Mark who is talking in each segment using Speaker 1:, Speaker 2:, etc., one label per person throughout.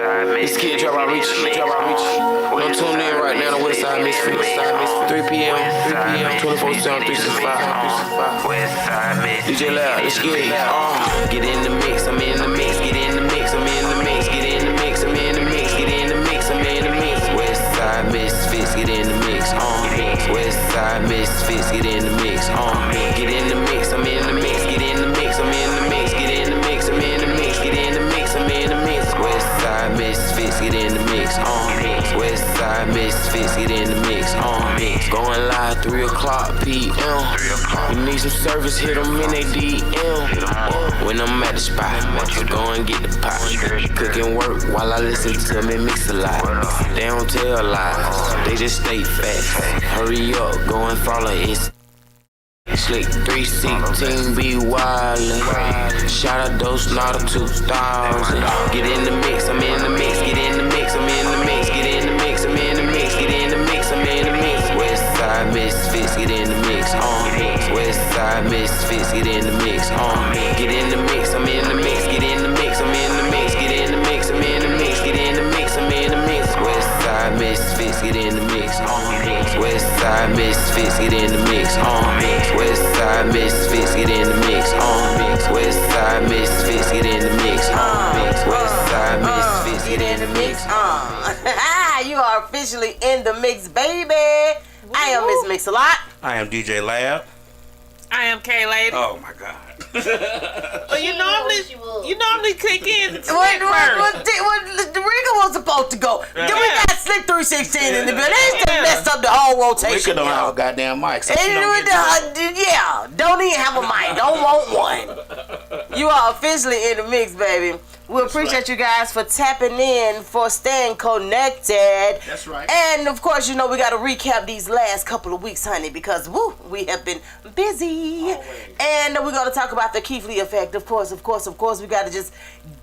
Speaker 1: This kid drop out reach. Don't tune in right now to Westside Misfits. 3 p.m. 24/7, 365. DJ Loud, let's get it. Get in the mix, I'm in the mix. Get in the mix, I'm in the mix. Get in the mix, I'm in the mix. Get in the mix, I'm in the mix. Westside Misfits, get in the mix. Westside Misfits, get in the mix. Get in the mix, I'm in the mix. Get in the mix, I'm in the mix. Get in the mix, I'm in the mix. Get in the mix, I'm in the mix. Westside Misfits, get in the mix. Westside Misfits, get in the mix. Going live 3 o'clock p.m. You need some service, hit them in they DM. When I'm at the spot, go and get the pot. Cooking work while I listen to me mix a lot. They don't tell lies, they just state facts. Hurry up, go and follow it. Slick 316 be wildin'. Shout out those not a 2000. Get in the mix, I'm in the mix. Get in the mix, I'm in the mix. Get in the mix, I'm in the mix. Get in the mix, I'm in the mix. Westside Misfits, get in the mix. Westside Misfits, get in the mix. Get in the mix, I'm in the mix. Get in the mix, I'm in the mix. Get in the mix, I'm in the mix. Get in the mix, I'm in the mix. Westside Misfits, get in the mix. Westside Misfits, get in the mix. Westside Misfits, get in the mix. Westside Misfits, get in the mix. Westside Misfits, get in the mix.
Speaker 2: You are officially in the mix, baby. I am Miss Mix-a-Lot.
Speaker 3: I am DJ Lab.
Speaker 4: I am K-Lady.
Speaker 3: Oh my God.
Speaker 4: Well, you normally kick in.
Speaker 2: What the Rico was supposed to go. Then we got Slick 316 in the building. They just messed up the whole rotation.
Speaker 3: We could don't have a goddamn mic. So
Speaker 2: don't even have a mic. Don't want one. You are officially in the mix, baby. We appreciate you guys for tapping in, for staying connected.
Speaker 3: That's right.
Speaker 2: And of course, we got to recap these last couple of weeks, honey, because we have been busy.
Speaker 3: Always.
Speaker 2: And we're going to talk about the Keith Lee effect. Of course, we got to just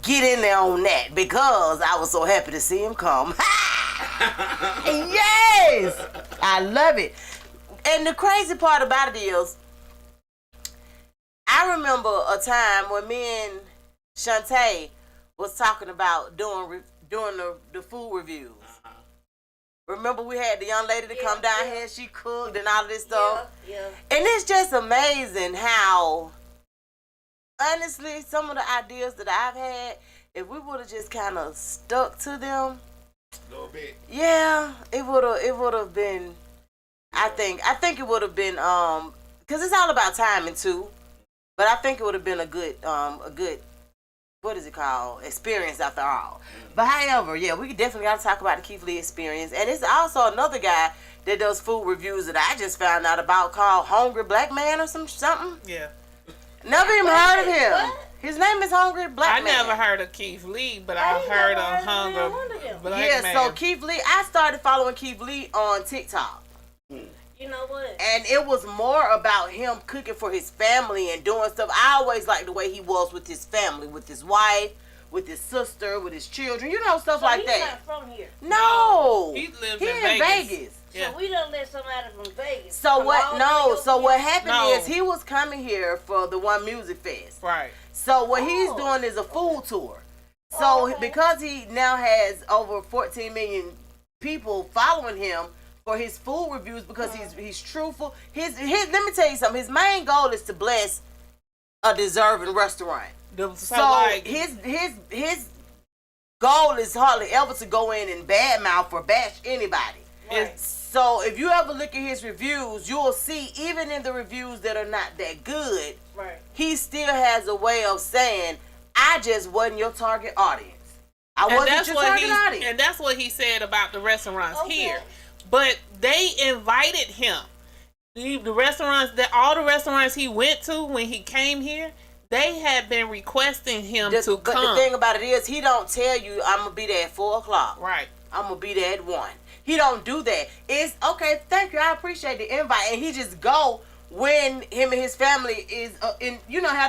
Speaker 2: get in there on that because I was so happy to see him come. Yes! I love it. And the crazy part about it is, I remember a time when me and Shantae was talking about doing the food reviews. Remember we had the young lady to come down here, she cooked and all this stuff.
Speaker 5: Yeah.
Speaker 2: And it's just amazing how, honestly, some of the ideas that I've had, if we would have just kind of stuck to them,
Speaker 3: A little bit.
Speaker 2: yeah, it would have been. I think it would have been because it's all about timing too. But I think it would have been a good what is it called? Experience after all. But however, yeah, we definitely got to talk about the Keith Lee experience. And it's also another guy that does food reviews that I just found out about called Hungry Black Man or something.
Speaker 4: Yeah.
Speaker 2: Never even heard of him.
Speaker 5: What?
Speaker 2: His name is Hungry Black
Speaker 4: I
Speaker 2: Man.
Speaker 4: never heard of Keith Lee, but I heard of Hunger Black
Speaker 2: Yeah,
Speaker 4: Man.
Speaker 2: so Keith Lee, I started following Keith Lee on TikTok.
Speaker 5: You know what?
Speaker 2: And it was more about him cooking for his family and doing stuff. I always liked the way he was with his family, with his wife, with his sister, with his children, stuff
Speaker 5: So
Speaker 2: like
Speaker 5: he's
Speaker 2: that.
Speaker 5: not from here.
Speaker 2: No.
Speaker 4: He lives
Speaker 2: He
Speaker 4: in
Speaker 2: Vegas.
Speaker 4: Yeah.
Speaker 5: So we done let somebody from Vegas.
Speaker 2: So
Speaker 5: come
Speaker 2: what?
Speaker 5: all
Speaker 2: No.
Speaker 5: the way
Speaker 2: So
Speaker 5: over
Speaker 2: what
Speaker 5: here.
Speaker 2: happened
Speaker 4: No.
Speaker 2: is he was coming here for the One Music Fest.
Speaker 4: Right.
Speaker 2: So what he's doing is a food tour. So because he now has over 14 million people following him for his food reviews, because he's truthful. His let me tell you something. His main goal is to bless a deserving restaurant. So
Speaker 4: like,
Speaker 2: his goal is hardly ever to go in and badmouth or bash anybody.
Speaker 5: Right.
Speaker 2: So if you ever look at his reviews, you'll see even in the reviews that are not that good,
Speaker 5: Right.
Speaker 2: he still has a way of saying, I just wasn't your target audience. I wasn't your target audience.
Speaker 4: And that's what he said about the restaurants
Speaker 5: Okay.
Speaker 4: here. But they invited him. All the restaurants he went to when he came here, they had been requesting him to
Speaker 2: but
Speaker 4: come.
Speaker 2: the thing about it is, he don't tell you, I'm going to be there at 4 o'clock.
Speaker 4: Right.
Speaker 2: I'm going to be there at 1. He don't do that. It's, okay, thank you, I appreciate the invite. And he just go when him and his family is, had a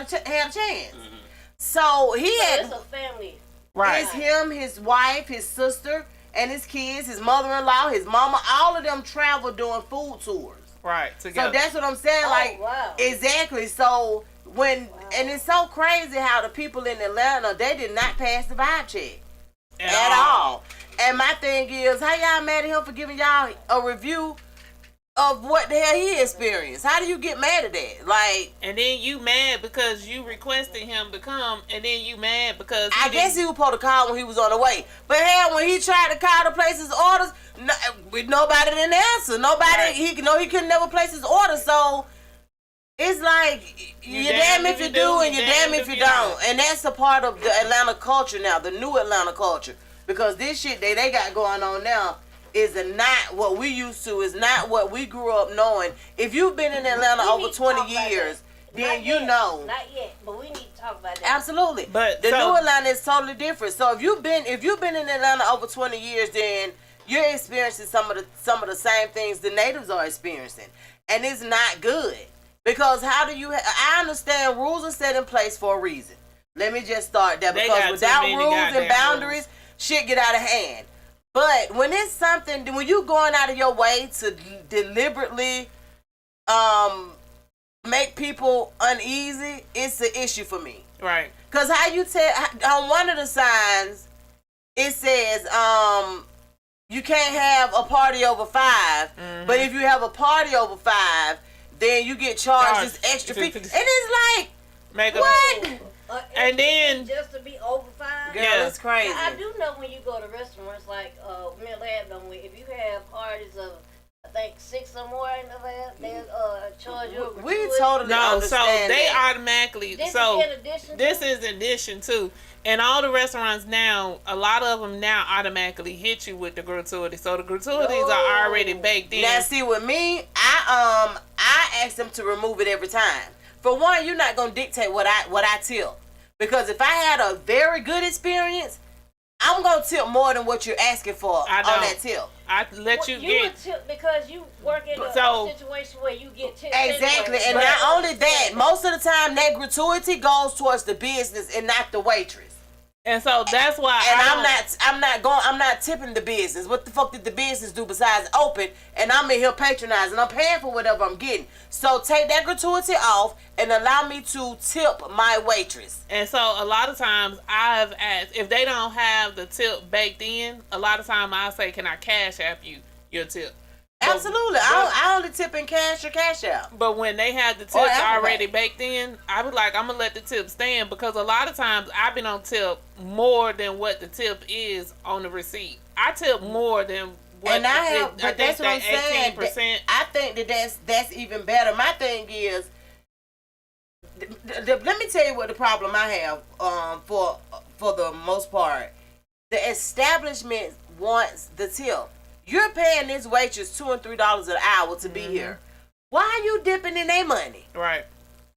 Speaker 2: chance.
Speaker 4: Mm-hmm.
Speaker 2: So he had...
Speaker 5: It's a family.
Speaker 4: Right.
Speaker 2: It's him, his wife, his sister, and his kids, his mother-in-law, his mama. All of them travel doing food tours.
Speaker 4: Right. Together.
Speaker 2: So that's what I'm saying.
Speaker 5: Wow.
Speaker 2: Exactly. So and it's so crazy how the people in Atlanta, they did not pass the vibe check. at all. And my thing is, how y'all mad at him for giving y'all a review of what the hell he experienced? How do you get mad at that? Like,
Speaker 4: and then you mad because you requested him to come, and then you mad because
Speaker 2: I guess he was supposed to call when he was on the way. But hell, when he tried to call to place his orders, nobody didn't answer. Nobody, he couldn't never place his order. So it's like you're damn if you do and you're damn if you don't. And that's a part of the Atlanta culture now, the new Atlanta culture. Because this shit they got going on now is not what we used to, is not what we grew up knowing. If you've been in Atlanta over 20 years, then you know.
Speaker 5: Not yet, but we need to talk about that.
Speaker 2: Absolutely.
Speaker 4: But
Speaker 2: the new Atlanta is totally different. So if you've been in Atlanta over 20 years, then you're experiencing some of the same things the natives are experiencing. And it's not good. Because how do you I understand rules are set in place for a reason. Let me just start there, because without rules and boundaries, shit get out of hand. But when it's something, when you going out of your way to deliberately make people uneasy, it's an issue for me.
Speaker 4: Right.
Speaker 2: Because how you tell, on one of the signs, it says you can't have a party over 5. Mm-hmm. But if you have a party over 5, then you get charged this extra fee. And it's like, what?
Speaker 4: And then
Speaker 5: just to be over 5.
Speaker 2: Girl, it's crazy.
Speaker 5: Now, I do know when you go to restaurants like if you have parties of I think 6 or more in the lab, they'll charge you.
Speaker 2: We totally understand
Speaker 4: so they
Speaker 2: that.
Speaker 4: automatically.
Speaker 5: This
Speaker 4: so
Speaker 5: is in addition.
Speaker 4: This is in addition to, and all the restaurants now, a lot of them now automatically hit you with the gratuity. So the gratuities are already baked in.
Speaker 2: Now see, with me, I ask them to remove it every time. For one, you're not gonna dictate what I tip, because if I had a very good experience, I'm gonna tip more than what you're asking for on that tip.
Speaker 4: I let you get.
Speaker 5: You would tip because you work in a situation where you get tips.
Speaker 2: Exactly,
Speaker 5: anyway.
Speaker 2: and not only that, most of the time that gratuity goes towards the business and not the waitress.
Speaker 4: And so that's why.
Speaker 2: And I'm not tipping the business. What the fuck did the business do besides open? And I'm in here patronizing. I'm paying for whatever I'm getting. So take that gratuity off and allow me to tip my waitress.
Speaker 4: And so a lot of times I've asked, if they don't have the tip baked in, a lot of times I say, can I cash app you your tip?
Speaker 2: Absolutely. I only tip in cash or cash out.
Speaker 4: But when they have the tips already baked in, I was like, I'm going to let the tip stand, because a lot of times I've been on tip more than what the tip is on the receipt. I tip more than what
Speaker 2: and I have, but that's what I'm saying.
Speaker 4: 18%.
Speaker 2: I think that's even better. My thing is, let me tell you what the problem I have for the most part. The establishment wants the tip. You're paying this waitress $2 and $3 an hour to be here. Why are you dipping in their money?
Speaker 4: Right.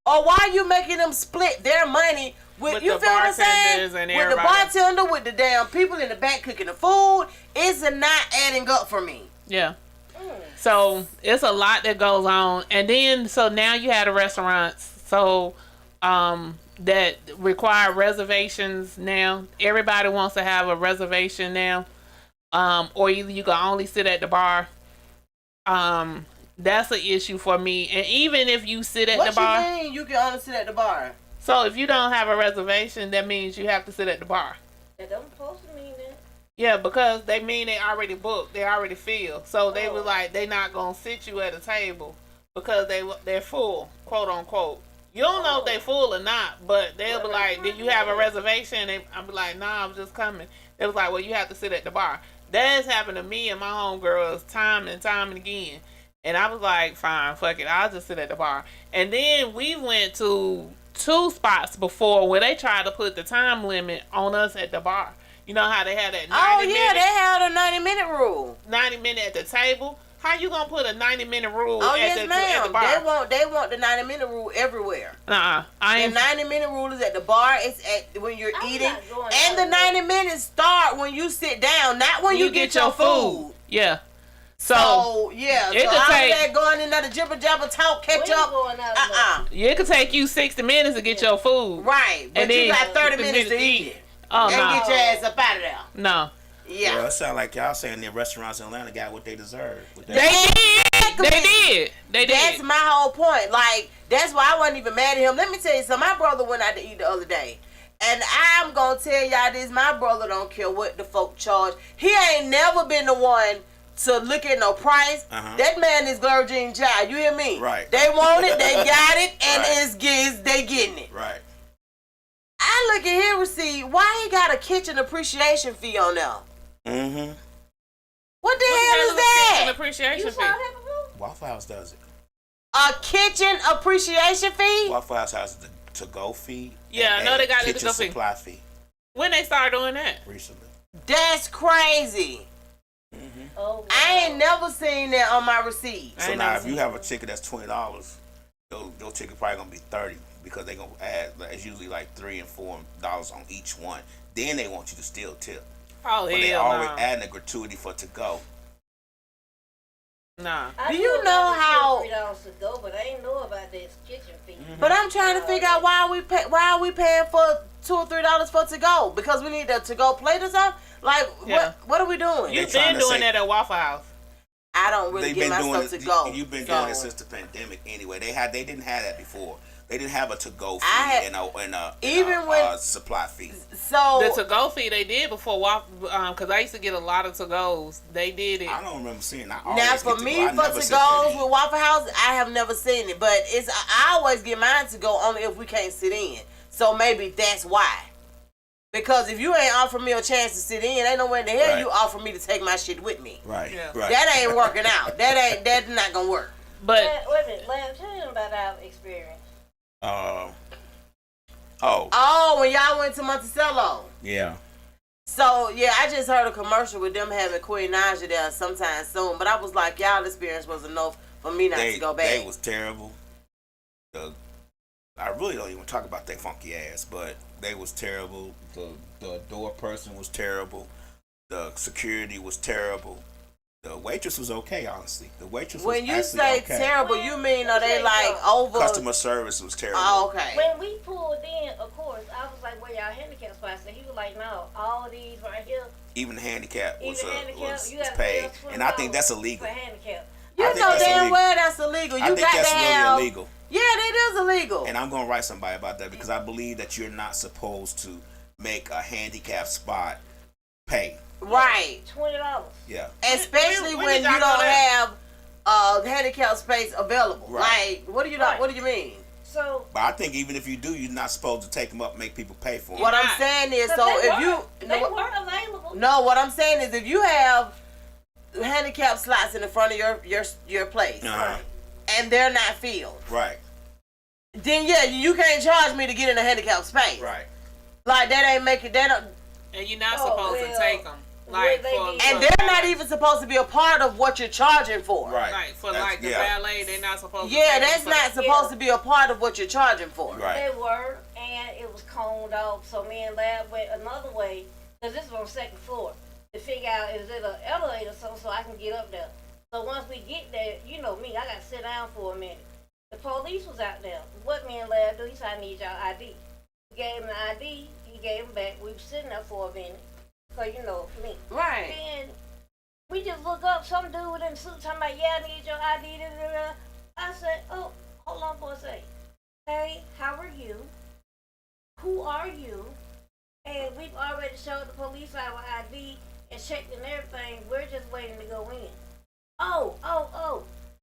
Speaker 2: Or why are you making them split their money with you
Speaker 4: the
Speaker 2: feel what I'm saying?
Speaker 4: and
Speaker 2: with the bartender, with the damn people in the back cooking the food. It's not adding up for me.
Speaker 4: Yeah. So it's a lot that goes on. And then, so now you have the restaurants. So, that require reservations now. Everybody wants to have a reservation now. Or either you can only sit at the bar. That's an issue for me. And even if you sit at the bar.
Speaker 2: What you mean you can only sit at the bar?
Speaker 4: So if you don't have a reservation, that means you have to sit at the bar.
Speaker 5: That don't supposed to mean that.
Speaker 4: Yeah, because they mean they already booked. They already filled. So they were like, they not going to sit you at a table because they're full, quote unquote. You don't know if they full or not, but they'll be like, did you have a reservation? I'll be like, nah, I'm just coming. They was like, well, you have to sit at the bar. That has happened to me and my homegirls time and time and again. And I was like, fine, fuck it. I'll just sit at the bar. And then we went to 2 spots before where they tried to put the time limit on us at the bar. You know how they had that 90 minute?
Speaker 2: Oh, yeah, they had a 90-minute rule.
Speaker 4: 90 minute at the table? How you gonna put a 90-minute rule at the
Speaker 2: bar? They want the 90-minute rule everywhere. The 90-minute rule is at the bar. It's at when you're eating, and the 90 minutes start when you sit down, not when you get your food.
Speaker 4: Yeah.
Speaker 2: So yeah.
Speaker 4: It
Speaker 2: so
Speaker 4: could
Speaker 2: take that going in there, the jibber jabber talk, catch up.
Speaker 4: It could take you 60 minutes to get your food.
Speaker 2: Right, but you got 30 minutes to eat it.
Speaker 4: Oh,
Speaker 2: and get your ass up out of there.
Speaker 4: No.
Speaker 2: Yeah.
Speaker 3: Well, it sounds like y'all saying the restaurants in Atlanta got what they deserve.
Speaker 4: They did.
Speaker 2: That's my whole point. Like, that's why I wasn't even mad at him. Let me tell you something. My brother went out to eat the other day. And I'm gonna tell y'all this, my brother don't care what the folk charge. He ain't never been the one to look at no price. That man is Glurgine Child, you hear me?
Speaker 3: Right.
Speaker 2: They want it, they got it, and
Speaker 3: Right.
Speaker 2: they getting it.
Speaker 3: Right.
Speaker 2: I look at his receipt, why he got a kitchen appreciation fee on there?
Speaker 3: Mm-hmm.
Speaker 2: What the hell is that?
Speaker 4: An appreciation
Speaker 5: You
Speaker 4: fee.
Speaker 5: saw that before?
Speaker 3: Waffle House does it.
Speaker 2: A kitchen appreciation fee?
Speaker 3: Waffle House has the to-go fee.
Speaker 4: Yeah,
Speaker 3: and
Speaker 4: I know they got a
Speaker 3: kitchen
Speaker 4: to-go fee.
Speaker 3: supply fee
Speaker 4: When they start doing that?
Speaker 3: recently.
Speaker 2: That's crazy.
Speaker 5: Oh, wow.
Speaker 2: I ain't never seen that on my receipt.
Speaker 4: I
Speaker 3: So
Speaker 4: ain't
Speaker 3: now,
Speaker 4: never
Speaker 3: if you have a ticket that's $20, your ticket probably gonna be $30 because they gonna add. It's usually like $3 and $4 on each one. Then they want you to still tip,
Speaker 4: Oh,
Speaker 3: but they
Speaker 4: hell
Speaker 3: always
Speaker 4: no.
Speaker 3: adding a gratuity for to go.
Speaker 4: Nah.
Speaker 5: I
Speaker 2: Do
Speaker 5: knew
Speaker 2: you
Speaker 5: about
Speaker 2: know
Speaker 5: the
Speaker 2: how-
Speaker 5: $3 to go, but I didn't know about this kitchen fee.
Speaker 2: But I'm trying to figure out why are we paying for $2 or $3 for to go? Because we need a to go plate or something? Like
Speaker 4: Yeah.
Speaker 2: what are we doing?
Speaker 4: You've
Speaker 3: trying
Speaker 4: been
Speaker 3: to
Speaker 4: doing
Speaker 3: say-
Speaker 4: that at Waffle House.
Speaker 2: I don't really
Speaker 3: They've
Speaker 2: get
Speaker 3: been
Speaker 2: my
Speaker 3: doing
Speaker 2: stuff
Speaker 3: it.
Speaker 2: to go.
Speaker 3: You've been
Speaker 2: So,
Speaker 3: doing it since the pandemic anyway. They didn't have that before. They didn't have a to go fee
Speaker 2: I had-
Speaker 3: and supply fee.
Speaker 2: So
Speaker 4: The to-go fee they did before Waffle, because I used to get a lot of to-goes. They did it.
Speaker 3: I don't remember seeing.
Speaker 2: now for me for to goes with Waffle House, I have never seen it. But I always get mine to go only if we can't sit in. So maybe that's why. Because if you ain't offer me a chance to sit in, ain't nowhere in the hell
Speaker 3: Right.
Speaker 2: you offer me to take my shit with me.
Speaker 3: Right.
Speaker 4: Yeah.
Speaker 3: Right.
Speaker 2: That ain't working out. That's not gonna work.
Speaker 4: But
Speaker 5: Wait a minute, Lamb, tell them about our experience.
Speaker 2: Oh, when y'all went to Monticello.
Speaker 3: Yeah.
Speaker 2: So yeah, I just heard a commercial with them having Queen Naja there sometime soon. But I was like, y'all experience was enough for me not to go back.
Speaker 3: They was terrible. I really don't even talk about that funky ass, but they was terrible. The door person was terrible. The security was terrible. The waitress was okay, honestly. The waitress
Speaker 2: When
Speaker 3: was
Speaker 2: you
Speaker 3: actually
Speaker 2: say
Speaker 3: okay.
Speaker 2: terrible, you mean are they
Speaker 5: Okay,
Speaker 2: like
Speaker 5: so-
Speaker 2: over?
Speaker 3: Customer service was terrible.
Speaker 2: Oh, okay.
Speaker 5: When we pulled in, of course, I was like, where y'all handicap spots? And he was like, no, all these right here.
Speaker 3: Even the handicap was,
Speaker 5: Even handicap,
Speaker 3: was
Speaker 5: you got
Speaker 3: paid, and I think that's illegal.
Speaker 5: For handicap.
Speaker 2: You
Speaker 3: I think
Speaker 2: know
Speaker 3: that's
Speaker 2: damn
Speaker 3: illegal.
Speaker 2: well that's illegal. You
Speaker 3: I think
Speaker 2: got
Speaker 3: that's
Speaker 2: to
Speaker 3: really
Speaker 2: have.
Speaker 3: illegal.
Speaker 2: Yeah, that is illegal.
Speaker 3: And I'm gonna write somebody about that because I believe that you're not supposed to make a handicap spot pay.
Speaker 2: Right.
Speaker 5: $20.
Speaker 3: Yeah.
Speaker 2: Especially
Speaker 4: when
Speaker 2: when
Speaker 4: did
Speaker 2: you
Speaker 4: y'all
Speaker 2: don't
Speaker 4: know
Speaker 2: have handicap space available.
Speaker 3: Right.
Speaker 2: Like, what do you not?
Speaker 5: Right.
Speaker 2: What do you mean?
Speaker 5: So,
Speaker 3: But I think even if you do, you're not supposed to take them up, and make people pay for them.
Speaker 2: What I'm
Speaker 4: not.
Speaker 2: saying is,
Speaker 5: 'cause
Speaker 2: so
Speaker 5: they
Speaker 2: if
Speaker 5: were,
Speaker 2: you
Speaker 5: they were available.
Speaker 2: no, what I'm saying is, if you have handicap slots in the front of your place
Speaker 3: Uh-huh.
Speaker 2: and they're not filled,
Speaker 3: Right.
Speaker 2: then yeah, you can't charge me to get in a handicap space.
Speaker 3: Right.
Speaker 2: Like that ain't making that.
Speaker 4: and you're not
Speaker 5: Oh,
Speaker 4: supposed
Speaker 5: well,
Speaker 4: to take them.
Speaker 5: well,
Speaker 4: Like
Speaker 5: they
Speaker 4: for
Speaker 5: did.
Speaker 2: And they're not even supposed to be a part of what you're charging for.
Speaker 3: Right.
Speaker 4: like for
Speaker 3: That's-
Speaker 4: like the
Speaker 3: yeah.
Speaker 4: ballet, they're not supposed to.
Speaker 2: Yeah,
Speaker 4: take 'em
Speaker 2: that's
Speaker 4: for
Speaker 2: not
Speaker 4: the-
Speaker 2: supposed to be a part of what you're charging for.
Speaker 3: Right.
Speaker 5: They were, and it was coned off. So me and Lab went another way, because this was on the second floor, to figure out is it an elevator or something so I can get up there. So once we get there, you know me, I got to sit down for a minute. The police was out there. What me and Lab do? He said, I need y'all ID. We gave him the ID. He gave him back. We were sitting there for a minute. So, you know, me.
Speaker 2: Right.
Speaker 5: Then we just look up, some dude in a suit talking about, yeah, I need your ID. Da, da, da. I said, oh, hold on for a second. Hey, how are you? Who are you? And we've already showed the police our ID and checked and everything. We're just waiting to go in. Oh.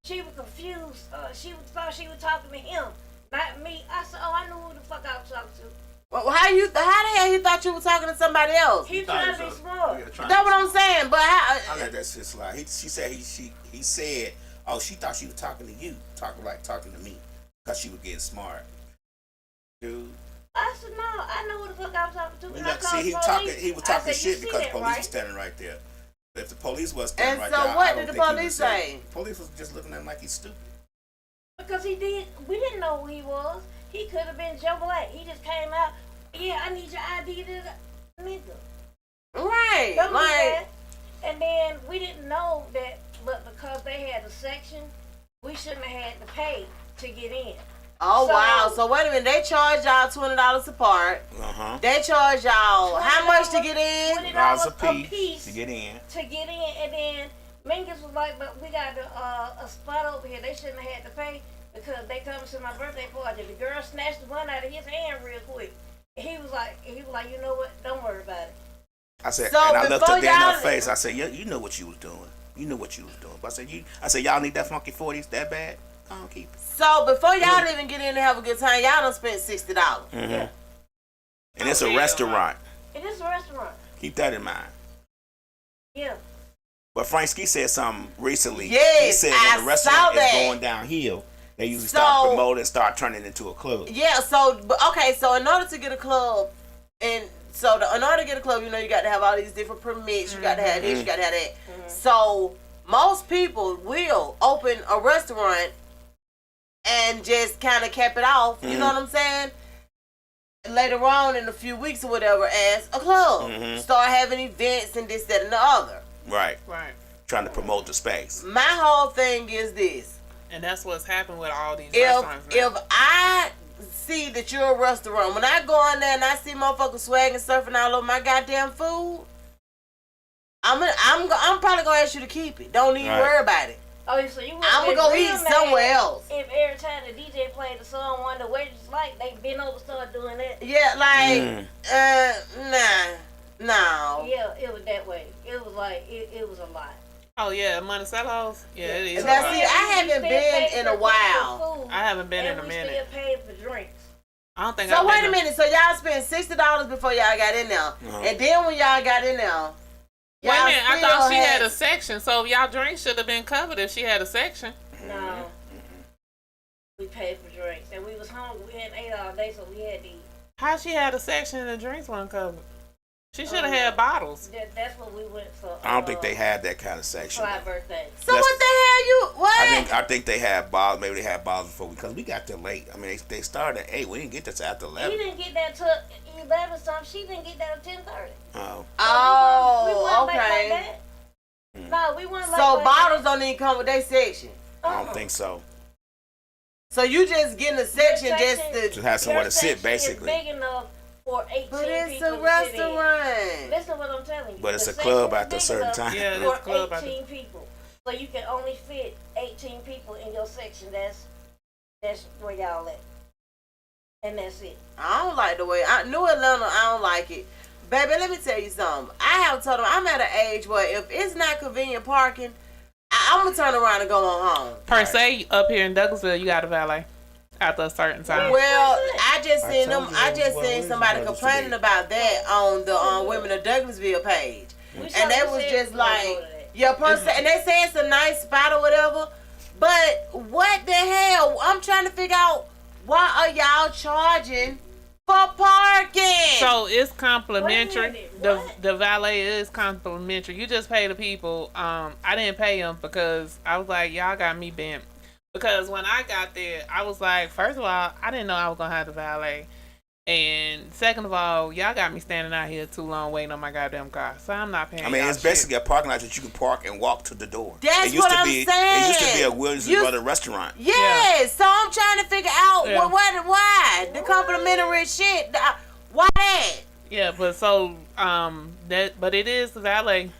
Speaker 5: She was confused. Thought she was talking to him, not me. I said, oh, I knew who the fuck I was talking to.
Speaker 2: Well, how the hell you thought you were talking to somebody else?
Speaker 5: He trying to be smart.
Speaker 2: That's what I'm saying. But how?
Speaker 3: I let that shit slide. She said he said, oh, she thought she was talking to you, talking to me, because she was getting smart. Dude.
Speaker 5: I said, no, I know who the fuck I was talking to.
Speaker 3: Look,
Speaker 5: And I
Speaker 3: see,
Speaker 5: called
Speaker 3: he
Speaker 5: police.
Speaker 3: was
Speaker 5: I
Speaker 3: talking
Speaker 5: said, you
Speaker 3: shit
Speaker 5: see
Speaker 3: because the
Speaker 5: that,
Speaker 3: police
Speaker 5: right?
Speaker 3: was standing right there. If the police was standing
Speaker 2: And
Speaker 3: right
Speaker 2: so
Speaker 3: there,
Speaker 2: what
Speaker 3: I don't
Speaker 2: did the
Speaker 3: think he would
Speaker 2: police say?
Speaker 3: The police was just looking at him like he's stupid.
Speaker 5: Because we didn't know who he was. He could have been Joe Black. He just came out, yeah, I need your ID to the nigga.
Speaker 2: Right.
Speaker 5: Don't do
Speaker 2: Like,
Speaker 5: that. And then we didn't know that, but because they had a section, we shouldn't have had to pay to get in.
Speaker 2: oh
Speaker 5: So-
Speaker 2: wow. So wait a minute. They charge y'all $20 a part.
Speaker 3: Uh-huh.
Speaker 2: They charge y'all how much to get in?
Speaker 3: $20
Speaker 5: $20
Speaker 3: a piece to get in.
Speaker 5: And then Mingus was like, but we got a spot over here. They shouldn't have had to pay because they come to my birthday party. The girl snatched the one out of his hand real quick. He was like, you know what? Don't worry about it.
Speaker 3: I said,
Speaker 2: So
Speaker 3: and I looked
Speaker 2: before
Speaker 3: at her in her
Speaker 2: y'all-
Speaker 3: face. I said, yeah, you know what you was doing. You knew what you was doing. But I said, y'all need that funky 40s that bad? I don't keep it.
Speaker 2: So before y'all even get in and have a good time, y'all done spent $60.
Speaker 3: Mm-hmm.
Speaker 5: Yeah.
Speaker 3: And it's a restaurant.
Speaker 5: It is a restaurant.
Speaker 3: Keep that in mind.
Speaker 5: Yeah.
Speaker 3: But Frank Ski said something recently.
Speaker 2: Yes,
Speaker 3: he said
Speaker 2: I
Speaker 3: when the restaurant
Speaker 2: saw
Speaker 3: is
Speaker 2: that.
Speaker 3: going downhill, they usually
Speaker 2: So-
Speaker 3: start promoting and start turning it into a club.
Speaker 2: Yeah, so in order to get a club, in order to get a club, you know, you got to have all these different permits. You got to have this, you got to have that. So most people will open a restaurant and just kind of cap it off. You know what I'm saying? Later on in a few weeks or whatever, as a club, start having events and this, that, and the other.
Speaker 3: Right.
Speaker 4: Right.
Speaker 3: Trying to promote the space.
Speaker 2: My whole thing is this:
Speaker 4: And that's what's happened with all these restaurants now.
Speaker 2: if I see that you're a restaurant, when I go in there and I see motherfuckers swagging, surfing all over my goddamn food, I'm probably gonna ask you to keep it. Don't even
Speaker 3: Right.
Speaker 2: worry about it.
Speaker 5: Oh, so you
Speaker 2: I'ma go eat somewhere else.
Speaker 5: If every time the DJ played the song one the waiters like, they been over start doing that.
Speaker 2: Yeah, like no.
Speaker 5: Yeah, it was that way. It was like it was a lot.
Speaker 4: Oh yeah, Monticello's. Yeah, it is.
Speaker 2: Now
Speaker 4: a lot.
Speaker 2: see, I haven't been in a while.
Speaker 5: Food,
Speaker 4: I haven't been in
Speaker 5: and
Speaker 4: a
Speaker 5: we
Speaker 4: minute.
Speaker 5: still paid for drinks.
Speaker 4: I don't think.
Speaker 2: So
Speaker 4: I've
Speaker 2: wait
Speaker 4: been
Speaker 2: a minute. So y'all spent $60 before y'all got in there, and then when y'all got in there,
Speaker 4: Wait a
Speaker 2: y'all
Speaker 4: minute, I
Speaker 2: still
Speaker 4: thought she had a section, so y'all drinks should have been covered if she had a section.
Speaker 5: No. We paid for drinks, and we was hungry. We hadn't ate all day, so we had to eat.
Speaker 4: How she had a section and the drinks weren't covered? She should have had bottles.
Speaker 5: That's what we went for.
Speaker 3: I don't think they had that kind of section.
Speaker 5: for our birthday.
Speaker 2: So what the hell you what?
Speaker 3: I think they had bottles. Maybe they had bottles before because we got there late. I mean, they started at 8. We didn't get there till after
Speaker 5: He
Speaker 3: 11.
Speaker 5: didn't get that till 11 something. She didn't get that till 10:30.
Speaker 3: Oh,
Speaker 2: Oh,
Speaker 5: we weren't late
Speaker 2: okay.
Speaker 5: like that. No, we weren't late
Speaker 2: So
Speaker 5: like
Speaker 2: bottles
Speaker 5: that.
Speaker 2: don't even come with their section.
Speaker 3: I don't think so.
Speaker 2: So you just getting a section
Speaker 5: Your
Speaker 2: just
Speaker 5: section-
Speaker 3: To have somewhere
Speaker 5: your
Speaker 3: to sit,
Speaker 5: section
Speaker 3: basically.
Speaker 5: is big enough for 18
Speaker 2: But it's
Speaker 5: people
Speaker 2: a
Speaker 5: to sit in.
Speaker 2: restaurant.
Speaker 5: Listen to what I'm telling you.
Speaker 3: But it's
Speaker 5: The
Speaker 3: a club
Speaker 5: section is
Speaker 3: after a
Speaker 5: big
Speaker 3: certain
Speaker 5: enough
Speaker 3: time.
Speaker 4: Yeah, it's
Speaker 5: for
Speaker 4: a club after-
Speaker 5: 18 people. So you can only fit 18 people in your section. That's where y'all at. And that's it.
Speaker 2: I don't like the way New Atlanta. I don't like it, baby. Let me tell you something. I have told them I'm at an age where if it's not convenient parking, I'm gonna turn around and go on home.
Speaker 4: Per se, up here in Douglasville, you got a valet after a certain time.
Speaker 2: Well, I just
Speaker 3: I
Speaker 2: seen
Speaker 3: told
Speaker 2: them.
Speaker 3: you
Speaker 2: I
Speaker 3: that
Speaker 2: just
Speaker 3: was
Speaker 2: seen
Speaker 3: what
Speaker 2: somebody
Speaker 3: it was
Speaker 2: complaining
Speaker 3: today.
Speaker 2: about that on the Women of Douglasville page, and they was just like, yeah, per se, and they say it's a nice spot or whatever. But what the hell? I'm trying to figure out why are y'all charging for parking?
Speaker 4: So it's complimentary.
Speaker 5: Wait a minute,
Speaker 4: The
Speaker 5: what?
Speaker 4: the valet is complimentary. You just pay the people. I didn't pay them because I was like, y'all got me bent. Because when I got there, I was like, first of all, I didn't know I was gonna have the valet, and second of all, y'all got me standing out here too long waiting on my goddamn car. So I'm not paying.
Speaker 3: I mean,
Speaker 4: y'all
Speaker 3: it's
Speaker 4: shit.
Speaker 3: basically a parking lot that you can park and walk to the door.
Speaker 2: That's
Speaker 3: it used
Speaker 2: what
Speaker 3: to
Speaker 2: I'm
Speaker 3: be,
Speaker 2: saying.
Speaker 3: It used to be a Williams
Speaker 2: You-
Speaker 3: Brother restaurant.
Speaker 2: Yes, so I'm trying to figure out
Speaker 4: Yeah.
Speaker 2: why the complimentary shit. Why that?
Speaker 4: Yeah, but so but it is valet.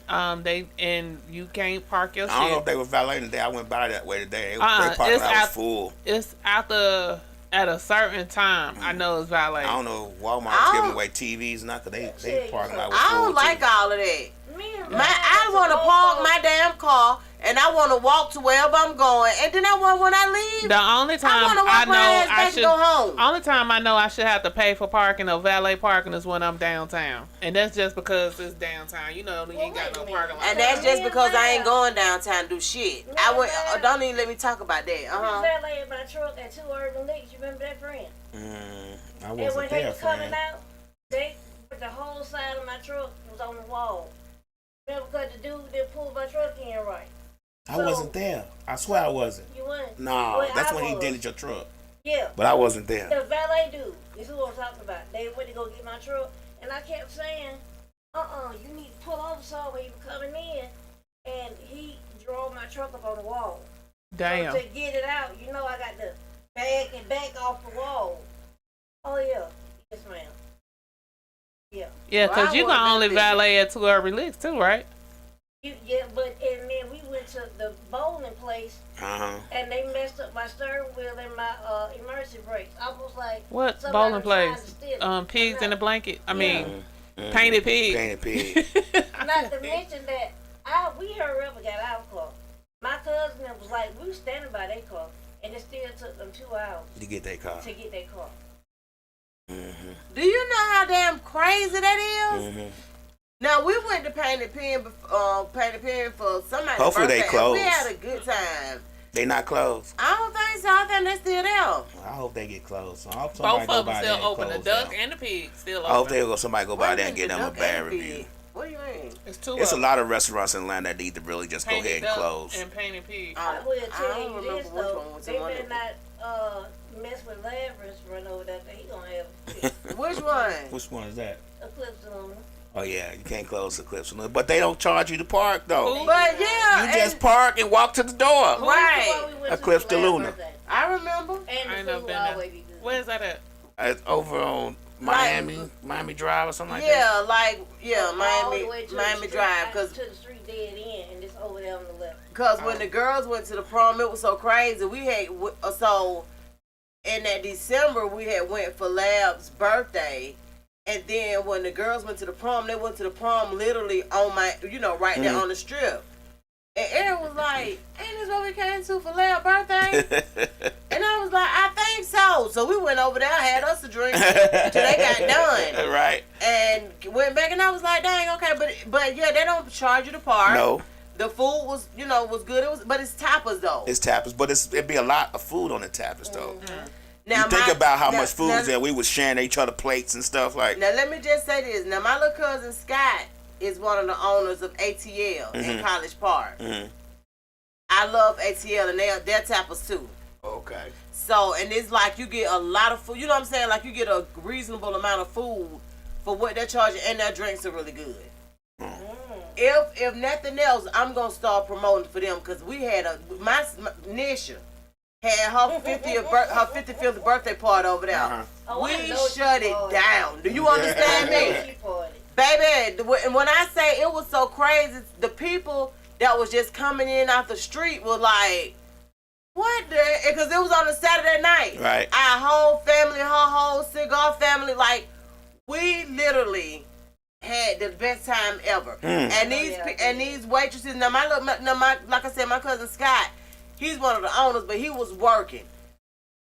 Speaker 4: They and you can't park your
Speaker 3: I don't know if
Speaker 4: shit.
Speaker 3: they were valeting today. I went by that way today. They
Speaker 4: Uh-uh,
Speaker 3: parking
Speaker 4: it's
Speaker 3: lot was
Speaker 4: out-
Speaker 3: full.
Speaker 4: It's after at a certain time. I know it's valet.
Speaker 3: I don't know. Walmart's
Speaker 2: I
Speaker 3: giving
Speaker 2: don't-
Speaker 3: away TVs now because they
Speaker 5: Yeah,
Speaker 3: parking lot was
Speaker 2: I
Speaker 3: full
Speaker 2: don't like
Speaker 3: too.
Speaker 2: all of that.
Speaker 5: Me
Speaker 2: I want to park my damn car and I want to walk to wherever I'm going, and then I want when I leave,
Speaker 4: The only
Speaker 2: I
Speaker 4: time
Speaker 2: want to
Speaker 4: I
Speaker 2: walk my
Speaker 4: know
Speaker 2: ass
Speaker 4: I
Speaker 2: back
Speaker 4: should.
Speaker 2: and go home.
Speaker 4: Only time I know I should have to pay for parking or valet parking is when I'm downtown, and that's just because it's downtown. You know, you ain't got no parking lot.
Speaker 2: And that's just because I ain't going downtown to do shit. I went. Don't even let me talk about that.
Speaker 5: We
Speaker 2: Uh-huh.
Speaker 5: valeted my truck at 2 Urban Licks. You remember that, friend?
Speaker 3: I
Speaker 5: And when
Speaker 3: wasn't
Speaker 5: they
Speaker 3: there,
Speaker 5: was coming
Speaker 3: friend.
Speaker 5: out, they put the whole side of my truck was on the wall. Remember, because the dude didn't pull my truck in right.
Speaker 3: I wasn't there. I swear I wasn't.
Speaker 5: You went?
Speaker 3: No,
Speaker 5: Well,
Speaker 3: that's
Speaker 5: I
Speaker 3: when he
Speaker 5: was.
Speaker 3: dented your truck.
Speaker 5: Yeah.
Speaker 3: But I wasn't there.
Speaker 5: The valet dude. This is what I'm talking about. They went to go get my truck, and I kept saying, you need to pull over so when you were coming in, and he drove my truck up on the wall.
Speaker 4: Damn.
Speaker 5: So to get it out, I got to bag it back off the wall. Oh, yeah. Yes, ma'am. Yeah.
Speaker 4: Yeah,
Speaker 2: Well,
Speaker 4: because
Speaker 2: I
Speaker 4: you can
Speaker 2: would've
Speaker 4: only
Speaker 2: been
Speaker 4: valet at 2 Urban Licks too, right?
Speaker 5: Yeah, but and then we went went to the bowling place and they messed up my steering wheel and my emergency brakes. I was like,
Speaker 4: What
Speaker 5: somebody
Speaker 4: bowling
Speaker 5: trying to
Speaker 4: place?
Speaker 5: steal it.
Speaker 4: Pigs in a blanket. I mean,
Speaker 3: Mm-hmm.
Speaker 4: painted pig.
Speaker 3: Painted pig.
Speaker 5: Not to mention that we hurry up and got our car. My cousin was like, we were standing by their car, and it still took them 2 hours
Speaker 3: To get that car.
Speaker 5: to get their car.
Speaker 2: Do you know how damn crazy that is?
Speaker 3: Mm-hmm.
Speaker 2: Now we went to Painted Pen for somebody's
Speaker 3: Hopefully they
Speaker 2: birthday.
Speaker 3: closed.
Speaker 2: We had a good time.
Speaker 3: They not closed.
Speaker 2: I don't think so. I think they're still there.
Speaker 3: I hope they get closed. I hope
Speaker 4: Both
Speaker 3: somebody go
Speaker 4: of them
Speaker 3: by
Speaker 4: still
Speaker 3: there and
Speaker 4: open. The
Speaker 3: close
Speaker 4: duck
Speaker 3: down.
Speaker 4: and the pig still
Speaker 3: I hope
Speaker 4: open.
Speaker 3: somebody go by there and get them a bad review.
Speaker 2: What do you mean?
Speaker 4: It's two.
Speaker 3: It's a
Speaker 4: of
Speaker 3: lot of restaurants in Atlanta that need to really just go
Speaker 4: Painted
Speaker 3: ahead and
Speaker 4: duck
Speaker 3: close.
Speaker 4: and painted pig.
Speaker 5: I will
Speaker 2: I
Speaker 5: tell
Speaker 2: don't
Speaker 5: you
Speaker 2: remember
Speaker 5: this
Speaker 2: which
Speaker 5: though,
Speaker 2: one was
Speaker 5: they
Speaker 2: the one
Speaker 5: better not mess with Lab restaurant over there. He gonna have a fit.
Speaker 2: Which one?
Speaker 3: Which one is that?
Speaker 5: Eclipse on him.
Speaker 3: Oh yeah, you can't close Eclipse, but they don't charge you to park though.
Speaker 2: But yeah,
Speaker 3: You just park and walk to the door.
Speaker 2: Right.
Speaker 3: Eclipse de Luna.
Speaker 2: I remember.
Speaker 5: And
Speaker 4: I ain't
Speaker 5: the
Speaker 4: never
Speaker 5: food
Speaker 4: been
Speaker 5: always
Speaker 4: there.
Speaker 5: be good.
Speaker 4: Where's that at?
Speaker 3: It's over on Miami Drive or something like that.
Speaker 5: All the way to the
Speaker 2: Miami
Speaker 5: street,
Speaker 2: Drive, cause
Speaker 5: to the street dead end, and it's over there on the left.
Speaker 2: Cause when the girls went to the prom, it was so crazy. We had so in that December we had went for Lab's birthday, and then when the girls went to the prom, they went to the prom literally on right there on the strip. And Eric was like, "Ain't this what we came to for Lab's birthday?" And I was like, "I think so." So we went over there, had us a drink until they got done,
Speaker 3: Right.
Speaker 2: and went back. And I was like, "Dang, okay," but yeah, they don't charge you to park.
Speaker 3: No,
Speaker 2: The food was, was good. But it's tapas though.
Speaker 3: it's tapas, but it'd be a lot of food on the tapas though.
Speaker 2: Now
Speaker 3: You think about how much food that we was sharing each other plates and stuff like.
Speaker 2: Now let me just say this. Now my little cousin Scott is one of the owners of ATL in College Park.
Speaker 3: Mm-hmm.
Speaker 2: I love ATL and they're tapas too.
Speaker 3: Okay.
Speaker 2: So, and it's like you get a lot of food. You know what I'm saying? Like you get a reasonable amount of food for what they're charging, and their drinks are really good. If nothing else, I'm gonna start promoting for them because we had my Nisha had her 55th birthday party over there.
Speaker 5: Oh, I
Speaker 2: We
Speaker 5: know
Speaker 2: shut
Speaker 5: she
Speaker 2: it
Speaker 5: party.
Speaker 2: down. Do you understand me?
Speaker 5: She party.
Speaker 2: Baby, and when I say it was so crazy, the people that was just coming in off the street were like, what the? Because it was on a Saturday night.
Speaker 3: Right.
Speaker 2: Our whole family, her whole cigar family, like, we literally had the best time ever. And these waitresses, now like I said, my cousin Scott, he's one of the owners, but he was working.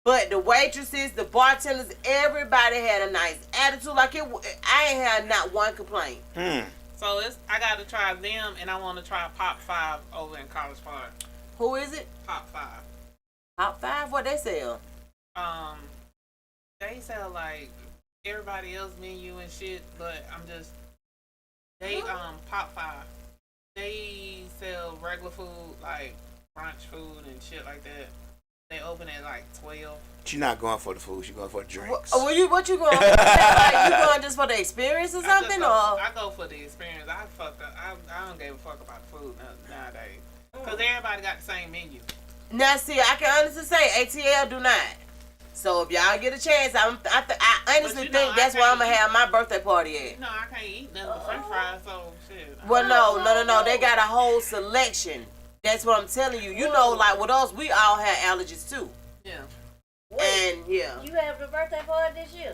Speaker 2: But the waitresses, the bartenders, everybody had a nice attitude. Like I ain't had not one complaint.
Speaker 4: So I got to try them, and I want to try Pop 5 over in College Park.
Speaker 2: Who is it?
Speaker 4: Pop 5.
Speaker 2: Top 5? What they sell?
Speaker 4: They sell like everybody else menu and shit, but Pop 5. They sell regular food like brunch food and shit like that. They open at like 12.
Speaker 3: She's not going for the food. She's going for the drinks.
Speaker 2: What you going for? Like, you going just for the experience or something?
Speaker 4: I go for the experience. I don't give a fuck about the food nowadays. Because everybody got the same menu.
Speaker 2: Now, see, I can honestly say ATL do not. So if y'all get a chance, I honestly think that's where I'm going to have my birthday party at.
Speaker 4: No, I can't eat nothing but french fries, so shit.
Speaker 2: Well, no. They got a whole selection. That's what I'm telling you. You know, like with us, we all had allergies too.
Speaker 4: Yeah.
Speaker 2: And yeah.
Speaker 5: You have the birthday party this year?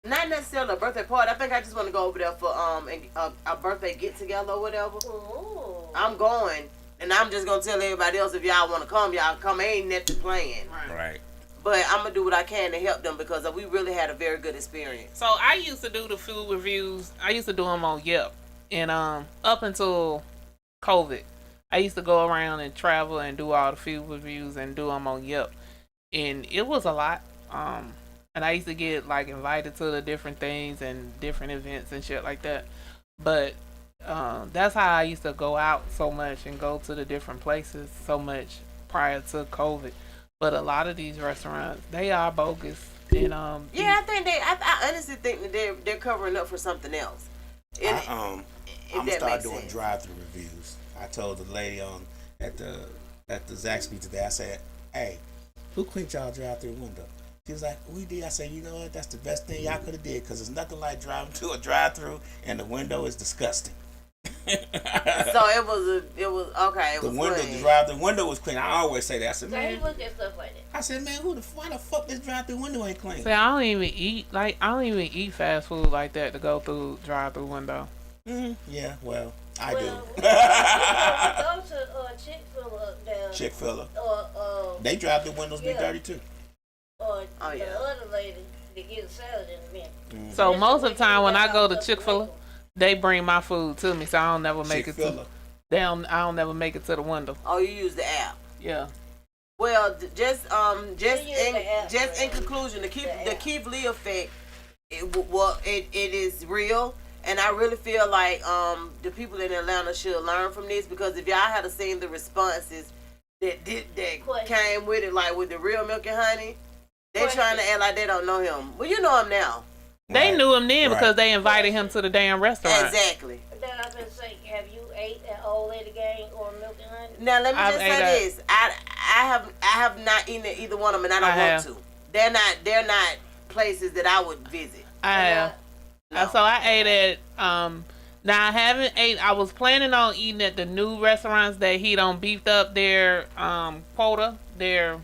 Speaker 2: Not necessarily a birthday party. I think I just want to go over there for a birthday get together or whatever.
Speaker 5: Ooh.
Speaker 2: I'm going, and I'm just gonna tell everybody else if y'all want to come, y'all come. Ain't nothing planned.
Speaker 3: Right.
Speaker 2: But I'm gonna do what I can to help them because we really had a very good experience.
Speaker 4: So I used to do the food reviews. I used to do them on Yelp, and up until COVID, I used to go around and travel and do all the food reviews and do them on Yelp, and it was a lot. And I used to get like invited to the different things and different events and shit like that. But that's how I used to go out so much and go to the different places so much prior to COVID. But a lot of these restaurants, they are bogus. And
Speaker 2: yeah, I think I honestly think that they're covering up for something else.
Speaker 3: I'm gonna start doing drive-through reviews. I told the lady at the Zaxby today. I said, "Hey, who cleaned y'all drive-through window?" She was like, "We did." I said, "You know what? That's the best thing y'all could have did because there's nothing like driving to a drive-through and the window is disgusting."
Speaker 2: So it was okay. It
Speaker 3: The
Speaker 2: was
Speaker 3: window,
Speaker 2: clean.
Speaker 3: the drive-through window was clean. I always say that. I said,
Speaker 5: So he
Speaker 3: man,
Speaker 5: look at stuff like that.
Speaker 3: I said, man, why the fuck this drive-through window ain't clean?
Speaker 4: See, I don't even eat fast food like that to go through drive-through window.
Speaker 3: Yeah, well, I
Speaker 5: Well,
Speaker 3: do.
Speaker 5: we go to Chick-fil-A up there.
Speaker 3: Chick-fil-A. They drive-through windows be dirty too.
Speaker 5: Or
Speaker 2: Oh,
Speaker 5: the
Speaker 2: yeah.
Speaker 5: other lady to get a salad in a minute.
Speaker 4: So most of the time when I go to Chick-fil-A, they bring my food to me, so I don't never make it
Speaker 3: Chick-fil-A.
Speaker 4: to. I don't never make it to the window.
Speaker 2: Oh, you use the app.
Speaker 4: Yeah.
Speaker 2: Well, just
Speaker 5: use
Speaker 2: in conclusion, the
Speaker 5: app.
Speaker 2: Keith Lee effect, it is real, and I really feel like the people in Atlanta should learn from this, because if y'all had seen the responses that came with it, like with the real milk and honey, they trying to act like they don't know him. Well, you know him now.
Speaker 4: They
Speaker 3: Right.
Speaker 4: knew him then
Speaker 3: Right.
Speaker 4: because they invited him to the damn restaurant.
Speaker 2: Exactly.
Speaker 5: Then I was gonna say, have you ate at Old Lady Gang or Milk and Honey?
Speaker 2: Now let me
Speaker 4: I've
Speaker 2: just
Speaker 4: ate
Speaker 2: say
Speaker 4: that.
Speaker 2: this: I have not eaten at either one of them, and I don't
Speaker 4: I
Speaker 2: want
Speaker 4: have.
Speaker 2: to. They're not places that I would visit.
Speaker 4: I have.
Speaker 2: No.
Speaker 4: So I ate at now I haven't ate. I was planning on eating at the new restaurants that he done beefed up their quota, their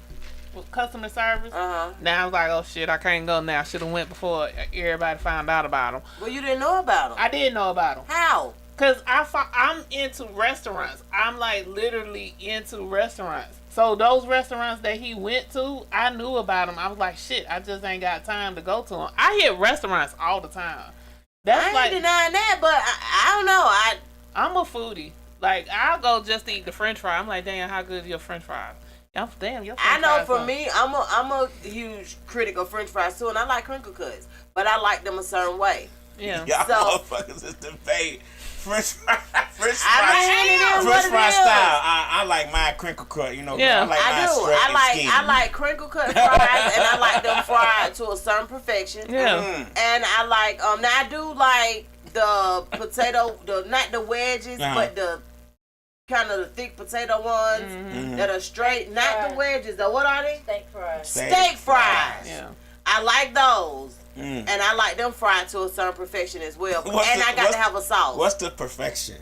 Speaker 4: customer service. Now I was like, oh shit, I can't go now. I should have went before everybody found out about them.
Speaker 2: Well, you didn't know about them.
Speaker 4: I did know about them.
Speaker 2: How?
Speaker 4: Cause I'm into restaurants. I'm like literally into restaurants. So those restaurants that he went to, I knew about them. I was like, shit, I just ain't got time to go to them. I hit restaurants all the time. That's
Speaker 2: I ain't
Speaker 4: like
Speaker 2: denying that, but I don't know.
Speaker 4: I'm a foodie. Like I'll go just to eat the French fry. I'm like, damn, how good is your French fries? Damn, your French
Speaker 2: I know
Speaker 4: fries
Speaker 2: for
Speaker 4: are-
Speaker 2: me, I'm a huge critic of French fries too, and I like crinkle cuts, but I like them a certain way.
Speaker 4: Yeah.
Speaker 3: Y'all
Speaker 2: So-
Speaker 3: motherfuckers is debate. French fry
Speaker 2: I
Speaker 3: French fry style. I like my crinkle cut. You know,
Speaker 4: Yeah.
Speaker 3: I like
Speaker 2: I
Speaker 3: mine
Speaker 2: do.
Speaker 3: straight and skinny.
Speaker 2: I like crinkle cut fries, and I like them fried to a certain perfection.
Speaker 4: Yeah.
Speaker 2: And I like now I do like the potato, not the wedges, but the kind of the thick potato ones that are straight, not the wedges. Though, what are they?
Speaker 5: Steak fries.
Speaker 2: Steak fries.
Speaker 4: Yeah.
Speaker 2: I like those. And I like them fried to a certain perfection as well.
Speaker 3: What's
Speaker 2: And
Speaker 3: the-
Speaker 2: I got
Speaker 3: what's-
Speaker 2: to have a sauce.
Speaker 3: What's the perfection?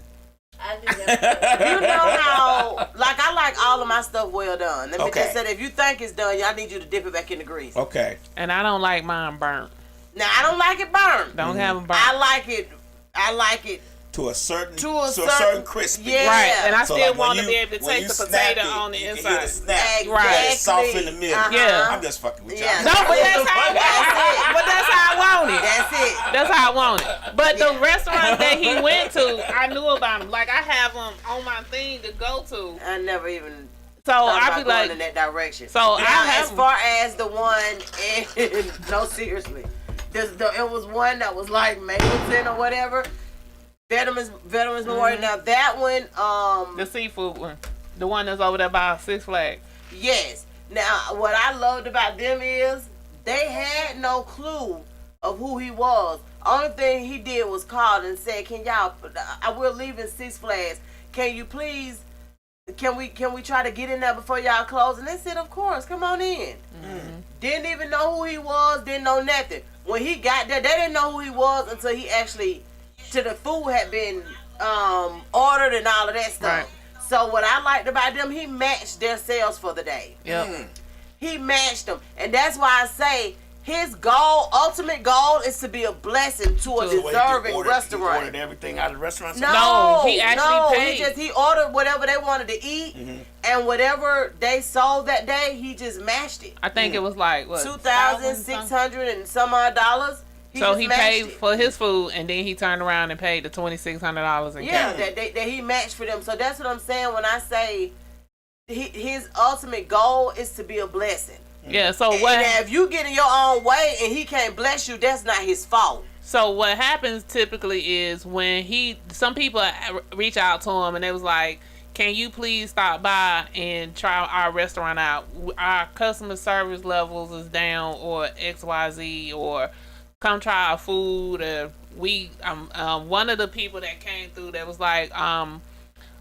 Speaker 5: I do that.
Speaker 2: You know how, like, I like all of my stuff well done. Let me
Speaker 3: Okay.
Speaker 2: just say that if you think it's done, I need you to dip it back in the grease.
Speaker 3: Okay.
Speaker 4: And I don't like mine burnt.
Speaker 2: Now, I don't like it burned.
Speaker 4: Don't have them burnt.
Speaker 2: I like it
Speaker 3: To a certain
Speaker 2: to a certain
Speaker 3: crispy.
Speaker 2: Yeah.
Speaker 4: Right, and I
Speaker 3: So,
Speaker 4: still
Speaker 3: like, when
Speaker 4: want to
Speaker 3: you-
Speaker 4: be able to
Speaker 3: when
Speaker 4: take
Speaker 3: you
Speaker 4: the
Speaker 3: snap
Speaker 4: potato
Speaker 3: it,
Speaker 4: on the
Speaker 3: you
Speaker 4: inside.
Speaker 3: get a snap.
Speaker 2: Exactly.
Speaker 3: It's soft in the middle.
Speaker 4: Yeah.
Speaker 3: I'm just fucking with y'all.
Speaker 2: Yeah.
Speaker 4: No, but that's how I want it.
Speaker 2: That's it.
Speaker 4: That's how I want it. But the restaurant that he went to, I knew about him. Like I have them on my thing to go to.
Speaker 2: I never even
Speaker 4: So
Speaker 2: thought
Speaker 4: I
Speaker 2: about
Speaker 4: be
Speaker 2: going
Speaker 4: like,
Speaker 2: in that direction.
Speaker 4: so I
Speaker 2: now,
Speaker 4: have
Speaker 2: as far as the one, in, no, seriously, it was one that was like Mapleton or whatever. Veterans Memorial. Now that one,
Speaker 4: the seafood one, the one that's over there by Six Flags.
Speaker 2: yes. Now what I loved about them is they had no clue of who he was. Only thing he did was call and say, "Can y'all? We're leaving Six Flags. Can you please? Can we try to get in there before y'all close?" And they said, "Of course, come on in." Didn't even know who he was. Didn't know nothing. When he got there, they didn't know who he was until he actually, till the food had been ordered and all of that stuff.
Speaker 4: Right.
Speaker 2: So what I liked about them, he matched their sales for the day.
Speaker 4: Yep.
Speaker 2: He matched them, and that's why I say his goal, ultimate goal, is to be a blessing to a
Speaker 3: So what,
Speaker 2: deserving
Speaker 3: he
Speaker 2: restaurant.
Speaker 3: ordered everything out of the restaurant?
Speaker 2: No,
Speaker 4: he actually paid.
Speaker 2: He ordered whatever they wanted to eat, and whatever they sold that day, he just matched it.
Speaker 4: I think it was like what
Speaker 2: $2,600 and some odd dollars.
Speaker 4: So
Speaker 2: just
Speaker 4: he
Speaker 2: matched
Speaker 4: paid
Speaker 2: it.
Speaker 4: for his food, and then he turned around and paid the $2,600 in
Speaker 2: Yeah,
Speaker 4: cash.
Speaker 2: that he matched for them. So that's what I'm saying when I say his ultimate goal is to be a blessing.
Speaker 4: Yeah. So
Speaker 2: And
Speaker 4: what?
Speaker 2: now if you get in your own way and he can't bless you, that's not his fault.
Speaker 4: So what happens typically is when some people reach out to him and they was like, "Can you please stop by and try our restaurant out? Our customer service levels is down, or XYZ, or come try our food." Or one of the people that came through that was like,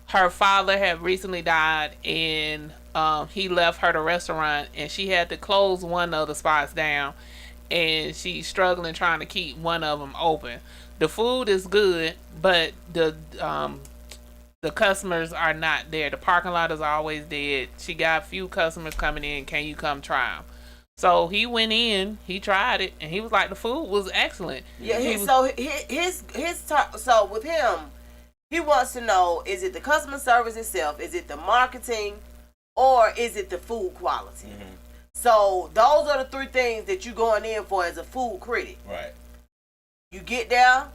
Speaker 4: her father had recently died, and he left her the restaurant, and she had to close one of the spots down, and she's struggling trying to keep one of them open. the food is good, but the customers are not there. The parking lot is always dead. She got a few customers coming in. Can you come try them? So he went in, he tried it, and he was like, the food was excellent.
Speaker 2: Yeah, so with him, he wants to know, is it the customer service itself, is it the marketing, or is it the food quality? Mm-hmm. So those are the three things that you're going in for as a food critic.
Speaker 3: Right.
Speaker 2: You get there,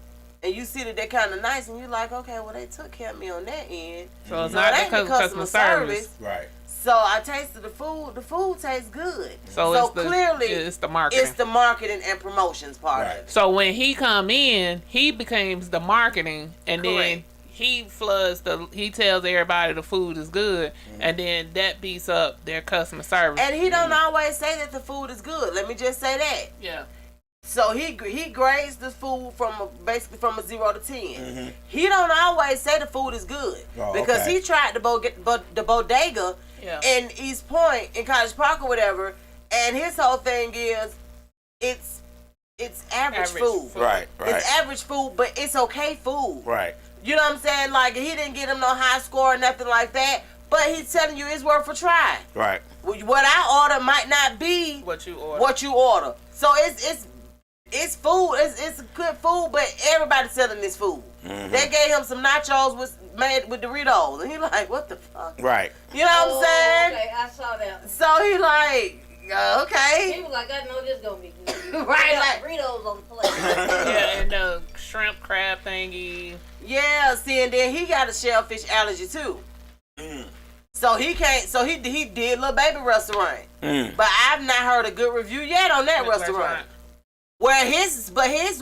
Speaker 2: and you see that they're kind of nice, and you're like, okay, well, they took care of me on that end.
Speaker 4: So it's not the customer service.
Speaker 3: Right.
Speaker 2: So I tasted the food. The food tastes good.
Speaker 4: So
Speaker 2: clearly,
Speaker 4: it's the marketing.
Speaker 2: It's the marketing and promotions part of it.
Speaker 4: So when he come in, he becomes the marketing, and
Speaker 2: Correct.
Speaker 4: then he floods he tells everybody the food is good, and then that beats up their customer service.
Speaker 2: And he don't always say that the food is good. Let me just say that.
Speaker 4: Yeah.
Speaker 2: So he grades the food basically from a 0 to 10. Mm-hmm. He don't always say the food is good because he tried the bodega in East Point in College Park or whatever, and his whole thing is it's average food.
Speaker 3: Right.
Speaker 2: It's average food, but it's okay food.
Speaker 3: Right.
Speaker 2: You know what I'm saying? Like, he didn't get him no high score or nothing like that, but he's telling you it's worth a try.
Speaker 3: Right.
Speaker 2: What I order might not be
Speaker 4: what you order.
Speaker 2: So it's food. It's good food, but everybody's selling this food. Mm-hmm. They gave him some nachos made with Doritos, and he like, what the fuck?
Speaker 3: Right.
Speaker 2: You know what I'm saying?
Speaker 5: Okay, I saw that.
Speaker 2: So he like, okay.
Speaker 5: He was like, I know this gonna be good.
Speaker 2: Right, like
Speaker 5: Doritos on the plate.
Speaker 4: Yeah, and the shrimp crab thingy.
Speaker 2: Yeah, see, and then he got a shellfish allergy too. So he can't. So he did Little Baby restaurant, but I've not heard a good review yet on that restaurant. Where his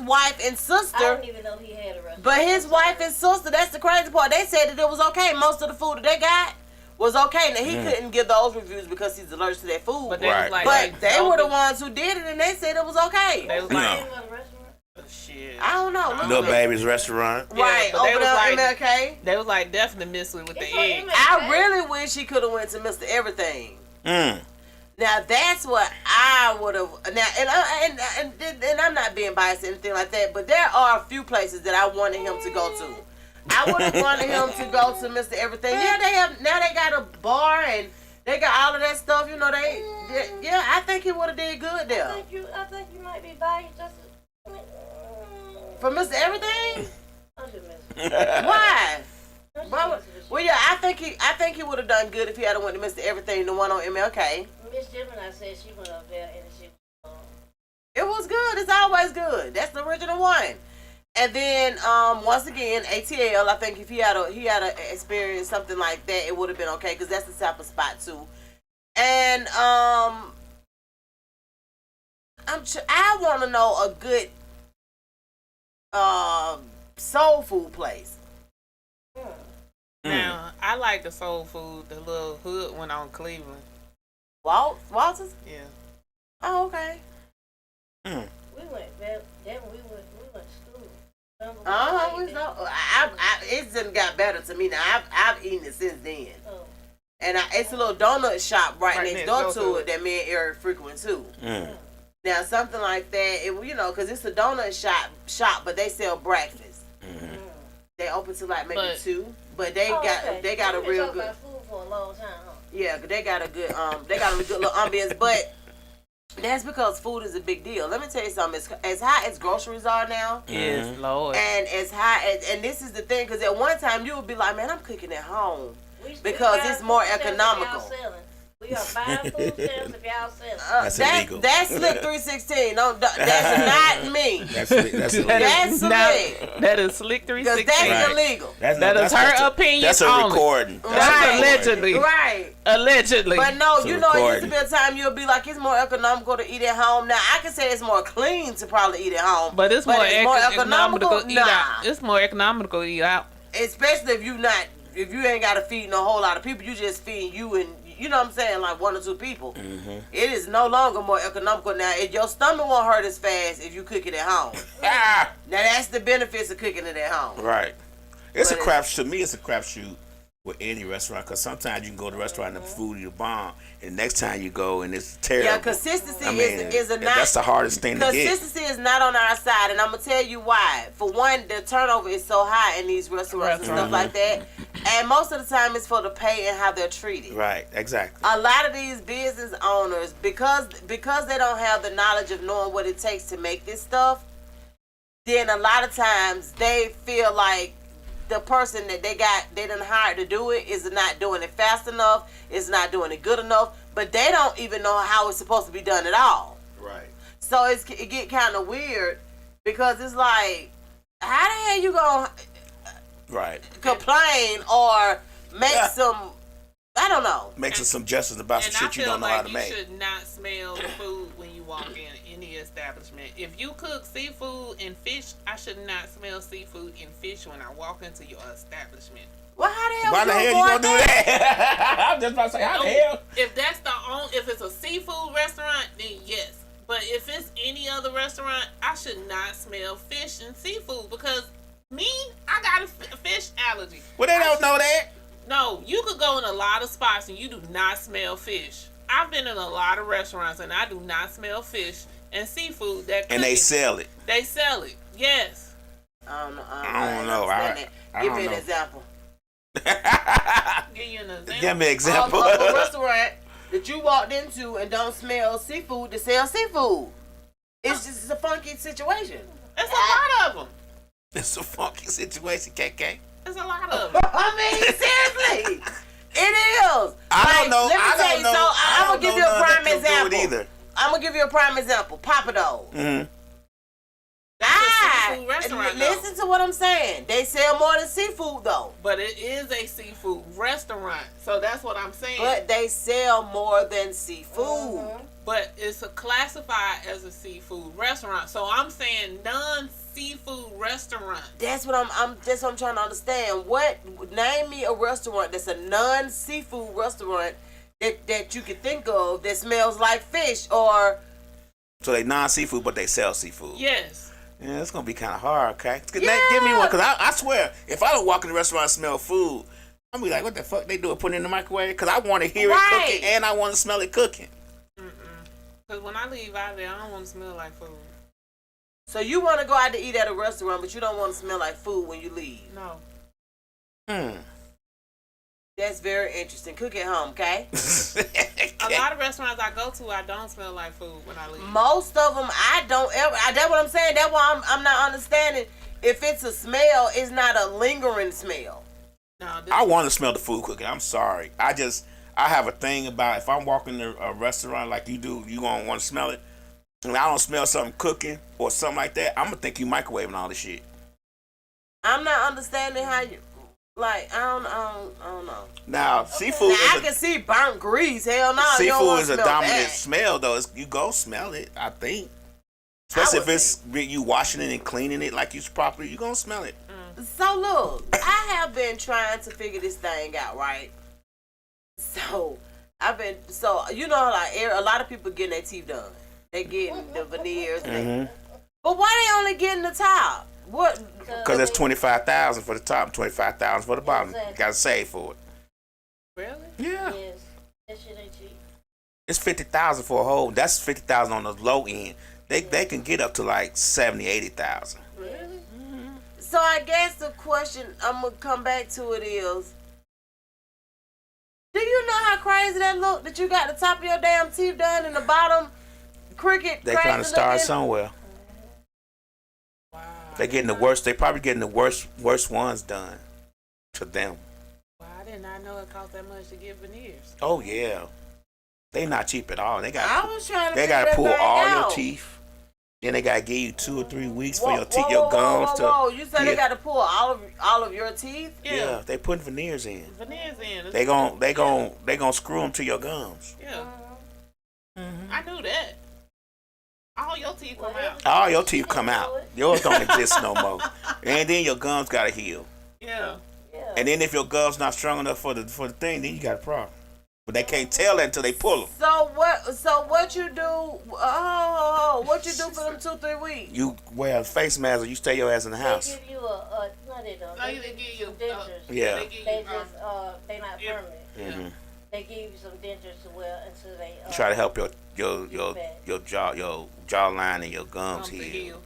Speaker 2: wife and sister.
Speaker 5: I didn't even know he had a restaurant.
Speaker 2: But his wife and sister, that's the crazy part. They said that it was okay. Most of the food that they got was okay. Now he couldn't give those reviews because he's allergic to that food.
Speaker 4: But they, was like,
Speaker 2: but they were the ones who did it, and they said it was okay.
Speaker 4: They was like,
Speaker 5: shit.
Speaker 2: I don't know.
Speaker 3: Little Baby's restaurant.
Speaker 2: Right,
Speaker 4: yeah,
Speaker 2: over there in MLK.
Speaker 4: They was like, definitely missing with the egg.
Speaker 2: I really wish he could have went to Mr. Everything. Now that's what I would have. Now and I'm not being biased or anything like that, but there are a few places that I wanted him to go to. I would have wanted him to go to Mr. Everything. Yeah, they got a bar and they got all of that stuff. You know, I think he would have did good there.
Speaker 5: I think you might be biased.
Speaker 2: For Mr. Everything?
Speaker 5: I'm just messing.
Speaker 2: Why? Well, yeah, I think he would have done good if he had went to Mr. Everything, the one on MLK.
Speaker 5: Miss Gemini said she went up there and she.
Speaker 2: It was good. It's always good. That's the original one. And then once again, ATL. I think if he had experience something like that, it would have been okay because that's the type of spot too. And I want to know a good soul food place.
Speaker 4: Now, I like the soul food, the little hood one on Cleveland.
Speaker 2: Walters?
Speaker 4: Yeah.
Speaker 2: Oh, okay.
Speaker 5: We went to school.
Speaker 2: It's just got better to me now. I've eaten it since then. Oh. And it's a little donut shop right next door to it that me and Eric frequent too. Now something like that, because it's a donut shop, but they sell breakfast. They open to like maybe 2, but they got a real good.
Speaker 5: Food for a long time, huh?
Speaker 2: Yeah, they got a good little ambience, but that's because food is a big deal. Let me tell you something. As high as groceries are now,
Speaker 4: yes, Lord,
Speaker 2: and as high as, and this is the thing, because at one time you would be like, man, I'm cooking at home because it's more economical.
Speaker 5: We are buying food stamps if y'all sell it.
Speaker 3: That's illegal.
Speaker 2: That's Slick 316. That's not me.
Speaker 3: That's illegal.
Speaker 2: That's Slick.
Speaker 4: That is Slick 316.
Speaker 2: Because that's illegal.
Speaker 4: That's her opinion.
Speaker 3: That's a recording.
Speaker 2: Right.
Speaker 4: Allegedly.
Speaker 2: Right.
Speaker 4: Allegedly.
Speaker 2: But no, it used to be a time you'll be like, it's more economical to eat at home. Now, I can say it's more clean to probably eat at home.
Speaker 4: But it's more economical to eat out.
Speaker 2: Nah.
Speaker 4: It's more economical to eat out.
Speaker 2: Especially if you ain't got to feed no whole lot of people. You just feed you and, you know what I'm saying, like 1 or 2 people. Mm-hmm. It is no longer more economical now. Your stomach won't hurt as fast if you cook it at home. Now that's the benefits of cooking it at home.
Speaker 3: Right. It's a crapshoot. To me, it's a crapshoot with any restaurant, because sometimes you can go to a restaurant and the food is bomb, and next time you go and it's terrible.
Speaker 2: Yeah, consistency is not.
Speaker 3: That's the hardest thing to get.
Speaker 2: Consistency is not on our side, and I'm gonna tell you why. For one, the turnover is so high in these restaurants and stuff like that, and most of the time it's for the pay and how they're treated.
Speaker 3: Right, exactly.
Speaker 2: A lot of these business owners, because they don't have the knowledge of knowing what it takes to make this stuff, then a lot of times they feel like the person that they done hired to do it is not doing it fast enough, is not doing it good enough, but they don't even know how it's supposed to be done at all.
Speaker 3: Right.
Speaker 2: So it get kind of weird because it's like, how the hell you gonna complain or make some, I don't know.
Speaker 3: Make some suggestions about some shit you don't know how to make.
Speaker 4: You should not smell the food when you walk in any establishment. If you cook seafood and fish, I should not smell seafood and fish when I walk into your establishment.
Speaker 2: Well, how the hell?
Speaker 3: Why the hell you gonna do that? I'm just about to say, how the hell?
Speaker 4: If that's if it's a seafood restaurant, then yes. But if it's any other restaurant, I should not smell fish and seafood because I got a fish allergy.
Speaker 3: Well, they don't know that.
Speaker 4: No, you could go in a lot of spots and you do not smell fish. I've been in a lot of restaurants and I do not smell fish and seafood. And
Speaker 3: they sell it.
Speaker 4: They sell it. Yes.
Speaker 2: I don't know.
Speaker 3: Give
Speaker 2: me an example.
Speaker 4: Give you an example.
Speaker 3: Give me an example.
Speaker 2: Of a restaurant that you walked into and don't smell seafood to sell seafood. It's just a funky situation.
Speaker 4: It's a lot of them.
Speaker 3: It's a funky situation, KK.
Speaker 4: There's a lot of them.
Speaker 2: I mean, seriously. It is.
Speaker 3: I don't know.
Speaker 2: Let me tell you. So I'm going to give you a prime example.
Speaker 3: Either.
Speaker 2: I'm going to give you a prime example. Papados.
Speaker 3: Mm-hmm.
Speaker 2: Listen to what I'm saying. They sell more than seafood, though.
Speaker 4: But it is a seafood restaurant. So that's what I'm saying.
Speaker 2: But they sell more than seafood.
Speaker 4: Mm-hmm. But it's classified as a seafood restaurant. So I'm saying non-seafood restaurant.
Speaker 2: That's what I'm trying to understand. Name me a restaurant that's a non-seafood restaurant that you can think of that smells like fish or.
Speaker 3: So they non-seafood, but they sell seafood.
Speaker 4: Yes.
Speaker 3: Yeah, it's gonna be kind of hard, okay? Yeah. Give me one, cause I swear, if I don't walk in the restaurant and smell food, I'm be like, what the fuck they doing? Put it in the microwave? Cause I want to hear it cooking and I want to smell it cooking.
Speaker 4: Cause when I leave out there, I don't want to smell like food.
Speaker 2: So you want to go out to eat at a restaurant, but you don't want to smell like food when you leave?
Speaker 4: No.
Speaker 2: That's very interesting. Cook at home, okay?
Speaker 4: A lot of restaurants I go to, I don't smell like food when I leave.
Speaker 2: Most of them, I don't ever. That's what I'm saying. That's why I'm not understanding. If it's a smell, it's not a lingering smell.
Speaker 4: No,
Speaker 3: I want to smell the food cooking. I'm sorry. I have a thing about if I'm walking to a restaurant like you do, you gonna want to smell it. And I don't smell something cooking or something like that, I'm gonna think you microwaving all this shit.
Speaker 2: I'm not understanding how you. Like, I don't know.
Speaker 3: Now, seafood.
Speaker 2: I can see burnt grease. Hell no.
Speaker 3: Seafood is a dominant smell, though. You go smell it, I think. Especially if it's you washing it and cleaning it like you properly, you gonna smell it.
Speaker 2: So look, I have been trying to figure this thing out, right? So you know, like a lot of people getting their teeth done. They getting the veneers, but why they only getting the top? What?
Speaker 3: Because it's $25,000 for the top and $25,000 for the bottom.
Speaker 5: Exactly.
Speaker 3: You gotta save for it.
Speaker 4: Really?
Speaker 3: Yeah.
Speaker 5: Yes. That shit ain't cheap.
Speaker 3: It's $50,000 for a whole. That's $50,000 on the low end. They can get up to like $70,000, $80,000.
Speaker 4: Really?
Speaker 2: So I guess the question I'm gonna come back to it is, do you know how crazy that look? That you got the top of your damn teeth done and the bottom cricket.
Speaker 3: They trying to start somewhere.
Speaker 4: Wow.
Speaker 3: They getting the worst. They probably getting the worst ones done to them.
Speaker 4: Wow, I did not know it cost that much to get veneers.
Speaker 3: Oh yeah, they not cheap at all. They got.
Speaker 2: I was trying to.
Speaker 3: They got to pull all your teeth. Then they gotta give you 2 or 3 weeks for your teeth, your gums to.
Speaker 2: Whoa! You said they got to pull all of your teeth?
Speaker 3: Yeah, they putting veneers in.
Speaker 4: Veneers in.
Speaker 3: They gonna screw them to your gums.
Speaker 4: Yeah. I knew that. All your teeth come out.
Speaker 3: All your teeth come out. Yours don't exist no more. And then your gums gotta heal.
Speaker 4: Yeah.
Speaker 3: And then if your gums not strong enough for the thing, then you got a problem. But they can't tell that until they pull them.
Speaker 2: So what you do? What you do for them 2-3 weeks?
Speaker 3: You wear a face mask or you stay your ass in the house.
Speaker 5: They give you a money though.
Speaker 4: They give you
Speaker 5: dentures.
Speaker 3: Yeah.
Speaker 4: They give
Speaker 5: They
Speaker 4: you,
Speaker 5: just they not permanent.
Speaker 3: Mm-hmm.
Speaker 5: They give you some dentures to wear until they
Speaker 3: Try to help your jawline and your gums
Speaker 4: something
Speaker 3: heal,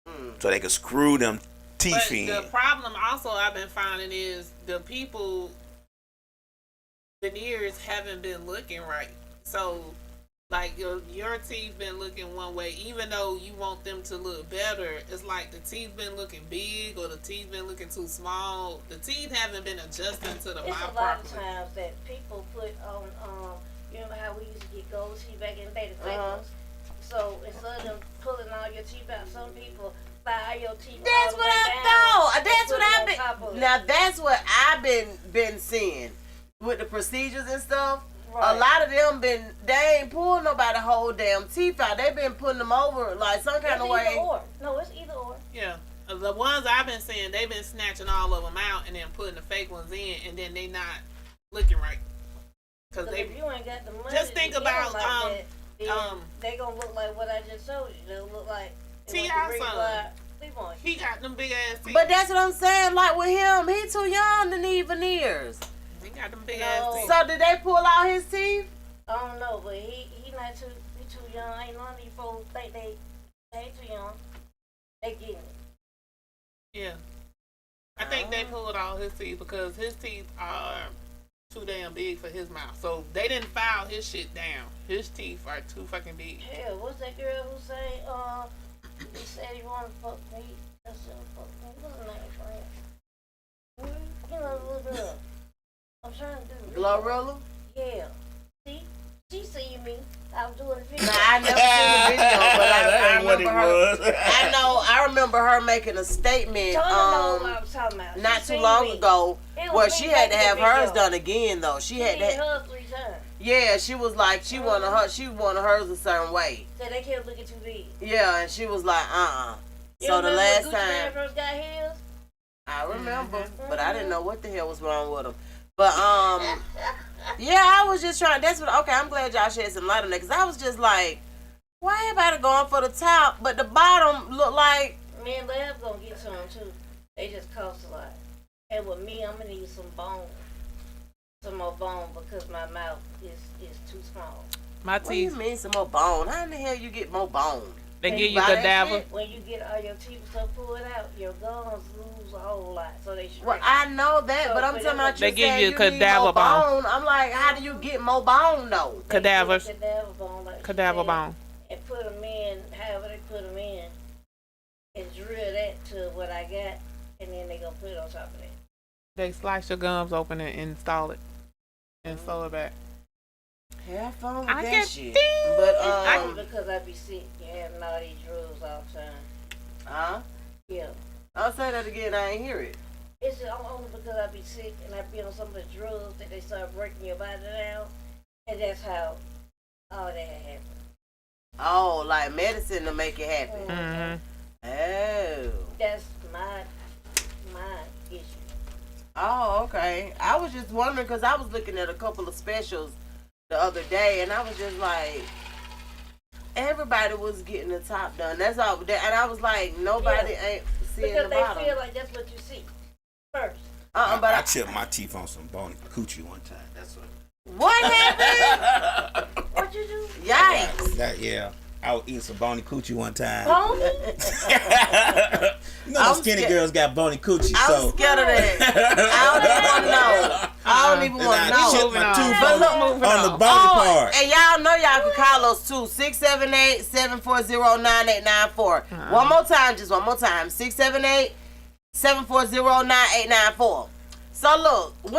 Speaker 2: Mm.
Speaker 3: so they can screw them teeth
Speaker 4: But
Speaker 3: in.
Speaker 4: the problem also I've been finding is the people veneers haven't been looking right. So like your teeth been looking one way, even though you want them to look better. It's like the teeth been looking big or the teeth been looking too small. The teeth haven't been adjusting to the
Speaker 5: It's
Speaker 4: mouth
Speaker 5: a lot of
Speaker 4: properly.
Speaker 5: times that people put on, you remember how we used to get gold teeth back in the day, the fake ones? So instead of them pulling all your teeth out, some people file your teeth
Speaker 2: That's
Speaker 5: all the
Speaker 2: what
Speaker 5: way
Speaker 2: I
Speaker 5: down
Speaker 2: thought.
Speaker 5: and
Speaker 2: That's
Speaker 5: put
Speaker 2: what
Speaker 5: it
Speaker 2: I've
Speaker 5: on top of
Speaker 2: been.
Speaker 5: it.
Speaker 2: Now that's what I've been seeing with the procedures and stuff.
Speaker 5: Right.
Speaker 2: A lot of them they ain't pulling nobody whole damn teeth out. They been putting them over like some kind
Speaker 5: It's
Speaker 2: of way.
Speaker 5: either or. No, it's either or.
Speaker 4: Yeah. The ones I've been seeing, they've been snatching all of them out and then putting the fake ones in, and then they not looking right. Cause
Speaker 5: Because
Speaker 4: they
Speaker 5: if you ain't got the money
Speaker 4: just
Speaker 5: to
Speaker 4: think
Speaker 5: get
Speaker 4: about,
Speaker 5: them like that, then
Speaker 4: um,
Speaker 5: they gonna look like what I just showed you. They'll look like
Speaker 4: T.I. son.
Speaker 5: Sleep
Speaker 4: he got them big ass teeth.
Speaker 2: But that's what I'm saying. Like with him, he too young to need veneers.
Speaker 4: he got them big
Speaker 5: No.
Speaker 4: ass teeth.
Speaker 2: So did they pull out his teeth?
Speaker 5: I don't know, but he not too young. Ain't none of these folks think they ain't too young. They getting it.
Speaker 4: Yeah. I think they pulled all his teeth because his teeth are too damn big for his mouth. So they didn't file his shit down. His teeth are too fucking big.
Speaker 5: Hell, what's that girl who say he said he wanted to fuck me? That's fuck me. What's her name, friend? You know, look it up. I'm trying to do it.
Speaker 2: Glorilla?
Speaker 5: Yeah. See? She seen me. I was doing the video.
Speaker 2: Nah, I never seen the video, but I remember her.
Speaker 3: was.
Speaker 2: I remember her making a statement
Speaker 5: Tony knows what I was talking about.
Speaker 2: not
Speaker 5: She
Speaker 2: too
Speaker 5: seen
Speaker 2: long
Speaker 5: me.
Speaker 2: ago
Speaker 5: It was
Speaker 2: where
Speaker 5: me
Speaker 2: she had to
Speaker 5: making
Speaker 2: have
Speaker 5: the
Speaker 2: hers
Speaker 5: video.
Speaker 2: done again though. She had
Speaker 5: did
Speaker 2: that.
Speaker 5: hers 3 times.
Speaker 2: Yeah, she was like she wanted hers a certain way.
Speaker 5: Said they kept looking too big.
Speaker 2: Yeah, and she was like,
Speaker 5: You
Speaker 2: So the
Speaker 5: remember
Speaker 2: last
Speaker 5: when Gucci Mane
Speaker 2: time
Speaker 5: first got his?
Speaker 2: I remember, but I didn't know what the hell was wrong with them. But yeah, I was just trying. That's what. Okay, I'm glad y'all shed some light on that because I was just like, why everybody going for the top, but the bottom look like.
Speaker 5: Me and Lev gonna get some too. They just cost a lot. And with me, I'm gonna need some bone, some more bone because my mouth is too small.
Speaker 4: My
Speaker 2: What do you
Speaker 4: teeth,
Speaker 2: mean some more bone? How in the hell you get more bone?
Speaker 4: they
Speaker 2: Can
Speaker 4: give you
Speaker 2: buy that
Speaker 4: cadaver.
Speaker 2: shit?
Speaker 5: When you get all your teeth so pulled out, your gums lose a whole lot, so they shrink.
Speaker 2: Well, I know that,
Speaker 5: So
Speaker 2: but I'm
Speaker 5: for
Speaker 2: talking
Speaker 5: them-
Speaker 2: about
Speaker 4: They
Speaker 2: you
Speaker 4: give
Speaker 2: saying
Speaker 4: you
Speaker 2: you need
Speaker 4: cadaver
Speaker 2: more
Speaker 4: bone.
Speaker 2: bone. I'm like, how do you get more bone though?
Speaker 5: They get
Speaker 4: Cadavers.
Speaker 5: cadaver bone, like she
Speaker 4: Cadaver
Speaker 5: said,
Speaker 4: bone.
Speaker 5: and put them in, however they put them in, and drill that to what I got, and then they gonna put it on top of that.
Speaker 4: They slice your gums open and install it and sew it back.
Speaker 2: Have fun with
Speaker 4: I
Speaker 2: that
Speaker 4: get
Speaker 2: shit.
Speaker 4: things.
Speaker 2: But
Speaker 5: Only because I be sick and having all these drugs all the time.
Speaker 2: huh?
Speaker 5: Yeah.
Speaker 2: I'll say that again. I ain't hear it.
Speaker 5: It's just only because I be sick and I be on some of the drugs that they start breaking your body down, and that's how all that happened.
Speaker 2: Oh, like medicine to make it happen.
Speaker 4: Mm-hmm.
Speaker 2: Oh.
Speaker 5: That's my issue.
Speaker 2: Oh, okay. I was just wondering because I was looking at a couple of specials the other day, and I was just like, everybody was getting the top done. That's all. And I was like, nobody ain't seeing
Speaker 5: Because
Speaker 2: the
Speaker 5: they
Speaker 2: bottom.
Speaker 5: feel like that's what you see first.
Speaker 2: But
Speaker 3: I chipped my teeth on some bony coochie one time. That's what.
Speaker 2: what happened?
Speaker 5: What you do?
Speaker 2: Yikes.
Speaker 3: Yeah. I was eating some bony coochie one time.
Speaker 5: Pony?
Speaker 3: You know
Speaker 2: I'm
Speaker 3: those skinny
Speaker 2: scared.
Speaker 3: girls got bony coochie,
Speaker 2: I'm
Speaker 3: so.
Speaker 2: scared of that. I don't even want to know.
Speaker 3: I
Speaker 2: I don't even want to
Speaker 3: chipped
Speaker 2: know.
Speaker 3: my tooth
Speaker 2: But
Speaker 3: on,
Speaker 2: look,
Speaker 3: on the bony part.
Speaker 2: and y'all know y'all can call us too. 678-740-9894. One more time, just one more time. 678-740-9894. So look, we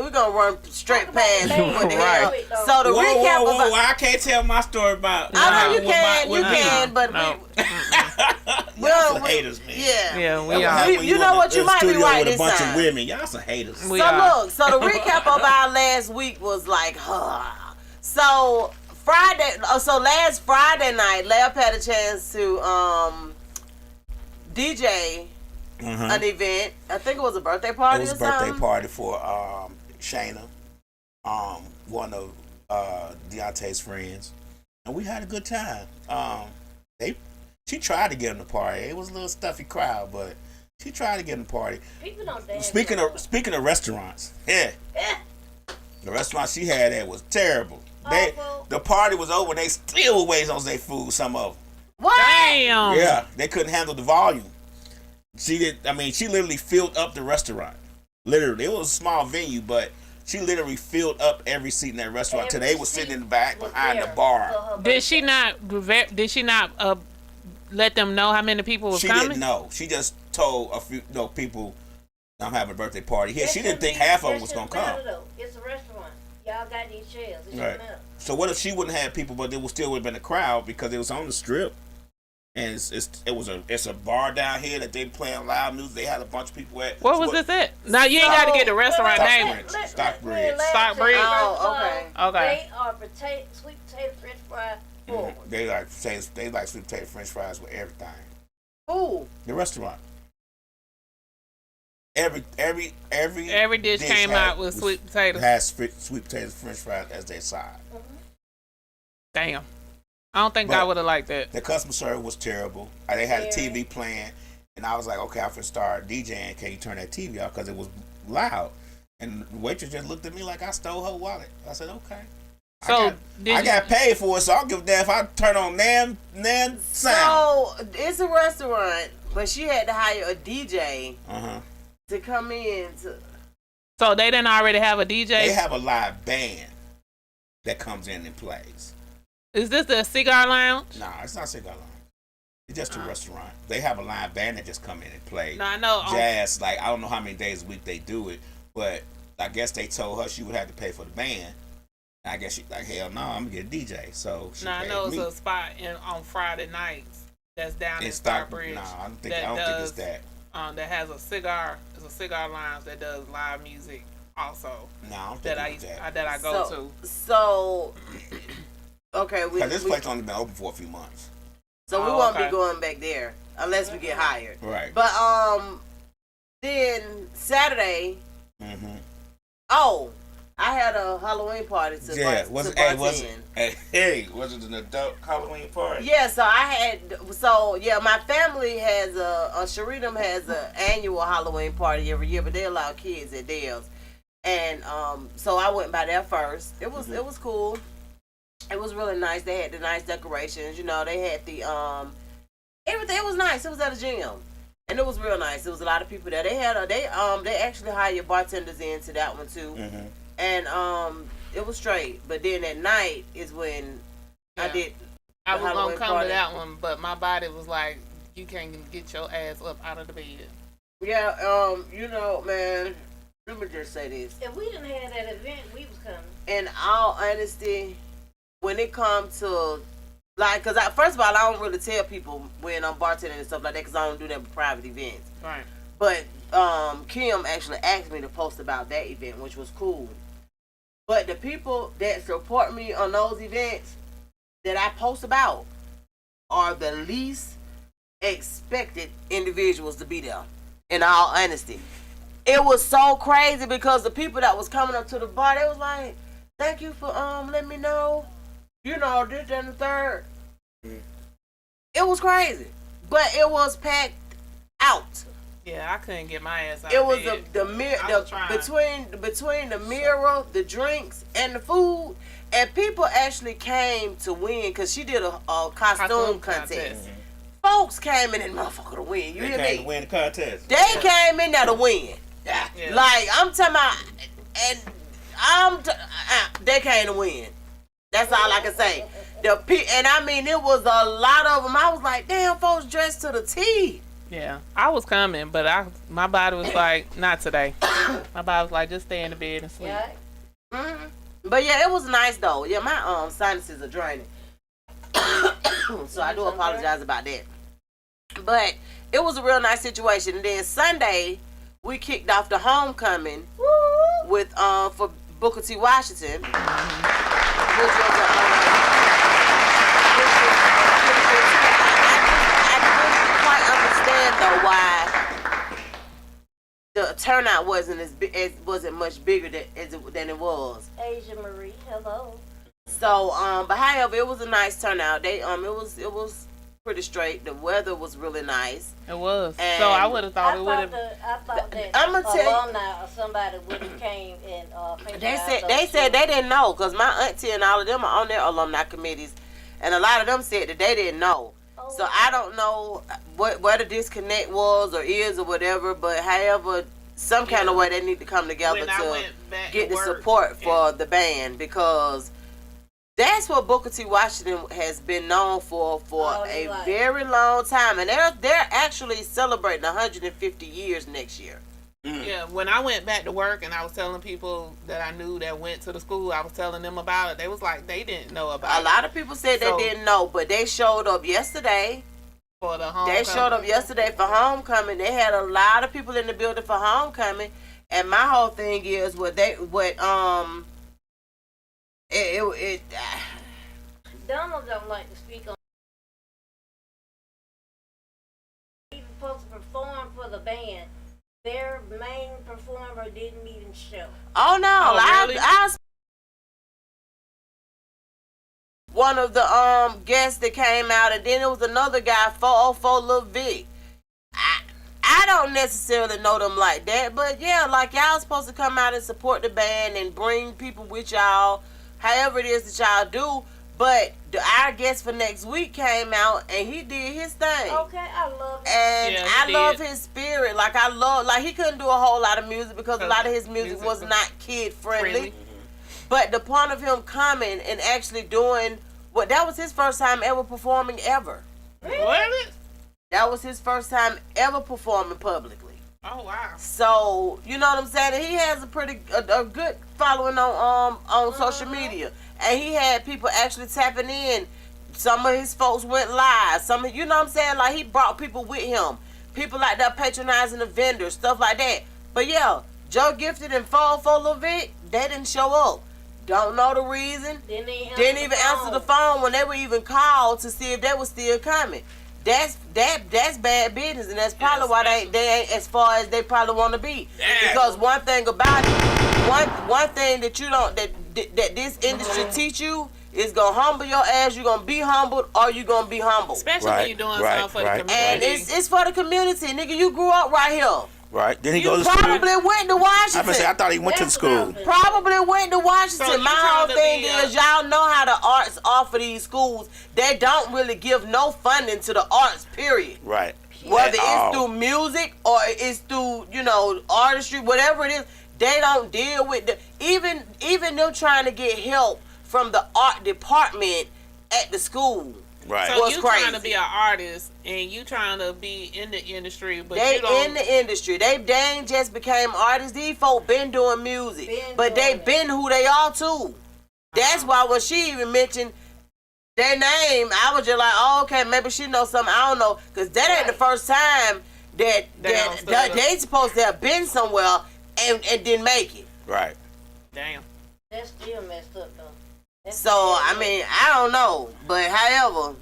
Speaker 2: gonna run straight past what the hell.
Speaker 4: Right.
Speaker 2: So the
Speaker 3: Whoa,
Speaker 2: recap
Speaker 3: whoa,
Speaker 2: about.
Speaker 3: whoa! I can't tell my story about.
Speaker 2: I know you
Speaker 3: with my-
Speaker 2: can,
Speaker 3: with
Speaker 2: you
Speaker 3: me.
Speaker 2: can, but
Speaker 4: No.
Speaker 2: well,
Speaker 3: Y'all some haters, man.
Speaker 2: yeah.
Speaker 4: Yeah, we
Speaker 3: That's what
Speaker 4: are.
Speaker 3: happen when
Speaker 2: You know
Speaker 3: in
Speaker 2: what,
Speaker 3: the
Speaker 2: you might be
Speaker 3: studio
Speaker 2: right
Speaker 3: with a
Speaker 2: this
Speaker 3: bunch
Speaker 2: time.
Speaker 3: of women. Y'all some haters.
Speaker 4: We
Speaker 2: So
Speaker 4: are.
Speaker 2: look, so the recap of our last week was like, so last Friday night, Lev had a chance to DJ an event. I think it was a birthday party.
Speaker 3: It was a
Speaker 2: or
Speaker 3: birthday
Speaker 2: something.
Speaker 3: party for Shayna, one of Deontay's friends, and we had a good time. She tried to get him to party. It was a little stuffy crowd, but She tried to get in the party.
Speaker 5: People don't dance.
Speaker 3: Speaking of restaurants, yeah. The restaurant she had at was terrible. The party was over. They still were waiting on their food. Some of them.
Speaker 2: What?
Speaker 4: Damn.
Speaker 3: Yeah, they couldn't handle the volume. She did. I mean, she literally filled up the restaurant. Literally, it was a small venue, but she literally filled up every seat in that restaurant. Till they was sitting in the back behind the bar.
Speaker 4: Did she not? Let them know how many people was coming?
Speaker 3: She didn't know. She just told a few people, "I'm having a birthday party here." She didn't think half of them was gonna come.
Speaker 5: It's a restaurant. Y'all got these chairs.
Speaker 3: Right. So what if she wouldn't have people, but there would still would have been a crowd because it was on the strip, and it's a bar down here that they playing loud music. They had a bunch of people at.
Speaker 4: What was this at? Now you ain't got to get the restaurant name.
Speaker 3: Stockbridge.
Speaker 4: Stockbridge.
Speaker 2: Oh, okay.
Speaker 4: Okay.
Speaker 5: They are sweet potato French fries.
Speaker 3: They like sweet potato French fries with everything.
Speaker 2: Ooh.
Speaker 3: The restaurant. Every
Speaker 4: dish came out with sweet potatoes.
Speaker 3: Has sweet potatoes French fries as their side.
Speaker 4: Damn. I don't think I would have liked that.
Speaker 3: The customer service was terrible. They had a TV playing, and I was like, okay, I'm gonna start DJing. Can you turn that TV off? Because it was loud. And the waitress just looked at me like I stole her wallet. I said, okay.
Speaker 4: So
Speaker 3: I got paid for it, so I don't give a damn if I turn on nan sound.
Speaker 2: So it's a restaurant, but she had to hire a DJ to come in.
Speaker 4: So they didn't already have a DJ?
Speaker 3: They have a live band that comes in and plays.
Speaker 4: Is this the cigar lounge?
Speaker 3: Nah, it's not a cigar lounge. It's just a restaurant. They have a live band that just come in and play.
Speaker 4: No, I know.
Speaker 3: Jazz, like, I don't know how many days a week they do it, but I guess they told her she would have to pay for the band. And I guess she's like, hell no, I'm going to get a DJ. So she
Speaker 4: I know it's a spot on Friday nights that's down in Stockbridge.
Speaker 3: No, I don't think it's that.
Speaker 4: That has a cigar. It's a cigar lounge that does live music also.
Speaker 3: No, I don't think
Speaker 4: that I go to.
Speaker 2: So, okay.
Speaker 3: Because this place only been open for a few months.
Speaker 2: So we won't be going back there unless we get hired.
Speaker 3: Right.
Speaker 2: But then Saturday. Oh, I had a Halloween party to
Speaker 3: was it an adult Halloween party?
Speaker 2: Yeah, my family has Sharitam has an annual Halloween party every year, but they allow kids at theirs. And so I went by there first. It was cool. It was really nice. They had the nice decorations, they had the everything. It was nice. It was at a gym. And it was real nice. There was a lot of people there. They actually hired bartenders into that one too. And it was straight. But then at night is when I did.
Speaker 4: I was
Speaker 2: Halloween
Speaker 4: gonna come
Speaker 2: party.
Speaker 4: to that one, but my body was like, you can't get your ass up out of the bed.
Speaker 2: Yeah, man. Let me just say this.
Speaker 5: If we didn't have that event, we was coming.
Speaker 2: In all honesty, when it comes to because first of all, I don't really tell people when I'm bartending and stuff like that because I don't do that for private events.
Speaker 4: Right.
Speaker 2: But Kim actually asked me to post about that event, which was cool. But the people that support me on those events that I post about are the least expected individuals to be there. In all honesty, it was so crazy because the people that was coming up to the bar, they was like, "Thank you for letting me know, this, that, and the third." It was crazy, but it was packed out.
Speaker 4: Yeah, I couldn't get my ass out.
Speaker 2: It was
Speaker 4: bed.
Speaker 2: between the mirror, the drinks, and the food, and people actually came to win because she did a costume contest. Folks came in and motherfucker to win. You hear me?
Speaker 3: They came to win the contest.
Speaker 2: They came in there to win.
Speaker 4: Yeah.
Speaker 2: Like I'm talking about, and they came to win. That's all I can say. And I mean, it was a lot of them. I was like, damn, folks dressed to the T.
Speaker 4: Yeah, I was coming, but my body was like, not today. My body was like, just stay in the bed and sleep.
Speaker 5: Yeah.
Speaker 2: But yeah, it was nice though. Yeah, my sinuses are draining, so I do apologize about that. But it was a real nice situation. And then Sunday, we kicked off the homecoming with for Booker T. Washington, which was though why the turnout wasn't much bigger than it was.
Speaker 5: Asia Marie, hello.
Speaker 2: So but however, it was a nice turnout. They it was pretty straight. The weather was really nice.
Speaker 4: It was.
Speaker 2: And
Speaker 4: so I would have thought
Speaker 5: I
Speaker 4: it would have.
Speaker 5: thought that
Speaker 2: I'ma tell you-
Speaker 5: alumni or somebody would have came and
Speaker 2: They said they didn't know, because my auntie and all of them are on their alumni committees, and a lot of them said that they didn't know.
Speaker 5: Oh,
Speaker 2: So I don't know what the disconnect was or is or whatever, but however, some kind of way they need to come together
Speaker 4: When I
Speaker 2: to
Speaker 4: went back
Speaker 2: get
Speaker 4: to
Speaker 2: the
Speaker 4: work
Speaker 2: support for the band, because that's what Booker T. Washington has been known for a
Speaker 5: right.
Speaker 2: very long time, and they're actually celebrating 150 years next year.
Speaker 4: Yeah, when I went back to work and I was telling people that I knew that went to the school, I was telling them about it. They was like, they didn't know about
Speaker 2: A
Speaker 4: it.
Speaker 2: lot of people said
Speaker 4: So-
Speaker 2: they didn't know, but they showed up yesterday.
Speaker 4: For the homecoming.
Speaker 2: They showed up yesterday for homecoming. They had a lot of people in the building for homecoming, and my whole thing is
Speaker 5: Donald don't like to speak on. He was supposed to perform for the band. Their main performer didn't even show.
Speaker 2: Oh no!
Speaker 4: Oh, really?
Speaker 2: I one of the guests that came out, and then it was another guy, 404 Lil Vic. I don't necessarily know them like that, but yeah, like y'all supposed to come out and support the band and bring people with y'all, however it is that y'all do. But our guest for next week came out and he did his thing.
Speaker 5: Okay, I love it.
Speaker 2: And
Speaker 4: Yeah,
Speaker 2: I
Speaker 4: he
Speaker 2: love
Speaker 4: did.
Speaker 2: his spirit. Like he couldn't do a whole lot of music because a lot of his music was not kid friendly. But the point of him coming and actually doing that was his first time ever performing ever.
Speaker 4: What?
Speaker 2: That was his first time ever performing publicly.
Speaker 4: Oh wow.
Speaker 2: So you know what I'm saying? And he has a good following on social media, and he had people actually tapping in. Some of his folks went live. You know what I'm saying? Like he brought people with him. People like that patronizing the vendors, stuff like that. But yeah, Joe Gifted and 404 Lil Vic, they didn't show up. Don't know the reason.
Speaker 5: Didn't
Speaker 2: Didn't even answer the phone when they were even called to see if they were still coming. That's bad business, and that's probably why they ain't as far as they probably want to be.
Speaker 4: Damn.
Speaker 2: Because one thing about it, one thing that you don't that this industry teach you is gonna humble your ass. You're gonna be humbled, or you gonna be humbled.
Speaker 4: Especially when you're doing something for the community.
Speaker 2: And it's for the community, nigga. You grew up right here.
Speaker 3: Right. Then he
Speaker 2: You
Speaker 3: goes to school.
Speaker 2: probably went to Washington.
Speaker 3: I thought he went to the school.
Speaker 2: Probably went to Washington.
Speaker 4: So you
Speaker 2: My whole
Speaker 4: trying to
Speaker 2: thing
Speaker 4: be
Speaker 2: is y'all know how the arts offer these schools. They don't really give no funding to the arts, period.
Speaker 3: Right.
Speaker 2: Whether
Speaker 3: At
Speaker 2: it's
Speaker 3: all.
Speaker 2: through music or it's through, artistry, whatever it is, they don't deal with even them trying to get help from the art department at the school.
Speaker 3: Right.
Speaker 4: So
Speaker 2: What's
Speaker 4: you
Speaker 2: crazy.
Speaker 4: trying to be an artist and you trying to be in the industry, but
Speaker 2: They
Speaker 4: you don't.
Speaker 2: in the industry. They ain't just became artists. These folk been doing music. But they been who they are too. That's why when she even mentioned their name, I was just like, oh, okay, maybe she knows something I don't know. Because that ain't the first time that they supposed to have been somewhere and didn't make it.
Speaker 3: Right.
Speaker 4: Damn.
Speaker 5: That's still messed up though.
Speaker 2: So, I mean, I don't know. But however,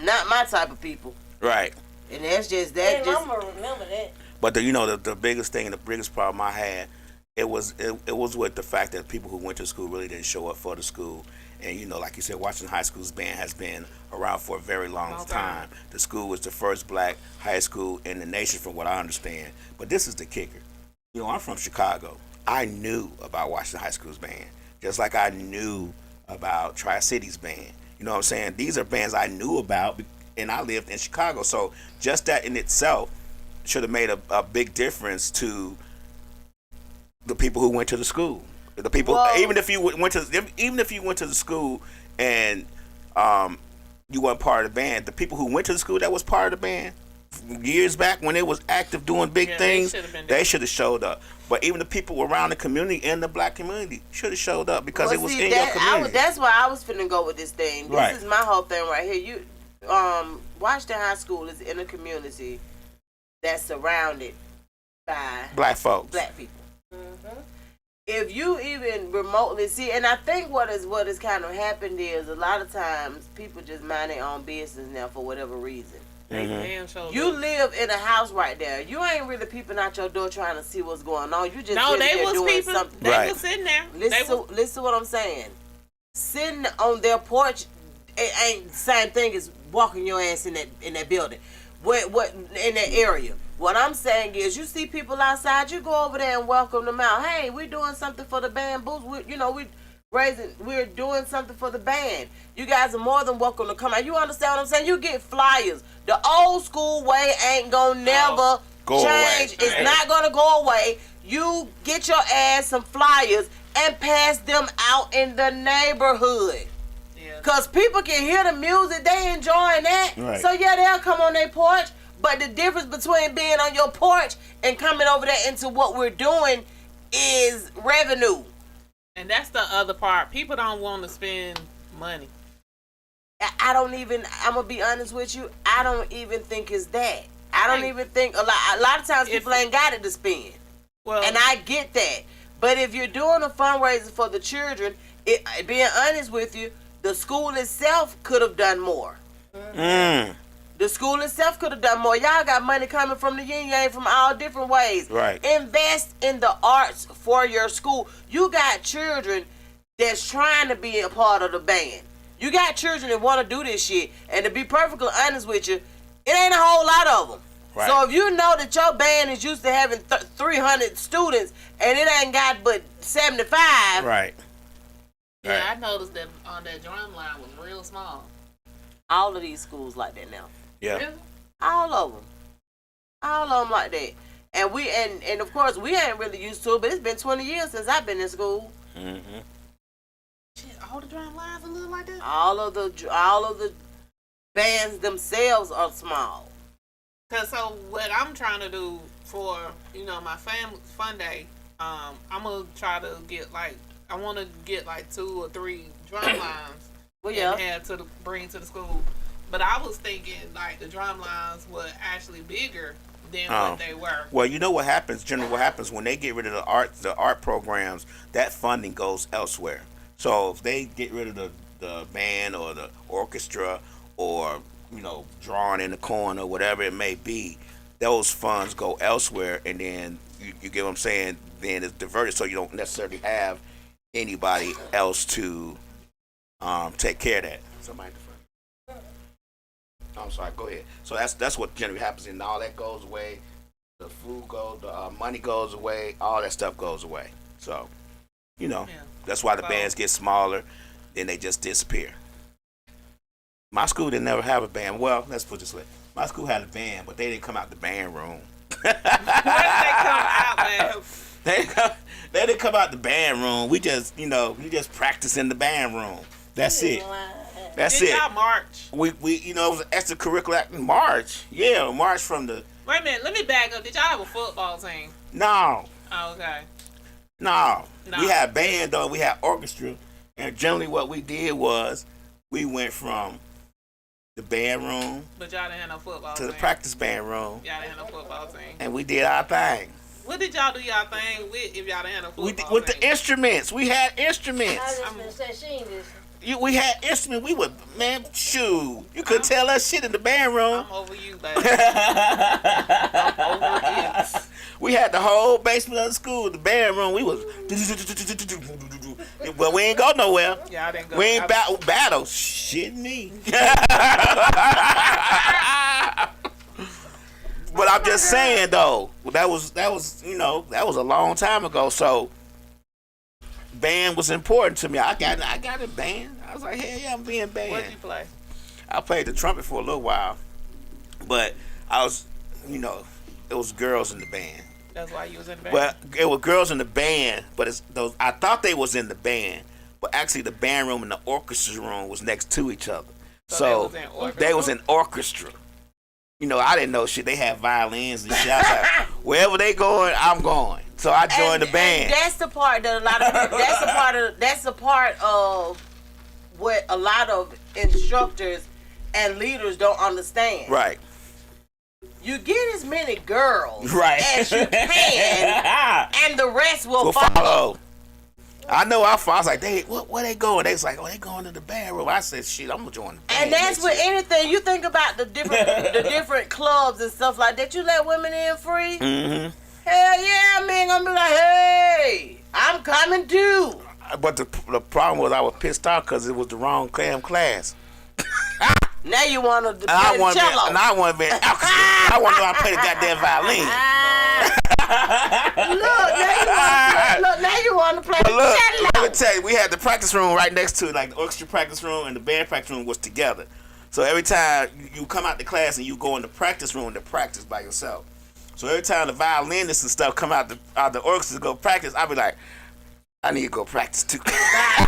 Speaker 2: not my type of people.
Speaker 3: Right.
Speaker 2: And that's just that.
Speaker 5: And I'm gonna remember that.
Speaker 3: But the biggest thing and the biggest problem I had, it was with the fact that people who went to school really didn't show up for the school. And like you said, Washington High School's band has been around for a very long time. The school was the first black high school in the nation, from what I understand. But this is the kicker. I'm from Chicago. I knew about Washington High School's band, just like I knew about Tri-City's band. You know what I'm saying? These are bands I knew about, and I lived in Chicago. So just that in itself should have made a big difference to the people who went to the school. The people, even if you went to the school and you weren't part of the band, the people who went to the school that was part of the band years back when it was active doing big things, they should have showed up. But even the people around the community and the black community should have showed up because it was in your community.
Speaker 2: That's why I was finna go with this thing. This
Speaker 3: Right.
Speaker 2: is my whole thing right here. Washington High School is in a community that's surrounded by
Speaker 3: Black folks.
Speaker 2: black people. If you even remotely see, and I think what has kind of happened is a lot of times people just mind their own business now for whatever reason.
Speaker 4: Damn, so
Speaker 2: You live in a house right there. You ain't really peeping out your door trying to see what's going on. You just
Speaker 4: no,
Speaker 2: sitting
Speaker 4: they
Speaker 2: there
Speaker 4: was
Speaker 2: doing
Speaker 4: people.
Speaker 2: something.
Speaker 4: They
Speaker 3: Right.
Speaker 4: was sitting there.
Speaker 2: Listen to what I'm saying. Sitting on their porch, it ain't the same thing as walking your ass in that building. What in that area? What I'm saying is, you see people outside, you go over there and welcome them out. Hey, we're doing something for the bamboos. We're doing something for the band. You guys are more than welcome to come out. You understand what I'm saying? You get flyers. The old school way ain't gonna never change. It's not gonna go away. You get your ass some flyers and pass them out in the neighborhood. Yeah. Cause people can hear the music, they enjoying that. Right. So yeah, they'll come on their porch. But the difference between being on your porch and coming over there into what we're doing is revenue.
Speaker 4: And that's the other part. People don't want to spend money.
Speaker 2: I'm gonna be honest with you, I don't even think it's that. I don't even think a lot of times people ain't got it to spend. Well, and I get that. But if you're doing a fundraiser for the children, being honest with you, the school itself could have done more. The school itself could have done more. Y'all got money coming from the yin-yang from all different ways. Right. Invest in the arts for your school. You got children that's trying to be a part of the band. You got children that want to do this shit. And to be perfectly honest with you, it ain't a whole lot of them. Right. So if you know that your band is used to having 300 students and it ain't got but 75.
Speaker 3: Right.
Speaker 4: Yeah, I noticed that on that drum line was real small.
Speaker 2: All of these schools like that now.
Speaker 3: Yeah.
Speaker 4: Really?
Speaker 2: All of them like that. And of course we ain't really used to it, but it's been 20 years since I've been in school.
Speaker 3: Mm-hmm.
Speaker 4: Shit, all the drum lines are little like that?
Speaker 2: All of the bands themselves are small.
Speaker 4: Cause so what I'm trying to do for, my family fun day, I'm gonna try to get I want to get 2 or 3 drum lines and have to bring to the school. But I was thinking the drum lines were actually bigger than what they were.
Speaker 3: Well, you know what happens? Generally, what happens when they get rid of the art programs, that funding goes elsewhere. So if they get rid of the band or the orchestra or drawing in the corner, whatever it may be, those funds go elsewhere, and then you get what I'm saying. Then it's diverted, so you don't necessarily have anybody else to take care of that. Somebody. I'm sorry. Go ahead. So that's what generally happens, and all that goes away. The food goes, the money goes away. All that stuff goes away. So, that's why the bands get smaller, then they just disappear. My school didn't never have a band. Well, let's put it this way: my school had a band, but they didn't come out the band room.
Speaker 4: Where did they come out, man?
Speaker 3: They didn't come out the band room. We just practice in the band room. That's it. That's
Speaker 4: Did
Speaker 3: it.
Speaker 4: y'all march?
Speaker 3: We it was an extracurricular march. Yeah, march from the.
Speaker 4: Wait a minute, let me back up. Did y'all have a football team?
Speaker 3: No.
Speaker 4: Oh, okay.
Speaker 3: No. We had band though. We had orchestra, and generally what we did was we went from the band room.
Speaker 4: But y'all didn't have no football
Speaker 3: to
Speaker 4: team.
Speaker 3: the practice band room.
Speaker 4: Y'all didn't have no football team.
Speaker 3: And we did our thing.
Speaker 4: What did y'all do y'all thing with if y'all didn't have no football team?
Speaker 3: With the instruments. We had instruments.
Speaker 5: I just been saying she ain't listening.
Speaker 3: We had instruments. We would, shoot. You could tell us shit in the band room.
Speaker 4: I'm over you, baby. I'm over it.
Speaker 3: We had the whole basement of the school, the band room. We was, well, we ain't go nowhere.
Speaker 4: Yeah, I didn't go.
Speaker 3: We ain't battle. Shit me. But I'm just saying though, that was a long time ago. So band was important to me. I got a band. I was like, hell yeah, I'm being band.
Speaker 4: What did you play?
Speaker 3: I played the trumpet for a little while, but I was, it was girls in the band.
Speaker 4: That's why you was in the band.
Speaker 3: But it was girls in the band, but I thought they was in the band, but actually the band room and the orchestra room was next to each other. So they was in orchestra. I didn't know shit. They had violins and shit. I was like, wherever they going, I'm going. So I joined the band.
Speaker 2: And that's the part that a lot of people, that's the part of what a lot of instructors and leaders don't understand.
Speaker 3: Right.
Speaker 2: You get as many girls
Speaker 3: as
Speaker 2: you can, and the rest will follow.
Speaker 3: I know I was like, where they going? They was like, they going to the band room. I said, shit, I'm gonna join the band.
Speaker 2: And that's with anything. You think about the different clubs and stuff like that. You let women in free.
Speaker 3: Mm-hmm.
Speaker 2: Hell yeah, man. I'm gonna be like, hey, I'm coming too.
Speaker 3: But the problem was I was pissed off because it was the wrong class.
Speaker 2: Now you want to play
Speaker 3: I
Speaker 2: the
Speaker 3: want to be,
Speaker 2: cello.
Speaker 3: and I want to be an alchemist. I want to know how to play the goddamn violin.
Speaker 2: Now you want to play
Speaker 3: But
Speaker 2: the
Speaker 3: look,
Speaker 2: cello.
Speaker 3: let me tell you, we had the practice room right next to it, like the orchestra practice room and the band practice room was together. So every time you come out the class and you go in the practice room to practice by yourself. So every time the violinists and stuff come out the orchestra to go practice, I'll be like, I need to go practice too.
Speaker 4: It's a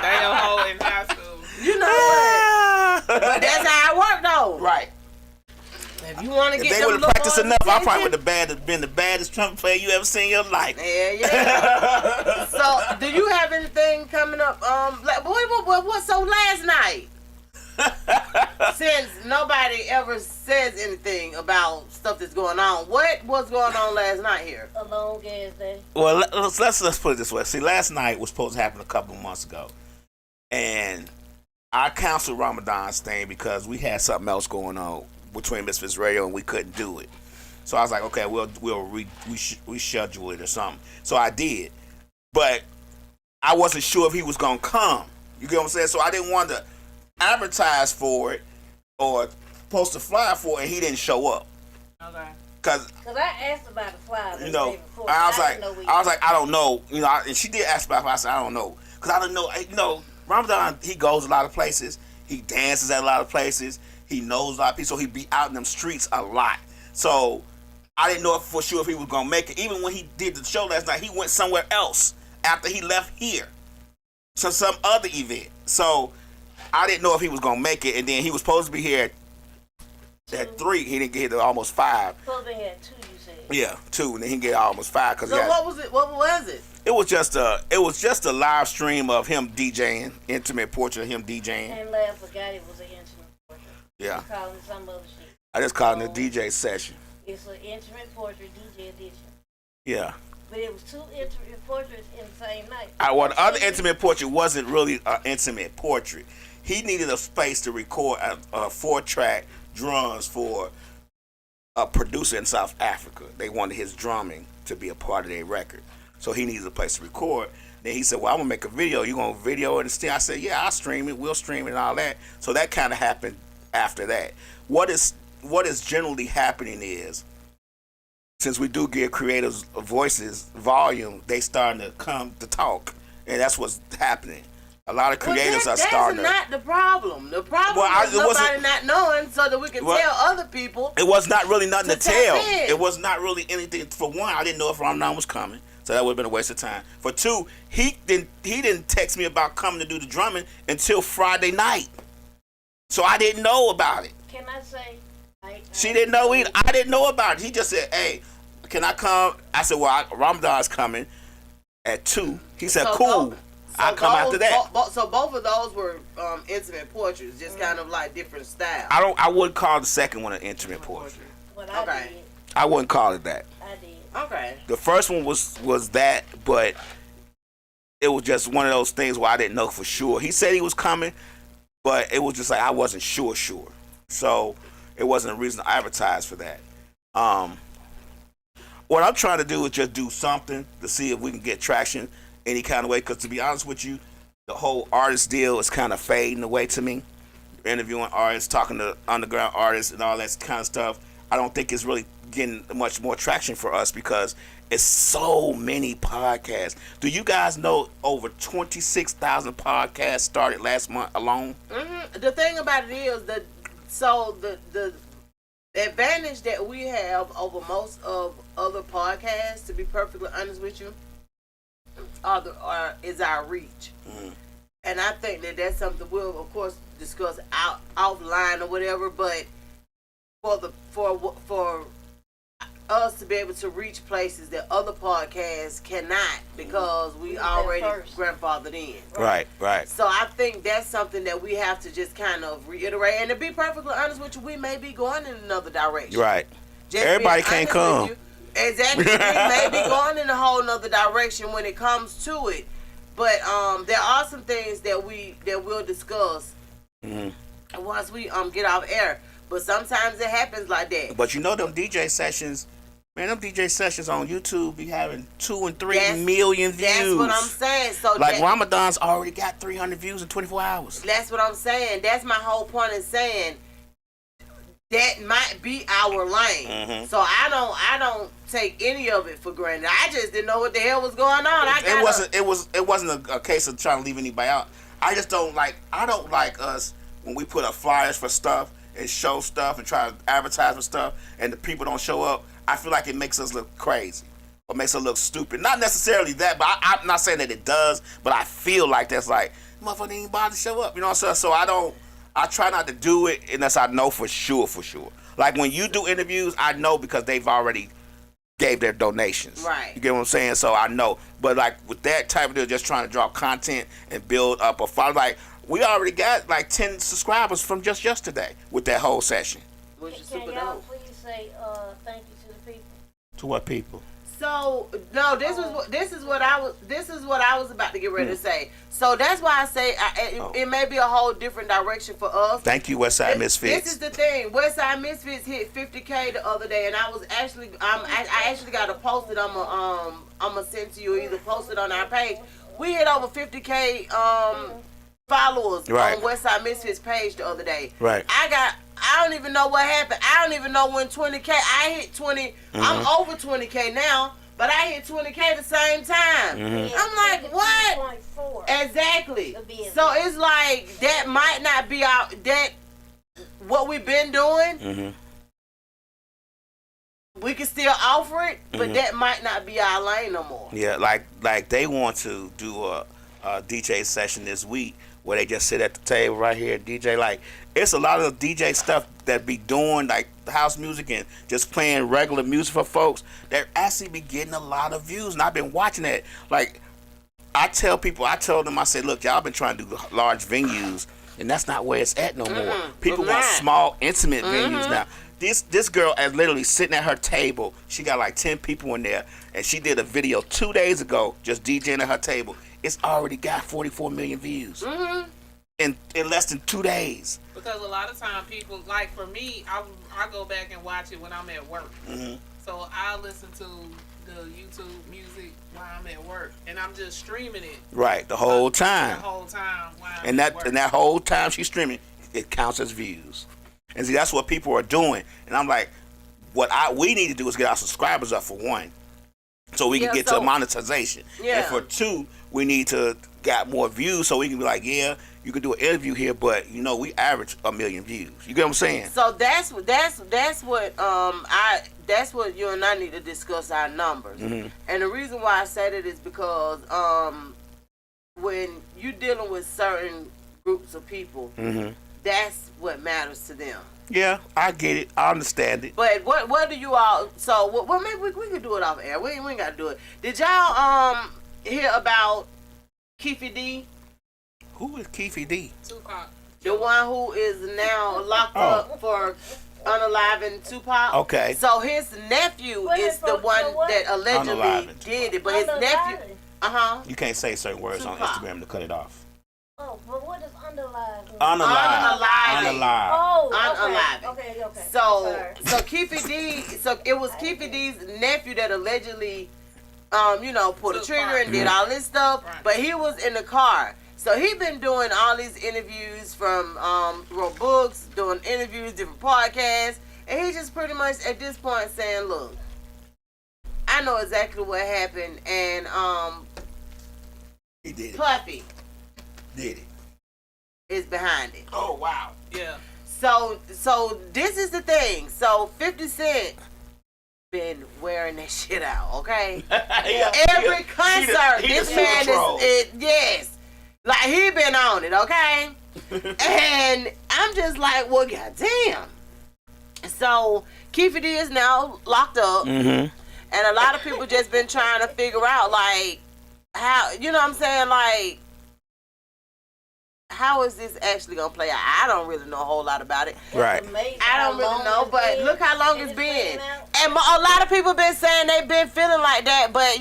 Speaker 4: damn hole in high school.
Speaker 2: You know what? But that's how it worked, though.
Speaker 3: Right.
Speaker 2: If you want to
Speaker 3: If
Speaker 2: get
Speaker 3: they
Speaker 2: them
Speaker 3: would have practiced enough, I probably would
Speaker 2: attention,
Speaker 3: have been the baddest trumpet player you ever seen in your life.
Speaker 2: Yeah. So, do you have anything coming up? So last night, since nobody ever says anything about stuff that's going on, what was going on last night here?
Speaker 5: A long ass day.
Speaker 3: Well, let's put it this way. See, last night was supposed to happen a couple of months ago, and I canceled Ramadan's thing because we had something else going on between Misfits Radio and we couldn't do it. So I was like, okay, we'll reschedule it or something. So I did, but I wasn't sure if he was gonna come. You get what I'm saying? So I didn't want to advertise for it or post a flyer for it, and he didn't show up.
Speaker 4: Okay.
Speaker 5: Cause I asked about the flyer.
Speaker 3: You know, I was like, I don't know. You know, and she did ask about it. I said, I don't know, cause I don't know. You know, Ramadan, he goes a lot of places. He dances at a lot of places. He knows a lot of people, so he be out in them streets a lot. So I didn't know for sure if he was gonna make it. Even when he did the show last night, he went somewhere else after he left here, so some other event. So I didn't know if he was gonna make it. And then he was supposed to be here at 3. He didn't get here till almost 5.
Speaker 5: Supposed to be here at 2, you said.
Speaker 3: Yeah, 2, and then he didn't get almost 5 because.
Speaker 2: So what was it? What was it?
Speaker 3: It was just a live stream of him DJing, intimate portrait of him DJing.
Speaker 5: And Lad forgot it was an intimate portrait.
Speaker 3: Yeah.
Speaker 5: He called it some other shit.
Speaker 3: I just called it a DJ session.
Speaker 5: It's an intimate portrait DJ edition.
Speaker 3: Yeah.
Speaker 5: But it was 2 intimate portraits in the same night.
Speaker 3: Well, the other intimate portrait wasn't really an intimate portrait. He needed a space to record a 4-track drums for a producer in South Africa. They wanted his drumming to be a part of their record. So he needs a place to record. Then he said, well, I'm going to make a video. You going to video it and stream? I said, yeah, I'll stream it. We'll stream it and all that. So that kind of happened after that. What is generally happening is, since we do give creators voices volume, they starting to come to talk. And that's what's happening. A lot of creators are starting.
Speaker 2: That's not the problem. The problem is nobody not knowing so that we can tell other people.
Speaker 3: It was not really nothing to tell.
Speaker 2: In.
Speaker 3: It was not really anything. For one, I didn't know if Ramadan was coming. So that would have been a waste of time. For 2, he didn't text me about coming to do the drumming until Friday night. So I didn't know about it.
Speaker 5: Can I say?
Speaker 3: She didn't know either. I didn't know about it. He just said, hey, can I come? I said, well, Ramadan's coming at 2. He said, cool. I'll come after that.
Speaker 2: So both of those were intimate portraits, just kind of like different styles.
Speaker 3: I wouldn't call the second one an intimate portrait.
Speaker 5: Well, I did.
Speaker 3: I wouldn't call it that.
Speaker 5: I did.
Speaker 2: Okay.
Speaker 3: The first one was that, but it was just one of those things where I didn't know for sure. He said he was coming, but it was just like I wasn't sure. So it wasn't a reason to advertise for that. What I'm trying to do is just do something to see if we can get traction any kind of way. Because to be honest with you, the whole artist deal is kind of fading away to me. Interviewing artists, talking to underground artists and all that kind of stuff. I don't think it's really getting much more traction for us because it's so many podcasts. Do you guys know over 26,000 podcasts started last month alone?
Speaker 2: Mm-hmm. The thing about it is that the advantage that we have over most of other podcasts, to be perfectly honest with you, is our reach. Mm-hmm. And I think that that's something we'll of course discuss offline or whatever, but for us to be able to reach places that other podcasts cannot because we already grandfathered in.
Speaker 3: Right.
Speaker 2: So I think that's something that we have to just kind of reiterate. And to be perfectly honest with you, we may be going in another direction.
Speaker 3: Right.
Speaker 2: Just
Speaker 3: everybody can't come.
Speaker 2: Exactly. We may be going in a whole nother direction when it comes to it. But there are some things that we'll discuss once we get off air. But sometimes it happens like that.
Speaker 3: But you know them DJ sessions Man, them DJ sessions on YouTube be having 2 and 3 million views.
Speaker 2: That's what I'm saying. So
Speaker 3: like Ramadan's already got 300 views in 24 hours.
Speaker 2: That's what I'm saying. That's my whole point in saying that might be our lane.
Speaker 3: Mm-hmm.
Speaker 2: So I don't take any of it for granted. I just didn't know what the hell was going on.
Speaker 3: It wasn't a case of trying to leave anybody out. I don't like us when we put up flyers for stuff and show stuff and try to advertise for stuff and the people don't show up. I feel like it makes us look crazy or makes us look stupid. Not necessarily that, but I'm not saying that it does, but I feel like that's like, motherfucker didn't bother to show up. You know what I'm saying? So I try not to do it unless I know for sure. Like when you do interviews, I know because they've already gave their donations.
Speaker 2: Right.
Speaker 3: You get what I'm saying? So I know. But like with that type of deal, just trying to drop content and build up a follow, like we already got like 10 subscribers from just yesterday with that whole session.
Speaker 2: Which is
Speaker 5: Can
Speaker 2: super
Speaker 5: y'all
Speaker 2: dope.
Speaker 5: please say thank you to the people?
Speaker 3: To what people?
Speaker 2: So no, this is what I was about to get ready to say. So that's why I say it may be a whole different direction for us.
Speaker 3: Thank you, Westside Misfits.
Speaker 2: This is the thing. Westside Misfits hit 50K the other day, and I actually got to post it. I'm gonna send to you, either post it on our page. We hit over 50K followers on Westside Misfits page the other day.
Speaker 3: Right.
Speaker 2: I don't even know what happened. I don't even know when 20K. I hit 20.
Speaker 3: Mm-hmm.
Speaker 2: I'm over 20K now, but I hit 20K the same time.
Speaker 3: Mm-hmm.
Speaker 2: I'm like, what?
Speaker 5: 2.4.
Speaker 2: Exactly. So it's like that might not be what we've been doing.
Speaker 3: Mm-hmm.
Speaker 2: We can still offer it, but
Speaker 3: Mm-hmm.
Speaker 2: that might not be our lane no more.
Speaker 3: Yeah, like they want to do a DJ session this week where they just sit at the table right here, DJ. Like it's a lot of DJ stuff that be doing like house music and just playing regular music for folks that actually be getting a lot of views, and I've been watching that. Like I told them, I said, look, y'all been trying to do large venues, and that's not where it's at no more. People want small, intimate venues now. This girl is literally sitting at her table. She got like 10 people in there, and she did a video 2 days ago just DJing at her table. It's already got 44 million views in less than 2 days.
Speaker 4: Because a lot of time people, like for me, I go back and watch it when I'm at work.
Speaker 3: Mm-hmm.
Speaker 4: So I listen to the YouTube music while I'm at work, and I'm just streaming it.
Speaker 3: Right, the whole time.
Speaker 4: The whole time while I'm
Speaker 3: And
Speaker 4: at work.
Speaker 3: that whole time she's streaming, it counts as views. And see, that's what people are doing. And I'm like, we need to do is get our subscribers up for one, so we can get to monetization.
Speaker 2: Yeah.
Speaker 3: And for two, we need to get more views so we can be like, yeah, you can do an interview here, but you know we average 1 million views. You get what I'm saying?
Speaker 2: So that's what you and I need to discuss our numbers.
Speaker 3: Mm-hmm.
Speaker 2: And the reason why I say that is because when you're dealing with certain groups of people,
Speaker 3: Mm-hmm.
Speaker 2: that's what matters to them.
Speaker 3: Yeah, I get it. I understand it.
Speaker 2: But what do you all? So well, maybe we could do it off air. We ain't got to do it. Did y'all hear about Keefy D?
Speaker 3: Who is Keefy D?
Speaker 4: Tupac.
Speaker 2: The one who is now locked up for unaliving Tupac.
Speaker 3: Okay.
Speaker 2: So his nephew is the one that allegedly
Speaker 3: Unaliving
Speaker 2: did it, but his nephew.
Speaker 3: You can't say certain words on
Speaker 2: Tupac.
Speaker 3: Instagram to cut it off.
Speaker 5: Oh, but what does underline mean?
Speaker 2: Unaliving.
Speaker 5: Oh,
Speaker 2: Unaliving.
Speaker 5: Okay.
Speaker 2: So
Speaker 5: Sorry.
Speaker 2: Keefy D. So it was Keefy D's nephew that allegedly, pulled the trigger and did all this stuff.
Speaker 4: Right.
Speaker 2: But he was in the car. So he been doing all these interviews from wrote books, doing interviews, different podcasts, and he just pretty much at this point saying, "Look, I know exactly what happened, and
Speaker 3: He did it.
Speaker 2: Puffy
Speaker 3: Did it.
Speaker 2: is behind it."
Speaker 3: Oh wow.
Speaker 4: Yeah.
Speaker 2: So this is the thing. So 50 Cent been wearing that shit out, okay? Every concert, this man is yes. Like, he been on it, okay? And I'm just like, well, goddamn. So, Keefy D is now locked up.
Speaker 3: Mm-hmm.
Speaker 2: And a lot of people just been trying to figure out, like, how, you know what I'm saying? Like, how is this actually going to play out? I don't really know a whole lot about it.
Speaker 3: Right.
Speaker 2: I don't really know, but look how long it's been. And a lot of people been saying they've been feeling like that, but,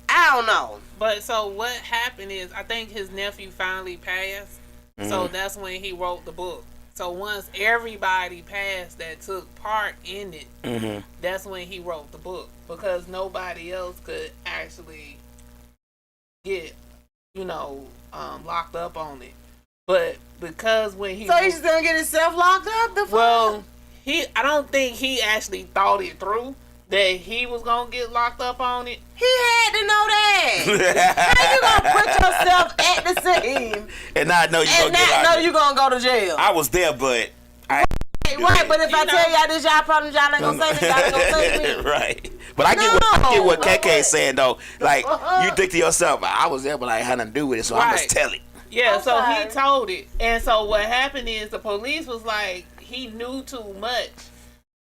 Speaker 2: I don't know.
Speaker 4: But so what happened is, I think his nephew finally passed. So that's when he wrote the book. So once everybody passed that took part in it, that's when he wrote the book, because nobody else could actually get, locked up on it. But because when he
Speaker 2: so he's just gonna get himself locked up.
Speaker 4: I don't think he actually thought it through that he was gonna get locked up on it.
Speaker 2: He had to know that. How you gonna put yourself at the scene
Speaker 3: and not know
Speaker 2: you gonna go to jail?
Speaker 3: I was there, but
Speaker 2: right. But if I tell y'all this, y'all probably y'all ain't gonna say this. Y'all ain't gonna say me.
Speaker 3: Right. But I get what KK is saying though. Like you think to yourself, I was there, but I had nothing to do with it, so I must tell it.
Speaker 4: Yeah. So he told it, and so what happened is the police was like, he knew too much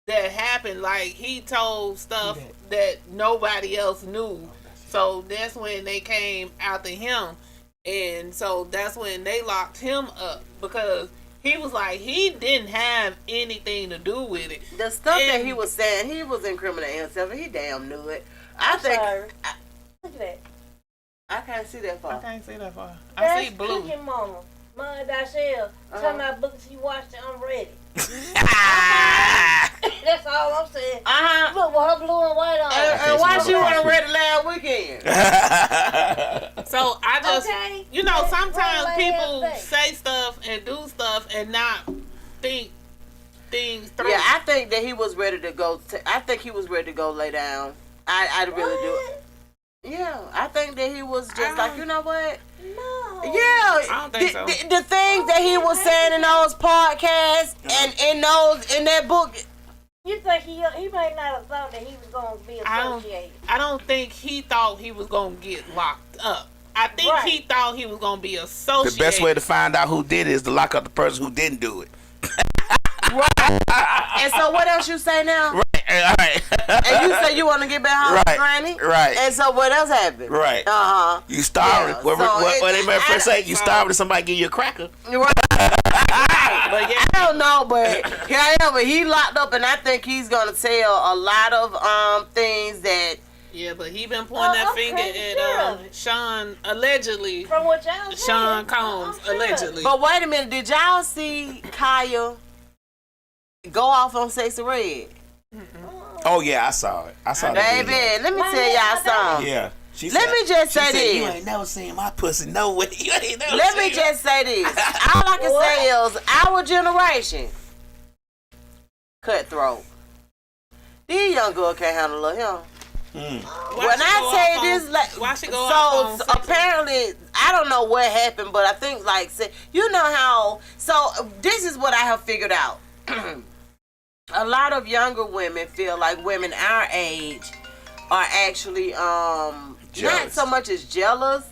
Speaker 4: that happened. Like he told stuff that nobody else knew. So that's when they came after him, and so that's when they locked him up, because he was like, he didn't have anything to do with it.
Speaker 2: The stuff that he was saying, he was incriminating himself, and he damn knew it.
Speaker 5: Look at that.
Speaker 2: I can't see that far.
Speaker 4: I can't see that far.
Speaker 5: That's
Speaker 4: I see blue.
Speaker 5: Cooking Mama. Mama Dashell. Talking about books she watched and I'm ready. That's all I'm saying. Look with her blue and white on.
Speaker 2: And why she wasn't ready last weekend?
Speaker 4: So I just, sometimes people say stuff and do stuff and not think things through.
Speaker 2: Yeah, I think that he was ready to go. I think he was ready to go lay down. I really do. Yeah, I think that he was just like, you know what?
Speaker 5: No.
Speaker 2: Yeah,
Speaker 4: I don't think so.
Speaker 2: The things that he was saying in those podcasts and in that book.
Speaker 5: You think he might not have thought that he was going to be associated?
Speaker 4: I don't think he thought he was going to get locked up. I think he thought he was going to be associated.
Speaker 3: The best way to find out who did it is to lock up the person who didn't do it.
Speaker 2: Right. And so what else you say now?
Speaker 3: Right.
Speaker 2: And you say you want to get back home to Granny?
Speaker 3: Right.
Speaker 2: And so what else happened?
Speaker 3: Right.
Speaker 2: You
Speaker 3: starving.
Speaker 2: Yeah,
Speaker 3: what they might first say, you starving, somebody give you a cracker.
Speaker 2: Right. But I don't know, but however, he locked up, and I think he's gonna tell a lot of things that.
Speaker 4: Yeah, but he been pointing that finger at Sean, allegedly.
Speaker 5: From what y'all said.
Speaker 4: Sean Combs, allegedly.
Speaker 2: But wait a minute, did y'all see Kaya go off on Sexy Red?
Speaker 3: Oh yeah, I saw it. I saw
Speaker 2: that. Baby, let me tell y'all something.
Speaker 3: Yeah.
Speaker 2: Let me just say this.
Speaker 3: You ain't never seen my pussy no way. You ain't never
Speaker 2: Let me just say this. All I can say is our generation cutthroat. These young girls can't handle him. When I say this, like,
Speaker 4: why she go
Speaker 2: so apparently, I don't know what happened, but I think like, you know how. So this is what I have figured out. A lot of younger women feel like women our age are actually not so much as jealous,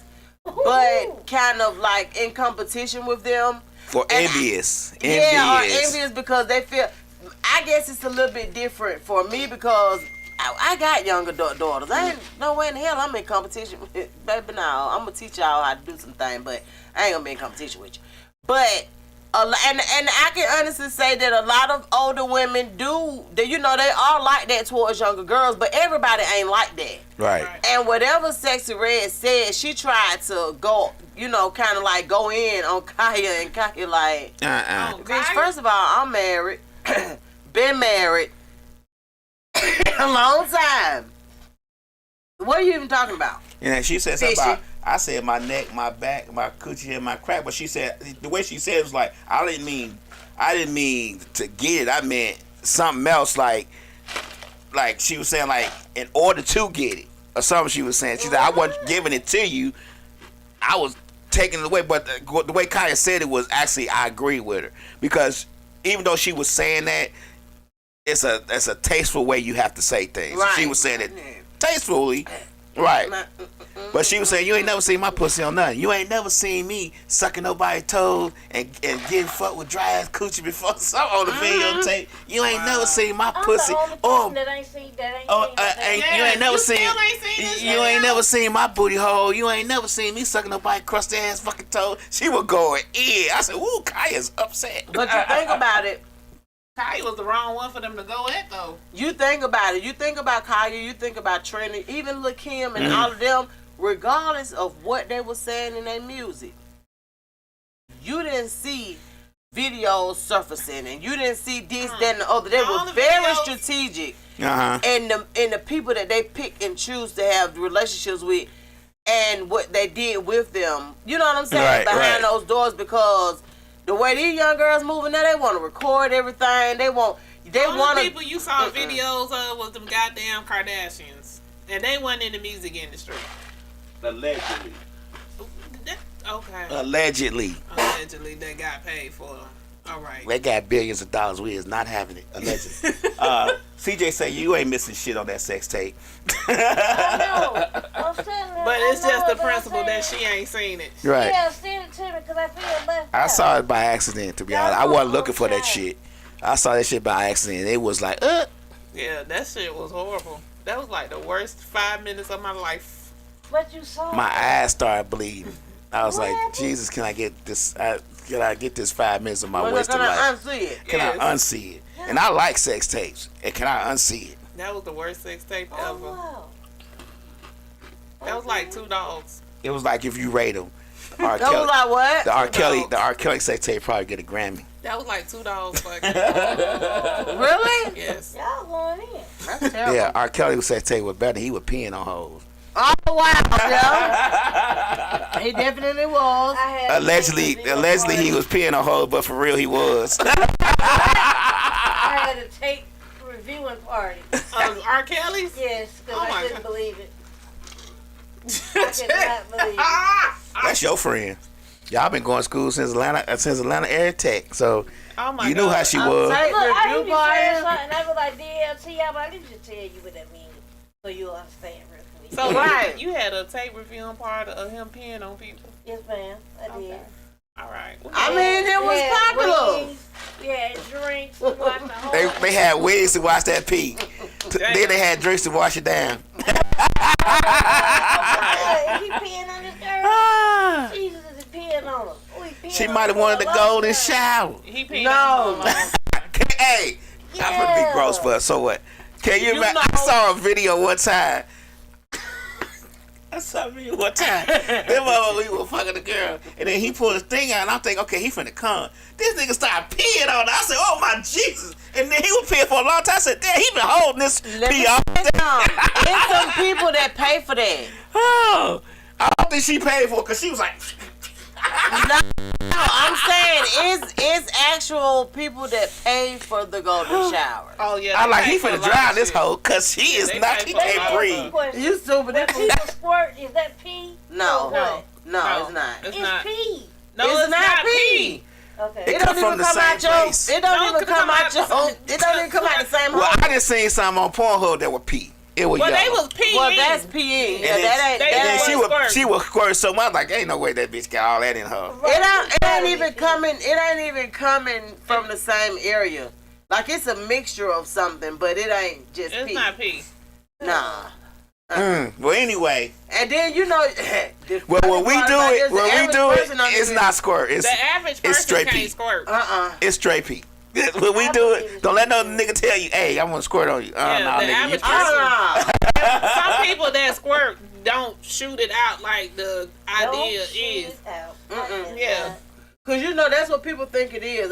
Speaker 2: but kind of like in competition with them.
Speaker 3: Or envious.
Speaker 2: Yeah, or envious because they feel. I guess it's a little bit different for me because I got younger daughters. I ain't no way in the hell I'm in competition with baby. Now I'm gonna teach y'all how to do some things, but I ain't gonna be in competition with you. But and I can honestly say that a lot of older women do. They are like that towards younger girls, but everybody ain't like that.
Speaker 3: Right.
Speaker 2: And whatever Sexy Red said, she tried to go, kind of like go in on Kaya, and Kaya like, bitch, first of all, I'm married, been married a long time. What are you even talking about?
Speaker 3: Yeah, she said something about, I said my neck, my back, my coochie, and my crack, but she said, the way she said it was like, I didn't mean to get it, I meant something else, like she was saying, like, in order to get it, or something she was saying. She said, I wasn't giving it to you, I was taking it away, but the way Kaya said it was actually, I agree with her, because even though she was saying that, it's a tasteful way you have to say things. Right. She was saying it tastefully, right? But she was saying, you ain't never seen my pussy on nothing. You ain't never seen me sucking nobody's toes and getting fucked with dry ass coochie before. Something on the videotape. You ain't never seen my pussy. You ain't never seen my booty hole. You ain't never seen me sucking nobody's crusty ass fucking toe. She was going in. I said, "Ooh, Kaya's upset."
Speaker 2: But you think about it.
Speaker 4: Kaya was the wrong one for them to go at, though.
Speaker 2: You think about it. You think about Kaya. You think about Trinity. Even Lil' Kim and all of them. Regardless of what they were saying in their music, you didn't see videos surfacing, and you didn't see this, that, and the other. They
Speaker 4: The
Speaker 2: were
Speaker 4: only
Speaker 2: very
Speaker 4: videos-
Speaker 2: strategic.
Speaker 3: Uh-huh.
Speaker 2: And the people that they pick and choose to have relationships with, and what they did with them, you know what I'm saying,
Speaker 3: Right,
Speaker 2: behind
Speaker 3: right.
Speaker 2: those doors, because the way these young girls moving now, they want to record everything. They want
Speaker 4: Only people you saw videos of was them goddamn Kardashians, and they wasn't in the music industry.
Speaker 3: Allegedly.
Speaker 4: Okay.
Speaker 3: Allegedly.
Speaker 4: Allegedly, they got paid for them. All right.
Speaker 3: They got billions of dollars. We is not having it. Allegedly. CJ say you ain't missing shit on that sex tape.
Speaker 5: I know. I'm telling you,
Speaker 4: But it's
Speaker 5: I know
Speaker 4: just the
Speaker 5: what I'm
Speaker 4: principle that
Speaker 5: saying.
Speaker 4: she ain't seen it.
Speaker 3: Right.
Speaker 5: Yeah, send it to me because I feel left
Speaker 3: I
Speaker 5: out.
Speaker 3: saw it by accident, to be honest. I wasn't looking for that shit. I saw that shit by accident. It was like,
Speaker 4: Yeah, that shit was horrible. That was like the worst 5 minutes of my life.
Speaker 5: But you saw
Speaker 3: my
Speaker 5: it.
Speaker 3: eyes started bleeding. I was
Speaker 5: What
Speaker 3: like,
Speaker 5: happened?
Speaker 3: Jesus, can I get this? Can I get this 5 minutes of my
Speaker 2: Well,
Speaker 3: wasted
Speaker 2: can I
Speaker 3: life?
Speaker 2: unsee it?
Speaker 3: Can
Speaker 4: Yes.
Speaker 3: I unsee it? And I like sex tapes. And can I unsee it?
Speaker 4: That was the worst sex tape
Speaker 5: Oh,
Speaker 4: ever.
Speaker 5: wow.
Speaker 4: That was like $2.
Speaker 3: It was like if you rate them. R.
Speaker 2: That was like what?
Speaker 3: The R. Kelly sex tape probably get a Grammy.
Speaker 4: That was like $2. Fucking.
Speaker 2: Really?
Speaker 4: Yes.
Speaker 5: Y'all going in.
Speaker 2: That's terrible.
Speaker 3: Yeah, R. Kelly sex tape was better. He was peeing on hoes.
Speaker 2: Oh wow, yeah. He definitely was.
Speaker 5: I had
Speaker 3: Allegedly, he was peeing on hoes, but for real, he was.
Speaker 5: I had a tape reviewing party.
Speaker 4: R. Kelly's?
Speaker 5: Yes, because
Speaker 4: Oh my
Speaker 5: I couldn't
Speaker 4: God.
Speaker 5: believe it. I could not believe it.
Speaker 3: That's your friend. Y'all been going to school since Atlanta Air Tech, so
Speaker 4: Oh my
Speaker 3: you knew how
Speaker 4: God.
Speaker 3: she was.
Speaker 2: Tape
Speaker 5: Look, I
Speaker 2: review
Speaker 5: need to say
Speaker 2: party.
Speaker 5: something. I was like, DLT, but I need to tell you what that means so you'll understand real quick.
Speaker 4: So
Speaker 2: Right.
Speaker 4: you had a tape reviewing part of him peeing on people.
Speaker 5: Yes, ma'am, I did.
Speaker 4: Okay. All right.
Speaker 2: I mean, it was popular.
Speaker 5: Wings, we had drinks, we watched the whole
Speaker 3: They had wigs to watch that pee. Then they had drinks to wash it down.
Speaker 5: Is he peeing on this girl? Jesus, is he peeing on her? Oh, he peeing
Speaker 3: She
Speaker 5: on
Speaker 3: might have
Speaker 5: her
Speaker 3: wanted the
Speaker 5: for a long
Speaker 3: golden
Speaker 5: time.
Speaker 3: shower.
Speaker 4: He peed
Speaker 2: No.
Speaker 4: on her.
Speaker 3: Hey, I'm gonna be gross for her. So what? Can you imagine? I saw a video one time. Them motherfuckers, we were fucking the girl, and then he pulled his thing out, and I'm thinking, okay, he finna come. This nigga started peeing on her. I said, oh my Jesus! And then he was peeing for a long time. I said, damn, he been holding this
Speaker 2: Let me
Speaker 3: pee all day.
Speaker 2: There's some people that pay for that.
Speaker 3: Oh, I don't think she paid for it because she was like,
Speaker 2: No, I'm saying it's actual people that pay for the golden shower.
Speaker 4: Oh yeah.
Speaker 3: I like
Speaker 4: they
Speaker 3: he
Speaker 4: pay for a
Speaker 3: finna
Speaker 4: lot
Speaker 3: drown
Speaker 4: of
Speaker 3: this
Speaker 4: shit.
Speaker 3: hoe because he is
Speaker 4: they
Speaker 3: not,
Speaker 4: pay
Speaker 3: he
Speaker 4: for a
Speaker 3: can't
Speaker 4: lot of
Speaker 3: breathe.
Speaker 5: Question.
Speaker 2: You stupid.
Speaker 5: When people squirt, is that pee?
Speaker 2: No.
Speaker 5: Or what?
Speaker 2: No, it's not.
Speaker 4: It's
Speaker 5: It's
Speaker 4: not.
Speaker 5: pee.
Speaker 4: No,
Speaker 2: It's not pee.
Speaker 5: Okay.
Speaker 3: It come from the same place.
Speaker 2: It don't
Speaker 4: No,
Speaker 2: even
Speaker 4: it
Speaker 2: come
Speaker 4: come
Speaker 2: out
Speaker 4: out
Speaker 2: your.
Speaker 4: the-
Speaker 2: It don't even come out the same
Speaker 3: Well,
Speaker 2: hole.
Speaker 3: I just seen something on Pornhub that was pee. It was
Speaker 4: Well,
Speaker 3: yellow.
Speaker 4: they was peeing.
Speaker 2: Well, that's peeing. Yeah,
Speaker 3: And then-
Speaker 2: that ain't.
Speaker 4: they-
Speaker 3: And
Speaker 2: That
Speaker 3: then
Speaker 2: ain't
Speaker 3: she was squirt so much, like, ain't no way that bitch got all that in her.
Speaker 2: it ain't even coming. It ain't even coming from the same area. Like it's a mixture of something, but it ain't just
Speaker 4: It's
Speaker 2: pee.
Speaker 4: not pee.
Speaker 2: Nah.
Speaker 3: Well, anyway,
Speaker 2: And then you know.
Speaker 3: well, when we do it, it's not squirt. It's
Speaker 4: The average
Speaker 3: it's
Speaker 4: person
Speaker 3: straight
Speaker 4: can't
Speaker 3: pee.
Speaker 4: squirt.
Speaker 3: It's straight pee. When we do it, don't let no nigga tell you, hey, I'm gonna squirt on you.
Speaker 4: Yeah,
Speaker 3: Nah,
Speaker 4: the
Speaker 3: nigga, you
Speaker 4: average
Speaker 3: can't.
Speaker 4: Some people that squirt don't shoot it out like the idea is. Yeah.
Speaker 2: Cause you know that's what people think it is.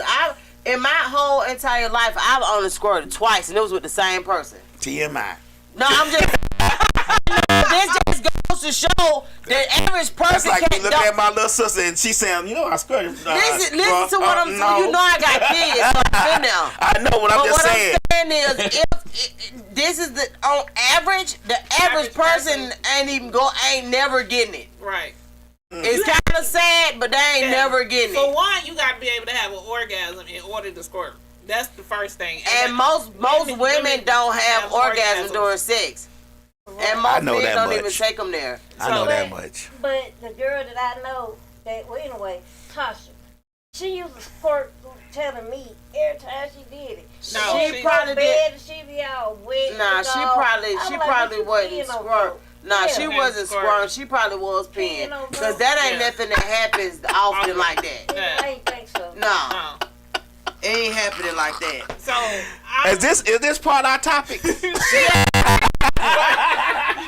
Speaker 2: In my whole entire life, I've only squirted twice, and it was with the same person.
Speaker 3: TMI.
Speaker 2: No, I'm just. This just goes to show that average
Speaker 3: That's
Speaker 2: person
Speaker 3: like you
Speaker 2: can't.
Speaker 3: look at my little sister and she saying, you know, I squirted.
Speaker 2: Listen to what I'm saying.
Speaker 3: no.
Speaker 2: You know I got kids, so I've been there.
Speaker 3: I know what I'm
Speaker 2: But
Speaker 3: just
Speaker 2: what
Speaker 3: saying.
Speaker 2: I'm saying is, if this is the on average, the average person ain't never getting it.
Speaker 4: Right.
Speaker 2: It's kind of sad, but they ain't never getting
Speaker 4: For
Speaker 2: it.
Speaker 4: one, you got to be able to have an orgasm in order to squirt. That's the first thing.
Speaker 2: And most women don't have orgasm during sex. And most
Speaker 3: know
Speaker 2: men
Speaker 3: that
Speaker 2: don't
Speaker 3: much.
Speaker 2: even take them there.
Speaker 3: I know that much.
Speaker 5: But the girl that I know, anyway, Tasha, she used to squirt telling me every time she did it.
Speaker 4: No,
Speaker 2: she probably did.
Speaker 5: She be all wet.
Speaker 2: Nah,
Speaker 5: and
Speaker 2: she
Speaker 5: all.
Speaker 2: probably
Speaker 5: I'm like,
Speaker 2: probably
Speaker 5: what you
Speaker 2: wasn't
Speaker 5: peeing on
Speaker 2: squirt.
Speaker 5: for?
Speaker 2: Nah,
Speaker 5: Yeah.
Speaker 2: she wasn't squirting. She probably was peeing.
Speaker 5: Peeing on
Speaker 2: Cause that ain't
Speaker 4: Yeah.
Speaker 2: nothing that happens often like that.
Speaker 4: Yeah.
Speaker 5: I ain't think so.
Speaker 2: No,
Speaker 4: No.
Speaker 2: it ain't happening like that.
Speaker 4: So
Speaker 3: Is this part of our topic?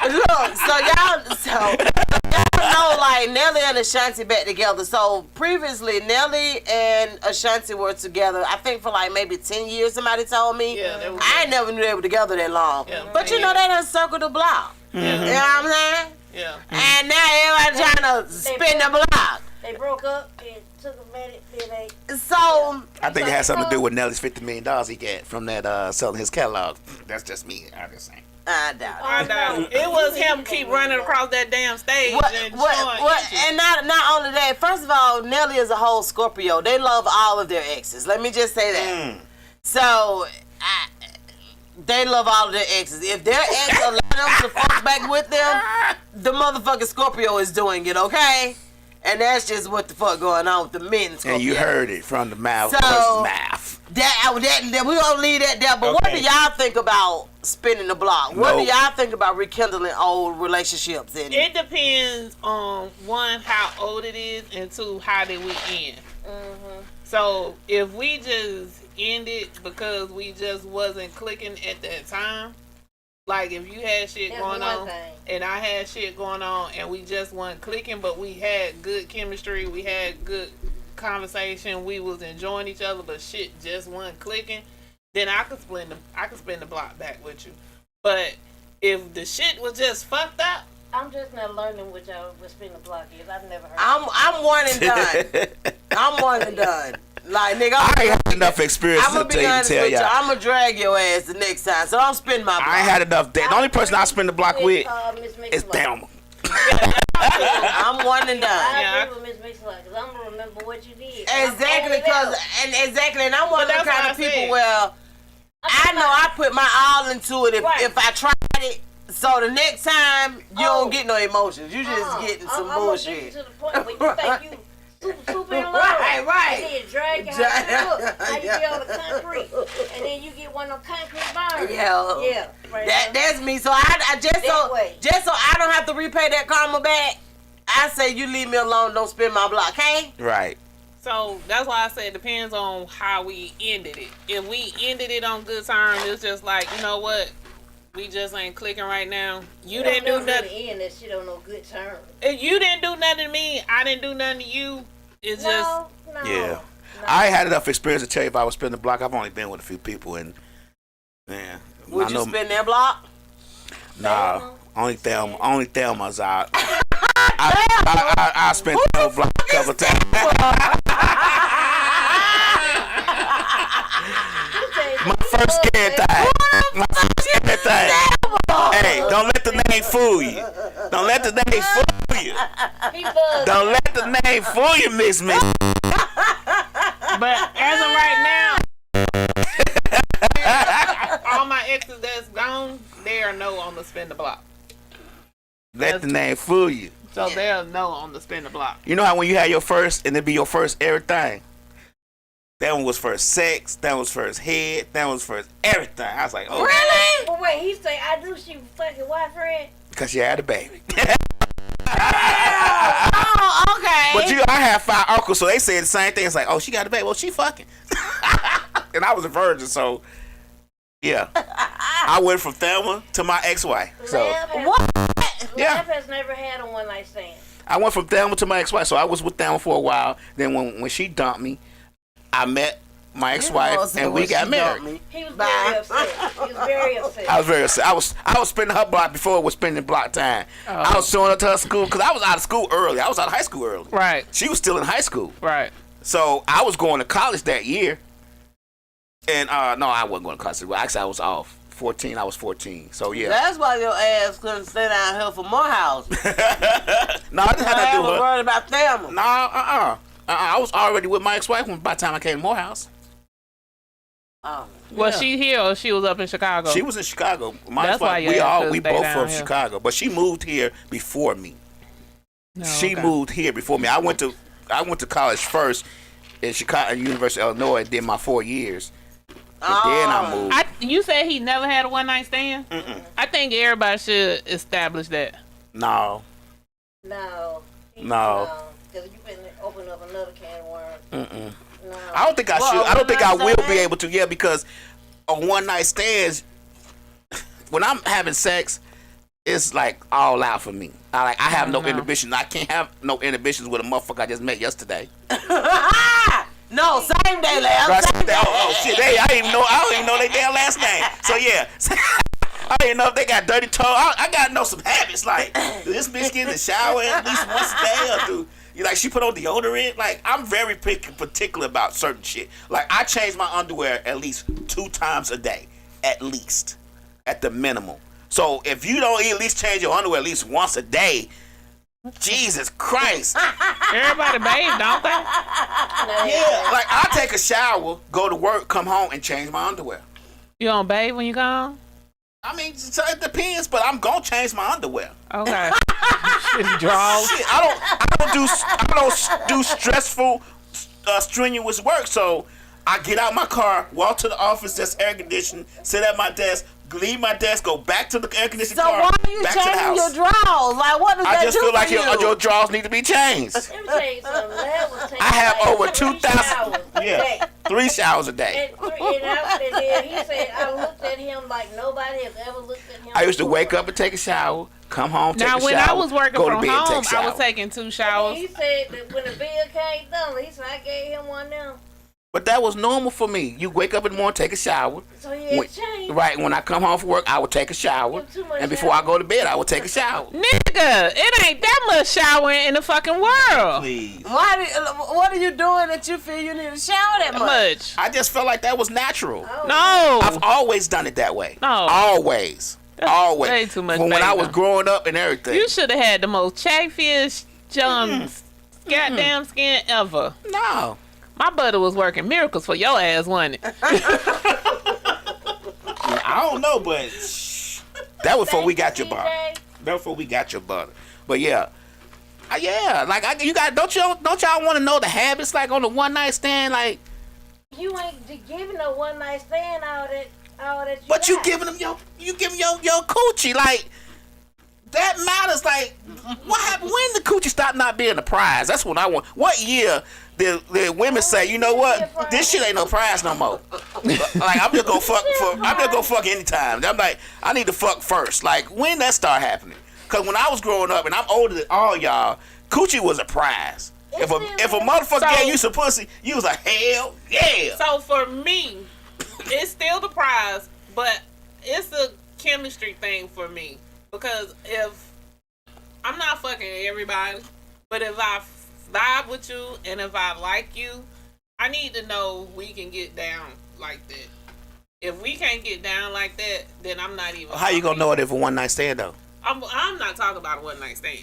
Speaker 2: Look, so y'all know, like like Nelly and Ashanti back together. So previously, Nelly and Ashanti were together. I think for like maybe 10 years. Somebody told me.
Speaker 4: Yeah,
Speaker 2: I ain't never knew they were together that long.
Speaker 4: Yeah,
Speaker 2: but you know they done circled the block. You know what I'm saying?
Speaker 4: Yeah.
Speaker 2: And now everybody trying to spin the block.
Speaker 5: They broke up and took a minute. Then they.
Speaker 2: So
Speaker 3: I think it has something to do with Nelly's $50 million he got from that selling his catalog. That's just me. I'm just saying.
Speaker 2: I doubt it.
Speaker 4: I know. It was him keep running across that damn stage and showing
Speaker 2: and not only that, first of all, Nelly is a whole Scorpio. They love all of their exes. Let me just say that. So, they love all of their exes. If their ex allow them to fuck back with them, the motherfucking Scorpio is doing it, okay? And that's just what the fuck going on with the men Scorpio.
Speaker 3: And you heard it from the mouth.
Speaker 2: So,
Speaker 3: mouth.
Speaker 2: That we gonna leave that there. But what do y'all think about spinning the block? What do y'all think about rekindling old relationships? And
Speaker 4: it depends on one, how old it is, and two, how did we end. So if we just ended because we just wasn't clicking at that time, like if you had shit going on and I had shit going on and we just wasn't clicking, but we had good chemistry, we had good conversation, we was enjoying each other, but shit just wasn't clicking, then I could spin the block back with you. But if the shit was just fucked up,
Speaker 5: I'm just not learning what y'all would spin the block is. I've never heard.
Speaker 2: I'm one and done. I'm one and done. Like nigga,
Speaker 3: I ain't had enough experience
Speaker 2: I'm
Speaker 3: to
Speaker 2: be honest
Speaker 3: tell
Speaker 2: with you.
Speaker 3: y'all.
Speaker 2: I'm gonna drag your ass the next time, so don't spin my block.
Speaker 3: I ain't had enough. The only person I spin the block with
Speaker 5: Miss
Speaker 3: is Thelma.
Speaker 2: I'm one and done.
Speaker 5: I agree with Miss Mixler because I'm gonna remember what you did.
Speaker 2: Exactly, and I'm one of the
Speaker 4: that's
Speaker 2: kind
Speaker 4: what
Speaker 2: of
Speaker 4: I
Speaker 2: people
Speaker 4: said.
Speaker 2: where I know I put my all into it if I tried it. So the next time you don't get no emotions, you just getting some bullshit.
Speaker 5: I'm to the point where you think you super in love.
Speaker 2: Right.
Speaker 5: And then drag your house how you get on the concrete, and then you get one of them concrete bars. Yeah. Right.
Speaker 2: That's me. So I just so I don't have to repay that karma back. I say you leave me alone. Don't spin my block, okay?
Speaker 3: Right.
Speaker 4: so that's why I said it depends on how we ended it. If we ended it on good terms, it's just like, you know what? We just ain't clicking right now. You didn't do nothing.
Speaker 5: End that shit on no good terms.
Speaker 4: If you didn't do nothing to me, I didn't do nothing to you. It's
Speaker 5: No.
Speaker 3: Yeah.
Speaker 5: No.
Speaker 3: I ain't had enough experience to tell you if I was spinning the block. I've only been with a few people, and
Speaker 2: Would you spin that block?
Speaker 3: Nah, only Thelma's out. I spent the block a couple times. My first scared thing. Hey, don't let the name fool you. Don't let the name fool you. Don't let the name fool you, Miss.
Speaker 4: But as of right now, all my exes that's gone, they are no on the spin the block.
Speaker 3: Let the name fool you.
Speaker 4: So they're no on the spin the block.
Speaker 3: You know how when you had your first and it be your first everything? That one was first sex, that was first head, that was first everything. I was like, oh.
Speaker 2: Really?
Speaker 5: But wait, he say I knew she was fucking white friend.
Speaker 3: Because she had a baby.
Speaker 2: Oh, okay.
Speaker 3: But I have 5 uncles, so they said the same thing. It's like, oh, she got a baby. Well, she fucking. And I was a virgin, so yeah. I went from Thelma to my ex-wife. So
Speaker 5: Lab has never had a one night stand.
Speaker 3: I went from Thelma to my ex-wife. So I was with Thelma for a while. Then when she dumped me, I met my ex-wife and we got married.
Speaker 5: He was very upset. He was very upset.
Speaker 3: I was very upset. I was spinning her block before it was spinning block time. I was showing her to her school because I was out of school early. I was out of high school early.
Speaker 4: Right.
Speaker 3: She was still in high school.
Speaker 4: Right.
Speaker 3: So I was going to college that year. And no, I wasn't going to college. Well, actually, I was off. 14. I was 14. So yeah.
Speaker 2: That's why your ass couldn't stay down here for Morehouse.
Speaker 3: No, I didn't have to do
Speaker 2: was
Speaker 3: her.
Speaker 2: worried about Thelma.
Speaker 3: No, I was already with my ex-wife by the time I came to Morehouse.
Speaker 2: Oh.
Speaker 4: Was she here or she was up in Chicago?
Speaker 3: She was in Chicago. My
Speaker 4: That's why
Speaker 3: ex-wife, we both
Speaker 4: down
Speaker 3: from
Speaker 4: here.
Speaker 3: Chicago, but she moved here before me.
Speaker 4: No,
Speaker 3: She
Speaker 4: okay.
Speaker 3: moved here before me. I went to college first in Chicago, University of Illinois, and did my 4 years. And then I moved.
Speaker 4: You said he never had a one night stand? Mm-mm. I think everybody should establish that.
Speaker 3: No.
Speaker 5: No.
Speaker 3: No.
Speaker 5: Because you've been opening up another can of worms.
Speaker 3: Mm-mm.
Speaker 5: No.
Speaker 3: I don't think I should.
Speaker 2: Well,
Speaker 3: I don't think I will
Speaker 2: one-night
Speaker 3: be
Speaker 2: stand?
Speaker 3: able to. Yeah, because on one night stands, when I'm having sex, it's like all out for me. I have no inhibitions. I can't have no inhibitions with a motherfucker I just met yesterday.
Speaker 2: No, same day, Lamb.
Speaker 3: Shit! I don't even know their damn last name. So yeah, I don't even know if they got dirty toes. I gotta know some habits. Like, do this bitch get in the shower at least once a day, or she put on deodorant? Like, I'm very particular about certain shit. Like, I change my underwear at least 2 times a day, at least, at the minimum. So if you don't at least change your underwear at least once a day, Jesus Christ.
Speaker 4: Everybody bathe, don't they?
Speaker 3: Yeah, like I take a shower, go to work, come home, and change my underwear.
Speaker 4: You don't bathe when you go home?
Speaker 3: I mean, so it depends, but I'm gonna change my underwear.
Speaker 4: Okay. Draws.
Speaker 3: Shit, I don't do stressful, strenuous work. So I get out my car, walk to the office that's air conditioned, sit at my desk, leave my desk, go back to the air conditioned car,
Speaker 2: why are you
Speaker 3: back to the
Speaker 2: changing
Speaker 3: house.
Speaker 2: your drawers? Like, what does
Speaker 3: I
Speaker 2: that
Speaker 3: just
Speaker 2: do
Speaker 3: feel like
Speaker 2: for
Speaker 3: your drawers need to be changed.
Speaker 5: Let me tell you something. That was taking
Speaker 3: I have
Speaker 5: like
Speaker 3: over
Speaker 5: 3
Speaker 3: 2,000.
Speaker 5: showers a
Speaker 3: Yeah,
Speaker 5: day.
Speaker 3: 3 showers a day.
Speaker 5: And then he said, I looked at him like nobody has ever looked at him.
Speaker 3: I used to
Speaker 5: before.
Speaker 3: wake up and take a shower, come home, take
Speaker 4: Now,
Speaker 3: a shower,
Speaker 4: when I was working
Speaker 3: go to
Speaker 4: from
Speaker 3: bed,
Speaker 4: home,
Speaker 3: take a
Speaker 4: I
Speaker 3: shower.
Speaker 4: was taking 2
Speaker 5: And
Speaker 4: showers.
Speaker 5: he said that when the bill came down, he said I gave him one now.
Speaker 3: But that was normal for me. You wake up in the morning, take a shower.
Speaker 5: So he had changed.
Speaker 3: Right, when I come home from work, I would take a shower.
Speaker 5: Too much
Speaker 3: And before I go to bed, I would take a shower.
Speaker 4: Nigga, it ain't that much showering in the fucking world.
Speaker 3: Please.
Speaker 2: What are you doing that you feel you need to shower that much?
Speaker 3: I just felt like that was natural.
Speaker 5: Oh.
Speaker 4: No.
Speaker 3: I've always done it that way.
Speaker 4: No.
Speaker 3: Always. Always.
Speaker 4: way too much
Speaker 3: When I
Speaker 4: baby.
Speaker 3: was growing up and everything.
Speaker 4: You should have had the most chafiest goddamn skin ever.
Speaker 3: No.
Speaker 4: My butter was working miracles for your ass, wasn't it?
Speaker 3: I don't know, but that was before we got your butter.
Speaker 5: TJ.
Speaker 3: That was before we got your butter. But yeah. Like you got don't y'all want to know the habits like on the one night stand like
Speaker 5: You ain't giving no one night stand all that
Speaker 3: but you
Speaker 5: got.
Speaker 3: giving them your coochie like that matters like what happened when the coochie stopped not being a prize? That's what I want. What year did women say, you know what, this shit ain't no prize no more? Like I'm just gonna fuck anytime. I'm like I need to fuck first. Like when that start happening? Cause when I was growing up and I'm older than all y'all, coochie was a prize. If a motherfucker gave you some pussy, you was like hell yeah.
Speaker 4: So for me, it's still the prize, but it's a chemistry thing for me. Because if I'm not fucking everybody, but if I vibe with you and if I like you, I need to know we can get down like that. If we can't get down like that, then I'm not even.
Speaker 3: How you gonna know it if a one night stand though?
Speaker 4: I'm not talking about a one night stand.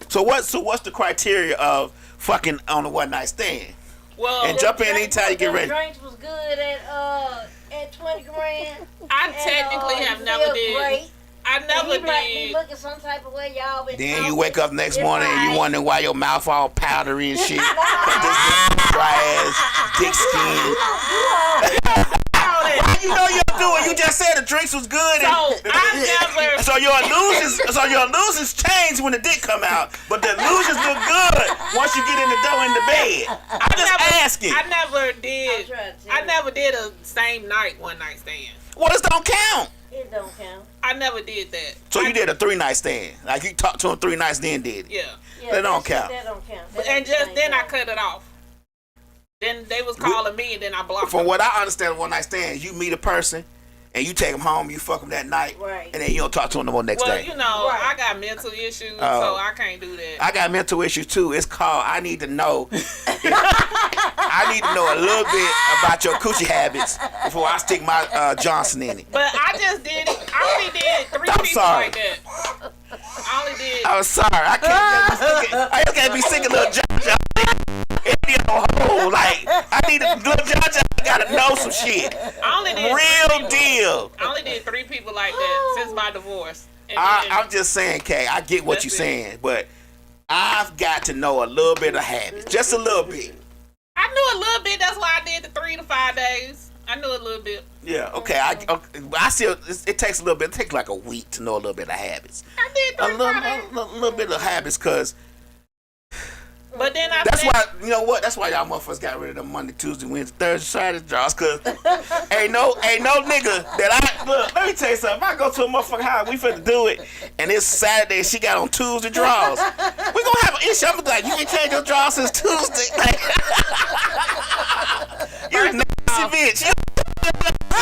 Speaker 3: So what's the criteria of fucking on a one night stand?
Speaker 4: Well,
Speaker 3: And jump in anytime you get ready.
Speaker 5: Drinks was good at 20 grand.
Speaker 4: I technically have never did.
Speaker 5: Great.
Speaker 4: I never
Speaker 5: He might be
Speaker 4: did.
Speaker 5: looking some type of way, y'all. Been
Speaker 3: Then
Speaker 5: talking.
Speaker 3: you wake up next
Speaker 5: It's
Speaker 3: morning and you
Speaker 5: fine.
Speaker 3: wondering why your mouth all powdery and shit. This dry ass dick skin. Why you know you're doing? You just said the drinks was good.
Speaker 4: So I never.
Speaker 3: So your illusions change when the dick come out, but the illusions look good once you get in the door in the bed. I'm just asking.
Speaker 4: I never did.
Speaker 5: I'm trying to tell
Speaker 4: I
Speaker 5: you.
Speaker 4: never did a same night one night stand.
Speaker 3: Well, this don't count.
Speaker 5: It don't count.
Speaker 4: I never did that.
Speaker 3: So you did a 3-night stand. Like you talked to him 3 nights, then did it.
Speaker 4: Yeah.
Speaker 5: Yeah,
Speaker 3: That don't
Speaker 5: shit,
Speaker 3: count.
Speaker 5: That don't count.
Speaker 4: And
Speaker 5: That
Speaker 4: just
Speaker 5: ain't
Speaker 4: then I
Speaker 5: count.
Speaker 4: cut it off. Then they was calling me and then I blocked
Speaker 3: From
Speaker 4: them.
Speaker 3: what I understand, 1-night stand, you meet a person and you take them home, you fuck them that night,
Speaker 5: Right.
Speaker 3: and then you don't talk to them no more next
Speaker 4: Well,
Speaker 3: day.
Speaker 4: you know,
Speaker 5: Right.
Speaker 4: I got mental issues,
Speaker 3: Oh.
Speaker 4: so I can't do that.
Speaker 3: I got mental issues too. It's called I need to know. I need to know a little bit about your coochie habits before I stick my Johnson in it.
Speaker 4: But I just did it. I only did 3
Speaker 3: I'm
Speaker 4: people
Speaker 3: sorry.
Speaker 4: like that. I only did.
Speaker 3: I'm sorry. I just can't be singing little John. Like I need a little John. I gotta know some shit.
Speaker 4: I only did 3
Speaker 3: Real
Speaker 4: people.
Speaker 3: deal.
Speaker 4: I only did 3 people like that since my divorce. And then-
Speaker 3: I'm just saying, Kay. I get what
Speaker 4: That's
Speaker 3: you're
Speaker 4: it.
Speaker 3: saying, but I've got to know a little bit of habits, just a little bit.
Speaker 4: I knew a little bit. That's why I did the 3 to 5 days. I knew a little bit.
Speaker 3: Yeah, okay. I still. It takes a little bit. It takes like a week to know a little bit of habits.
Speaker 4: I did 3
Speaker 3: A
Speaker 4: to 5 days.
Speaker 3: little bit of habits, cause
Speaker 4: But then
Speaker 3: That's why, you know what? That's why y'all motherfuckers got rid of them Monday, Tuesday, Wednesday, Thursday, Saturday jobs. Cause ain't no nigga that look. Let me tell you something. If I go to a motherfucking house, we finna do it, and it's Saturday, and she got on Tuesday draws. We gonna have an issue. I'm gonna be like, you ain't changed your draws since Tuesday. Like, you a nasty bitch.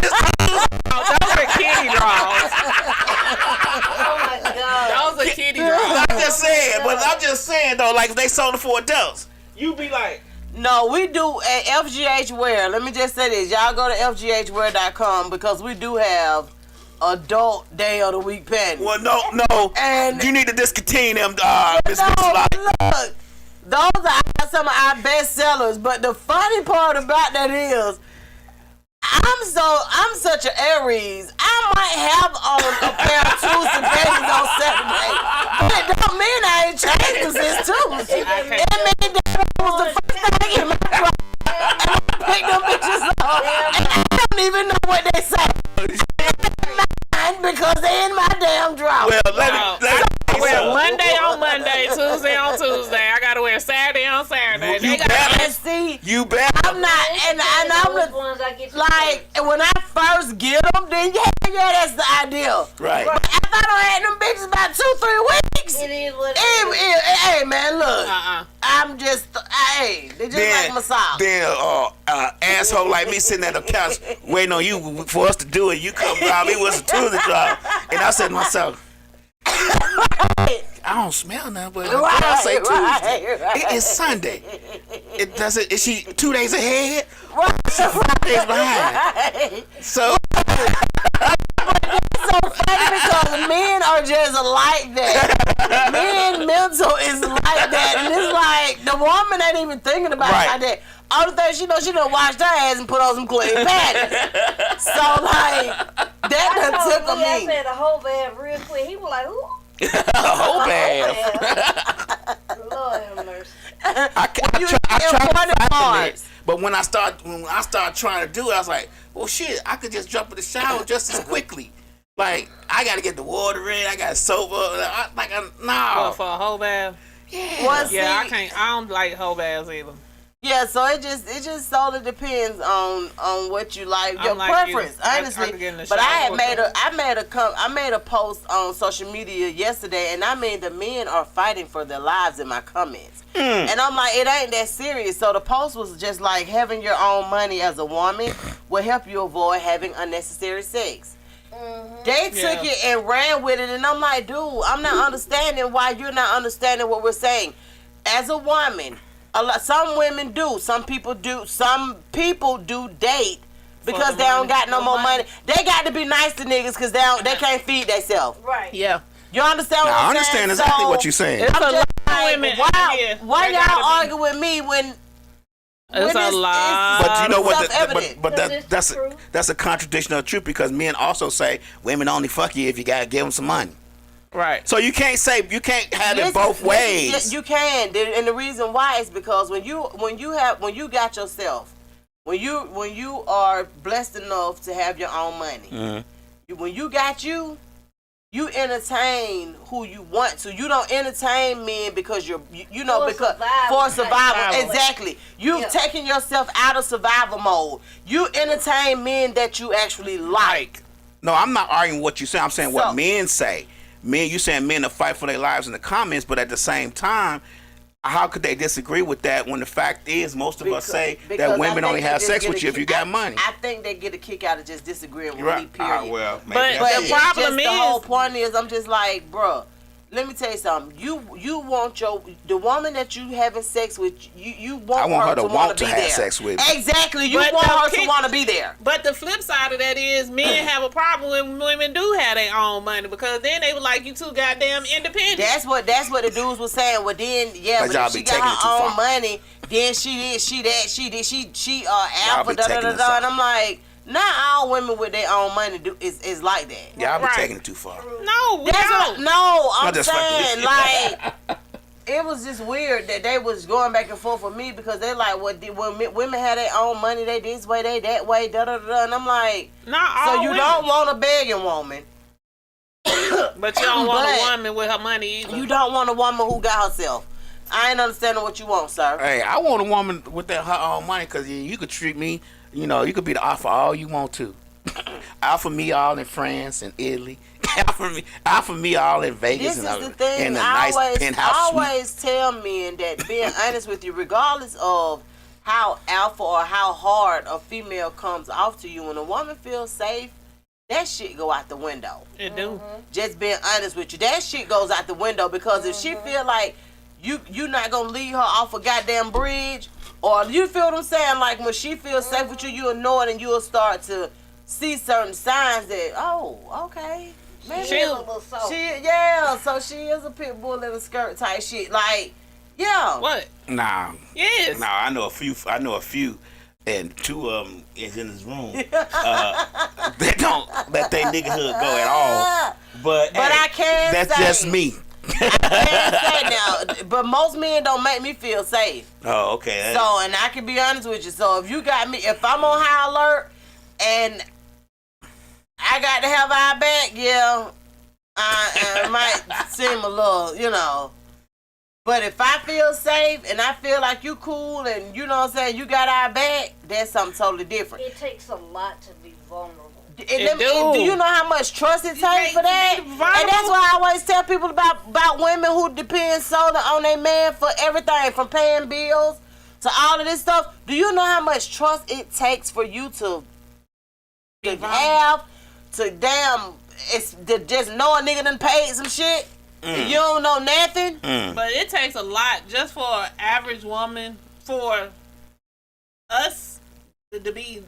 Speaker 4: those are kitty draws.
Speaker 5: Oh my God.
Speaker 4: Those are kitty draws.
Speaker 3: I'm just saying though, like if they sold it for adults, you be like,
Speaker 2: No, we do at FGH Wear. Let me just say this. Y'all go to FGHwear.com because we do have adult day of the week panties.
Speaker 3: well, no,
Speaker 2: And-
Speaker 3: you need to discontinue them, Miss
Speaker 2: No,
Speaker 3: Lottie.
Speaker 2: look, those are some of our best sellers. But the funny part about that is, I'm such an Aries. I might have on a pair of Tuesday panties on Saturday, but it don't mean I ain't changed them since Tuesday. It means that was the first thing in my drawer, and I picked them bitches up, and I don't even know what they say. Because they in my damn drawer.
Speaker 3: Well, let me
Speaker 4: Wear Monday on Monday, Tuesday on Tuesday. I gotta wear Saturday on Saturday.
Speaker 3: You
Speaker 4: They gotta
Speaker 3: better.
Speaker 2: And see,
Speaker 3: You bet.
Speaker 2: I'm not, and I'm
Speaker 5: Which
Speaker 2: the,
Speaker 5: ones I get to
Speaker 2: like, when I first get them, then yeah, that's the idea.
Speaker 3: Right.
Speaker 2: But if I don't have them bitches about 2-3 weeks,
Speaker 5: It is what it is.
Speaker 2: hey man, look, I'm just, they just like massage.
Speaker 3: Then asshole like me sitting at the couch waiting on you for us to do it. You come by me with a Tuesday job, and I said to myself, I don't smell nothing, but I say Tuesday.
Speaker 2: Right.
Speaker 3: It is Sunday. It does it. Is she 2 days ahead?
Speaker 2: Right.
Speaker 3: She 5 days behind.
Speaker 2: Right.
Speaker 3: So
Speaker 2: It's so funny because men are just like that. Men mental is like that, and it's like the woman ain't even thinking about
Speaker 3: Right.
Speaker 2: it like that. All the things she done washed her ass and put on some clean panties. So like that done took
Speaker 5: I
Speaker 2: me.
Speaker 5: said a whole bad real quick. He was like, "Who?"
Speaker 3: whole bad.
Speaker 5: Lord have mercy.
Speaker 3: I tried to fathom it, but when I start trying to do it, I was like, well, shit, I could just jump in the shower just as quickly. Like, I got to get the water in, I got to soap up. No.
Speaker 4: for a whole bath.
Speaker 3: Yeah.
Speaker 2: Well,
Speaker 4: Yeah, I
Speaker 2: see,
Speaker 4: can't. I don't like whole baths either.
Speaker 2: yeah, so it just solely depends on what you like, your
Speaker 4: I'm like you.
Speaker 2: preference,
Speaker 4: I
Speaker 2: honestly.
Speaker 4: could get in the
Speaker 2: But I
Speaker 4: shower
Speaker 2: had made a post on social media yesterday, and I mean the men are fighting for their lives in my comments, and I'm like, it ain't that serious. So the post was just like, having your own money as a woman will help you avoid having unnecessary sex. They took it and ran with it, and I'm like, dude, I'm not understanding why you're not understanding what we're saying. As a woman, some women do, some people do date because they don't got no more money. They got to be nice to niggas because they can't feed themselves.
Speaker 5: Right.
Speaker 4: Yeah.
Speaker 2: You understand what
Speaker 3: I
Speaker 2: I'm
Speaker 3: understand
Speaker 2: saying?
Speaker 3: exactly
Speaker 2: So,
Speaker 3: what you're saying.
Speaker 4: It's
Speaker 2: I'm
Speaker 4: a
Speaker 2: just
Speaker 4: lot of
Speaker 2: like,
Speaker 4: women.
Speaker 2: why
Speaker 4: They
Speaker 2: y'all
Speaker 4: gotta
Speaker 2: argue with me when
Speaker 4: It's a lot.
Speaker 3: But you know what?
Speaker 2: self-evident.
Speaker 3: But
Speaker 5: Because it's
Speaker 3: that's
Speaker 5: the truth.
Speaker 3: that's a contradiction of the truth, because men also say women only fuck you if you gotta give them some money.
Speaker 4: Right.
Speaker 3: So you can't have it both ways.
Speaker 2: Yes, you can, and the reason why is because when you got yourself, when you are blessed enough to have your own money, when you got you entertain who you want to. You don't entertain men because for survival. Exactly. You've taken yourself out of survival mode. You entertain men that you actually like.
Speaker 3: No, I'm not arguing what you say. I'm saying
Speaker 2: So-
Speaker 3: what men say. Men, you saying men to fight for their lives in the comments, but at the same time, how could they disagree with that when the fact is most of us say
Speaker 2: Because
Speaker 3: that
Speaker 2: I
Speaker 3: women
Speaker 2: think
Speaker 3: only
Speaker 2: they
Speaker 3: have
Speaker 2: just
Speaker 3: sex
Speaker 2: get
Speaker 3: with
Speaker 2: a
Speaker 3: you if you
Speaker 2: kick-
Speaker 3: got money?
Speaker 2: I think they get a kick out of just disagreeing with
Speaker 3: Right.
Speaker 2: me, period.
Speaker 3: Well, maybe
Speaker 4: But
Speaker 3: that's
Speaker 4: the
Speaker 3: it.
Speaker 4: problem
Speaker 2: the whole
Speaker 4: is,
Speaker 2: point is, I'm just like, bruh, let me tell you something. You want the woman that you having sex with, you want
Speaker 3: I want her to
Speaker 2: want
Speaker 3: want
Speaker 2: to
Speaker 3: to
Speaker 2: be
Speaker 3: have
Speaker 2: there.
Speaker 3: sex with me.
Speaker 2: Exactly. You
Speaker 4: But
Speaker 2: want
Speaker 4: the
Speaker 2: her to
Speaker 4: kick-
Speaker 2: want to be there.
Speaker 4: but the flip side of that is men have a problem when women do have their own money, because then they were like, you too goddamn independent.
Speaker 2: That's what the dudes was saying. Well, then
Speaker 3: But
Speaker 2: but
Speaker 3: y'all
Speaker 2: if she
Speaker 3: be
Speaker 2: got
Speaker 3: taking it
Speaker 2: her
Speaker 3: too
Speaker 2: own
Speaker 3: far.
Speaker 2: money, then she alpha
Speaker 3: be
Speaker 2: da da
Speaker 3: taking
Speaker 2: da
Speaker 3: it
Speaker 2: da.
Speaker 3: so-
Speaker 2: And I'm like, not all women with their own money is like that.
Speaker 3: Y'all be
Speaker 4: Right.
Speaker 3: taking it too far.
Speaker 4: No, we
Speaker 2: That's
Speaker 4: don't.
Speaker 2: what, no, I'm
Speaker 3: just fucking
Speaker 2: saying,
Speaker 3: with you.
Speaker 2: like, it was just weird that they was going back and forth with me because they like, when women had their own money, they this way, they that way, da da da. And I'm like,
Speaker 4: Not all
Speaker 2: so you
Speaker 4: women.
Speaker 2: don't want a begging woman.
Speaker 4: But you don't want
Speaker 2: But
Speaker 4: a woman with her money either.
Speaker 2: You don't want a woman who got herself. I ain't understanding what you want, sir.
Speaker 3: Hey, I want a woman with that her own money because you could treat me. You know, you could be the offer all you want to. Offer me all in France and Italy. offer me all in Vegas.
Speaker 2: This
Speaker 3: and
Speaker 2: is the thing.
Speaker 3: in a
Speaker 2: I
Speaker 3: nice penthouse suite.
Speaker 2: always tell men that being honest with you, regardless of how alpha or how hard a female comes off to you, when a woman feels safe, that shit go out the window.
Speaker 4: It do.
Speaker 2: Just being honest with you, that shit goes out the window because if she feel like you not gonna leave her off a goddamn bridge, or you feel what I'm saying, like when she feels safe with you, you'll know it and you'll start to see certain signs that, oh, okay, maybe
Speaker 5: She is a little soft.
Speaker 2: so she is a pit bull in a skirt type shit, like, yeah.
Speaker 4: What?
Speaker 3: Nah,
Speaker 4: Yes.
Speaker 3: nah. I know a few, and two of them is in this room. They don't let their niggahood go at all. But hey,
Speaker 2: I can
Speaker 3: that's
Speaker 2: say,
Speaker 3: just me.
Speaker 2: can't say now, but most men don't make me feel safe.
Speaker 3: Oh, okay.
Speaker 2: So, and I can be honest with you. So, if you got me, if I'm on high alert and I got to have eye back, yeah, it might seem a little, you know. But if I feel safe and I feel like you cool and you know what I'm saying, you got eye back, that's something totally different.
Speaker 5: It takes a lot to be vulnerable.
Speaker 2: Do you know how much trust it takes for that?
Speaker 4: to be
Speaker 2: And that's why I always tell people about women who depend solely on their man for everything, from paying bills to all of this stuff. Do you know how much trust it takes for you to have to just know a nigga done paid some shit? And you don't know nothing?
Speaker 4: But it takes a lot just for an average woman, for us to be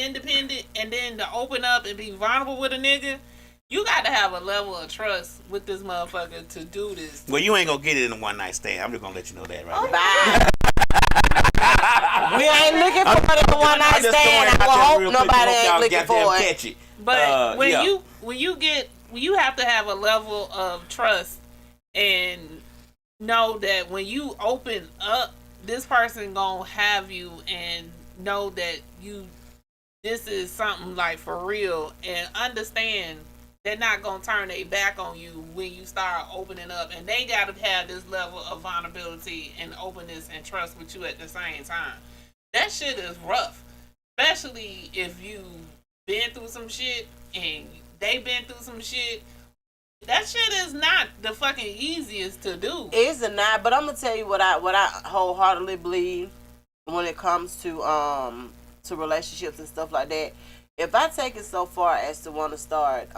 Speaker 4: independent and then to open up and be vulnerable with a nigga. You got to have a level of trust with this motherfucker to do this.
Speaker 3: Well, you ain't gonna get it in a one night stand. I'm just gonna let you know that right now.
Speaker 2: Bye. We ain't looking for it in a one night stand. I will hope nobody ain't looking for it.
Speaker 3: Catch it.
Speaker 4: But when you have to have a level of trust and know that when you open up, this person gonna have you and know that this is something like for real, and understand they're not gonna turn their back on you when you start opening up, and they gotta have this level of vulnerability and openness and trust with you at the same time. That shit is rough, especially if you been through some shit and they been through some shit. That shit is not the fucking easiest to do.
Speaker 2: It's not, but I'm gonna tell you what I wholeheartedly believe when it comes to relationships and stuff like that. If I take it so far as to want to start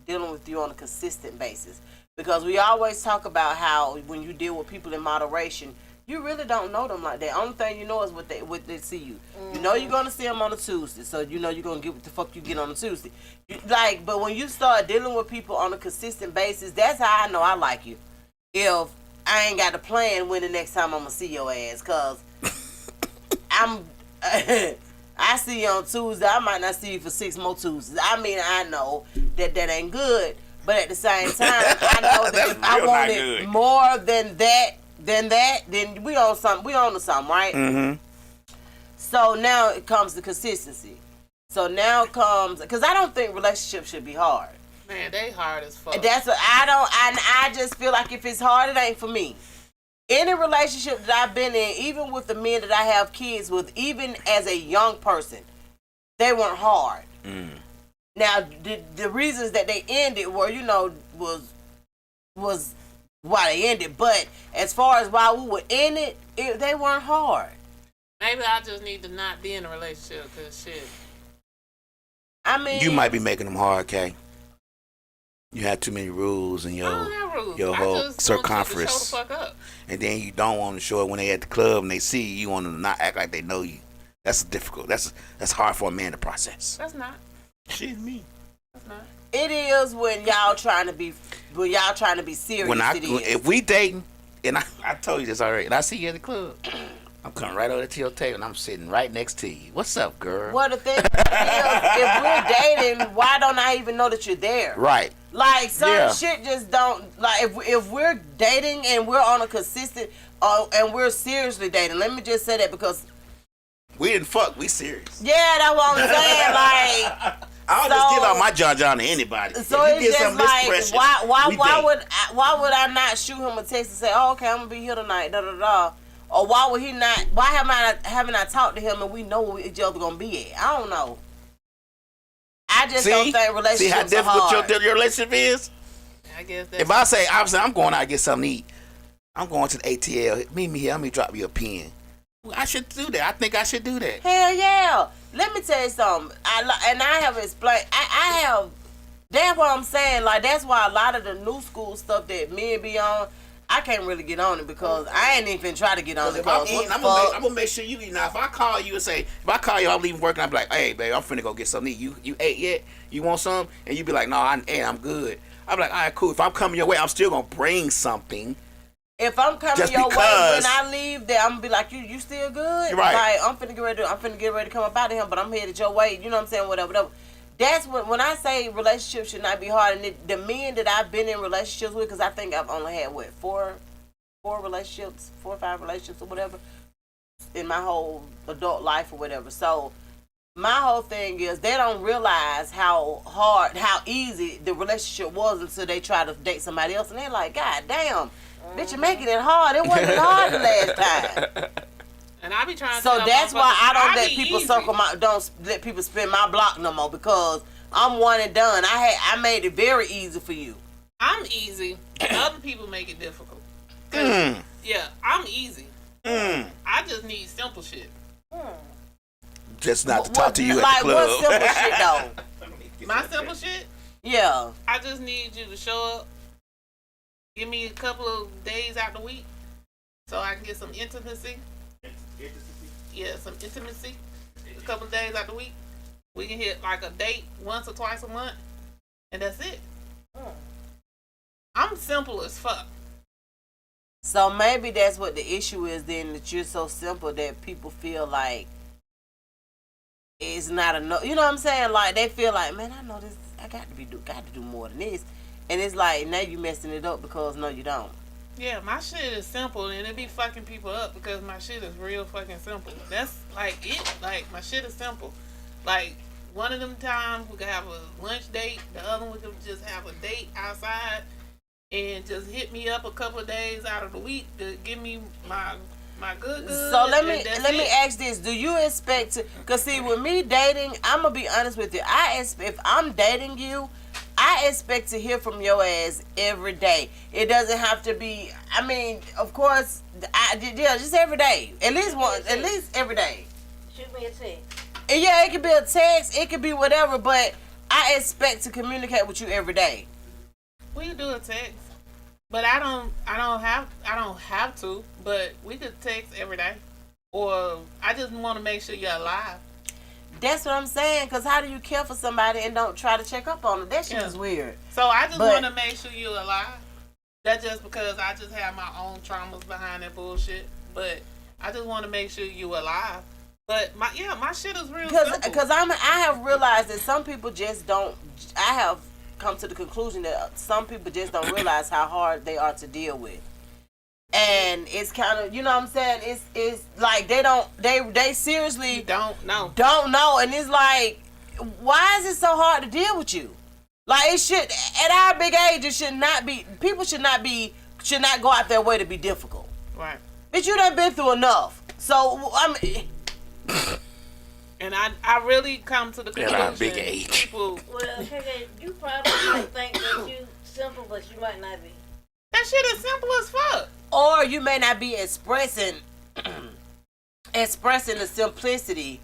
Speaker 2: dealing with you on a consistent basis, because we always talk about how when you deal with people in moderation, you really don't know them like that. Only thing you know is what they see you. You know you're gonna see them on a Tuesday, so you know you're gonna get what the fuck you get on a Tuesday. But when you start dealing with people on a consistent basis, that's how I know I like you. If I ain't got a plan when the next time I'm gonna see your ass, cause I see you on Tuesday, I might not see you for 6 more Tuesdays. I mean, I know that ain't good, but at the same time, I know that if I wanted more than that, then we on something. We on to something, right? Mm-hmm. So now it comes to consistency. So now comes, because I don't think relationships should be hard.
Speaker 4: Man, they hard as fuck.
Speaker 2: That's what I just feel like if it's hard, it ain't for me. Any relationship that I've been in, even with the men that I have kids with, even as a young person, they weren't hard. Now, the reasons that they ended were, was why they ended. But as far as why we were in it, they weren't hard.
Speaker 4: Maybe I just need to not be in a relationship, because shit.
Speaker 2: I mean,
Speaker 3: you might be making them hard, Kay. You have too many rules in your whole circumference.
Speaker 4: Shut the fuck up.
Speaker 3: And then you don't want to show it when they at the club and they see you. You want to not act like they know you. That's difficult. That's hard for a man to process.
Speaker 4: That's not.
Speaker 3: Shit, me.
Speaker 4: That's not.
Speaker 2: It is when y'all trying to be serious.
Speaker 3: If we dating, and I told you this already, and I see you at the club, I'm coming right over to your table and I'm sitting right next to you. What's up, girl?
Speaker 2: Well, the thing is, if we're dating, why don't I even know that you're there?
Speaker 3: Right.
Speaker 2: Like, some shit just don't, like, if we're dating and we're on a consistent, and we're seriously dating, let me just say that, because
Speaker 3: we didn't fuck, we serious.
Speaker 2: yeah, that's what I'm saying, like,
Speaker 3: I'll just give out my John to anybody.
Speaker 2: So
Speaker 3: if you
Speaker 2: it's
Speaker 3: get
Speaker 2: just
Speaker 3: some
Speaker 2: like,
Speaker 3: precious,
Speaker 2: why would I not shoot him a text and say, oh, okay, I'm gonna be here tonight, da da da, or why would he not? Why haven't I talked to him and we know where each other gonna be at? I don't know. I just don't think relationships
Speaker 3: see how
Speaker 2: are
Speaker 3: difficult
Speaker 2: hard.
Speaker 3: your relationship is.
Speaker 4: I guess that's
Speaker 3: If I say, obviously, I'm going out to get something to eat. I'm going to the ATL. Meet me here. Let me drop you a pen. Well, I should do that. I think I should do that.
Speaker 2: Hell yeah. Let me tell you something. I have explained. I have. That's what I'm saying. Like, that's why a lot of the new school stuff that men be on, I can't really get on it because I ain't even try to get on it.
Speaker 3: If I'm eating, I'm gonna make sure you eat. Now, if I call you and say, if I call you, I'm leaving work, and I'm like, hey, babe, I'm finna go get something to eat. You ate yet? You want some? And you be like, no, I'm good. I'm like, all right, cool. If I'm coming your way, I'm still gonna bring something.
Speaker 2: If I'm coming
Speaker 3: Just
Speaker 2: your way
Speaker 3: because-
Speaker 2: when I leave, there I'm gonna be like, you still good?
Speaker 3: You're right.
Speaker 2: Like, I'm finna get ready to come up out of him, but I'm headed your way. You know what I'm saying? Whatever. That's when I say relationships should not be hard. And the men that I've been in relationships with, because I think I've only had four or 5 relationships or whatever in my whole adult life or whatever. So my whole thing is they don't realize how easy the relationship was until they try to date somebody else, and they're like, God damn, bitch, you're making it hard. It wasn't hard the last time.
Speaker 4: And I be trying to
Speaker 2: So
Speaker 4: tell
Speaker 2: that's why I don't let
Speaker 4: be
Speaker 2: people
Speaker 4: easy.
Speaker 2: don't let people spin my block no more, because I'm one and done. I made it very easy for you.
Speaker 4: I'm easy. Other people make it difficult. Yeah, I'm easy. I just need simple shit.
Speaker 3: Just not to talk to you at
Speaker 2: like
Speaker 3: the club.
Speaker 2: what simple shit though?
Speaker 4: My simple shit?
Speaker 2: Yeah.
Speaker 4: I just need you to show up. Give me a couple of days out the week so I can get some intimacy. Yeah, some intimacy. A couple of days out the week. We can hit like a date once or twice a month. And that's it. I'm simple as fuck.
Speaker 2: So maybe that's what the issue is then, that you're so simple that people feel like it's not enough. You know what I'm saying? Like they feel like, man, I know this. I got to do more than this. And it's like now you messing it up because no, you don't.
Speaker 4: Yeah, my shit is simple and it be fucking people up because my shit is real fucking simple. That's like it. Like my shit is simple. Like one of them times we could have a lunch date. The other one we could just have a date outside and just hit me up a couple of days out of the week to give me my good.
Speaker 2: So let me ask this: do you expect to? Cause see, with me dating, I'm gonna be honest with you. If I'm dating you, I expect to hear from your ass every day. It doesn't have to be. I mean, of course, just every day. At least every day.
Speaker 5: Shoot me a text.
Speaker 2: And yeah, it could be a text, it could be whatever, but I expect to communicate with you every day.
Speaker 4: We could do a text, but I don't have to. But we could text every day, or I just want to make sure you're alive.
Speaker 2: That's what I'm saying. Cause how do you care for somebody and don't try to check up on them? That shit is weird.
Speaker 4: So I just want to make sure you're alive. That's just because I just have my own traumas behind that bullshit. But I just want to make sure you're alive. But my shit is real simple.
Speaker 2: Because I have realized that some people just don't. I have come to the conclusion that some people just don't realize how hard they are to deal with. And it's kind of, you know what I'm saying? It's like they seriously
Speaker 4: don't know.
Speaker 2: And it's like, why is it so hard to deal with you? Like, it should, at our big age, it should not be, people should not go out their way to be difficult.
Speaker 4: Right.
Speaker 2: But you done been through enough. So, I mean.
Speaker 4: And I really come to the conclusion.
Speaker 3: At our big age.
Speaker 5: Well, you probably think that you simple, but you might not be.
Speaker 4: That shit is simple as fuck.
Speaker 2: Or you may not be expressing the simplicity,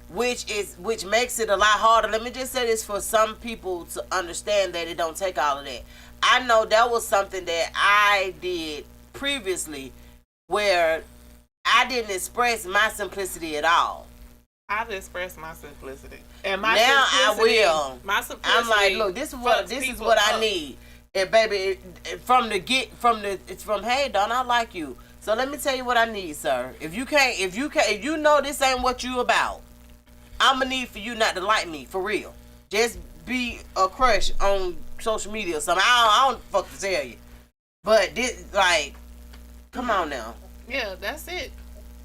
Speaker 2: which makes it a lot harder. Let me just say this for some people to understand that it don't take all of that. I know that was something that I did previously where I didn't express my simplicity at all.
Speaker 4: I've expressed my simplicity, and my
Speaker 2: now
Speaker 4: simplicity,
Speaker 2: I will.
Speaker 4: My simplicity.
Speaker 2: I'm like, look, this is what I need. And baby, hey, Don, I like you. So let me tell you what I need, sir. If you know this ain't what you about, I'ma need for you not to like me for real. Just be a crush on social media or something. I don't fuck to tell you, but this, like, come on now.
Speaker 4: Yeah, that's it.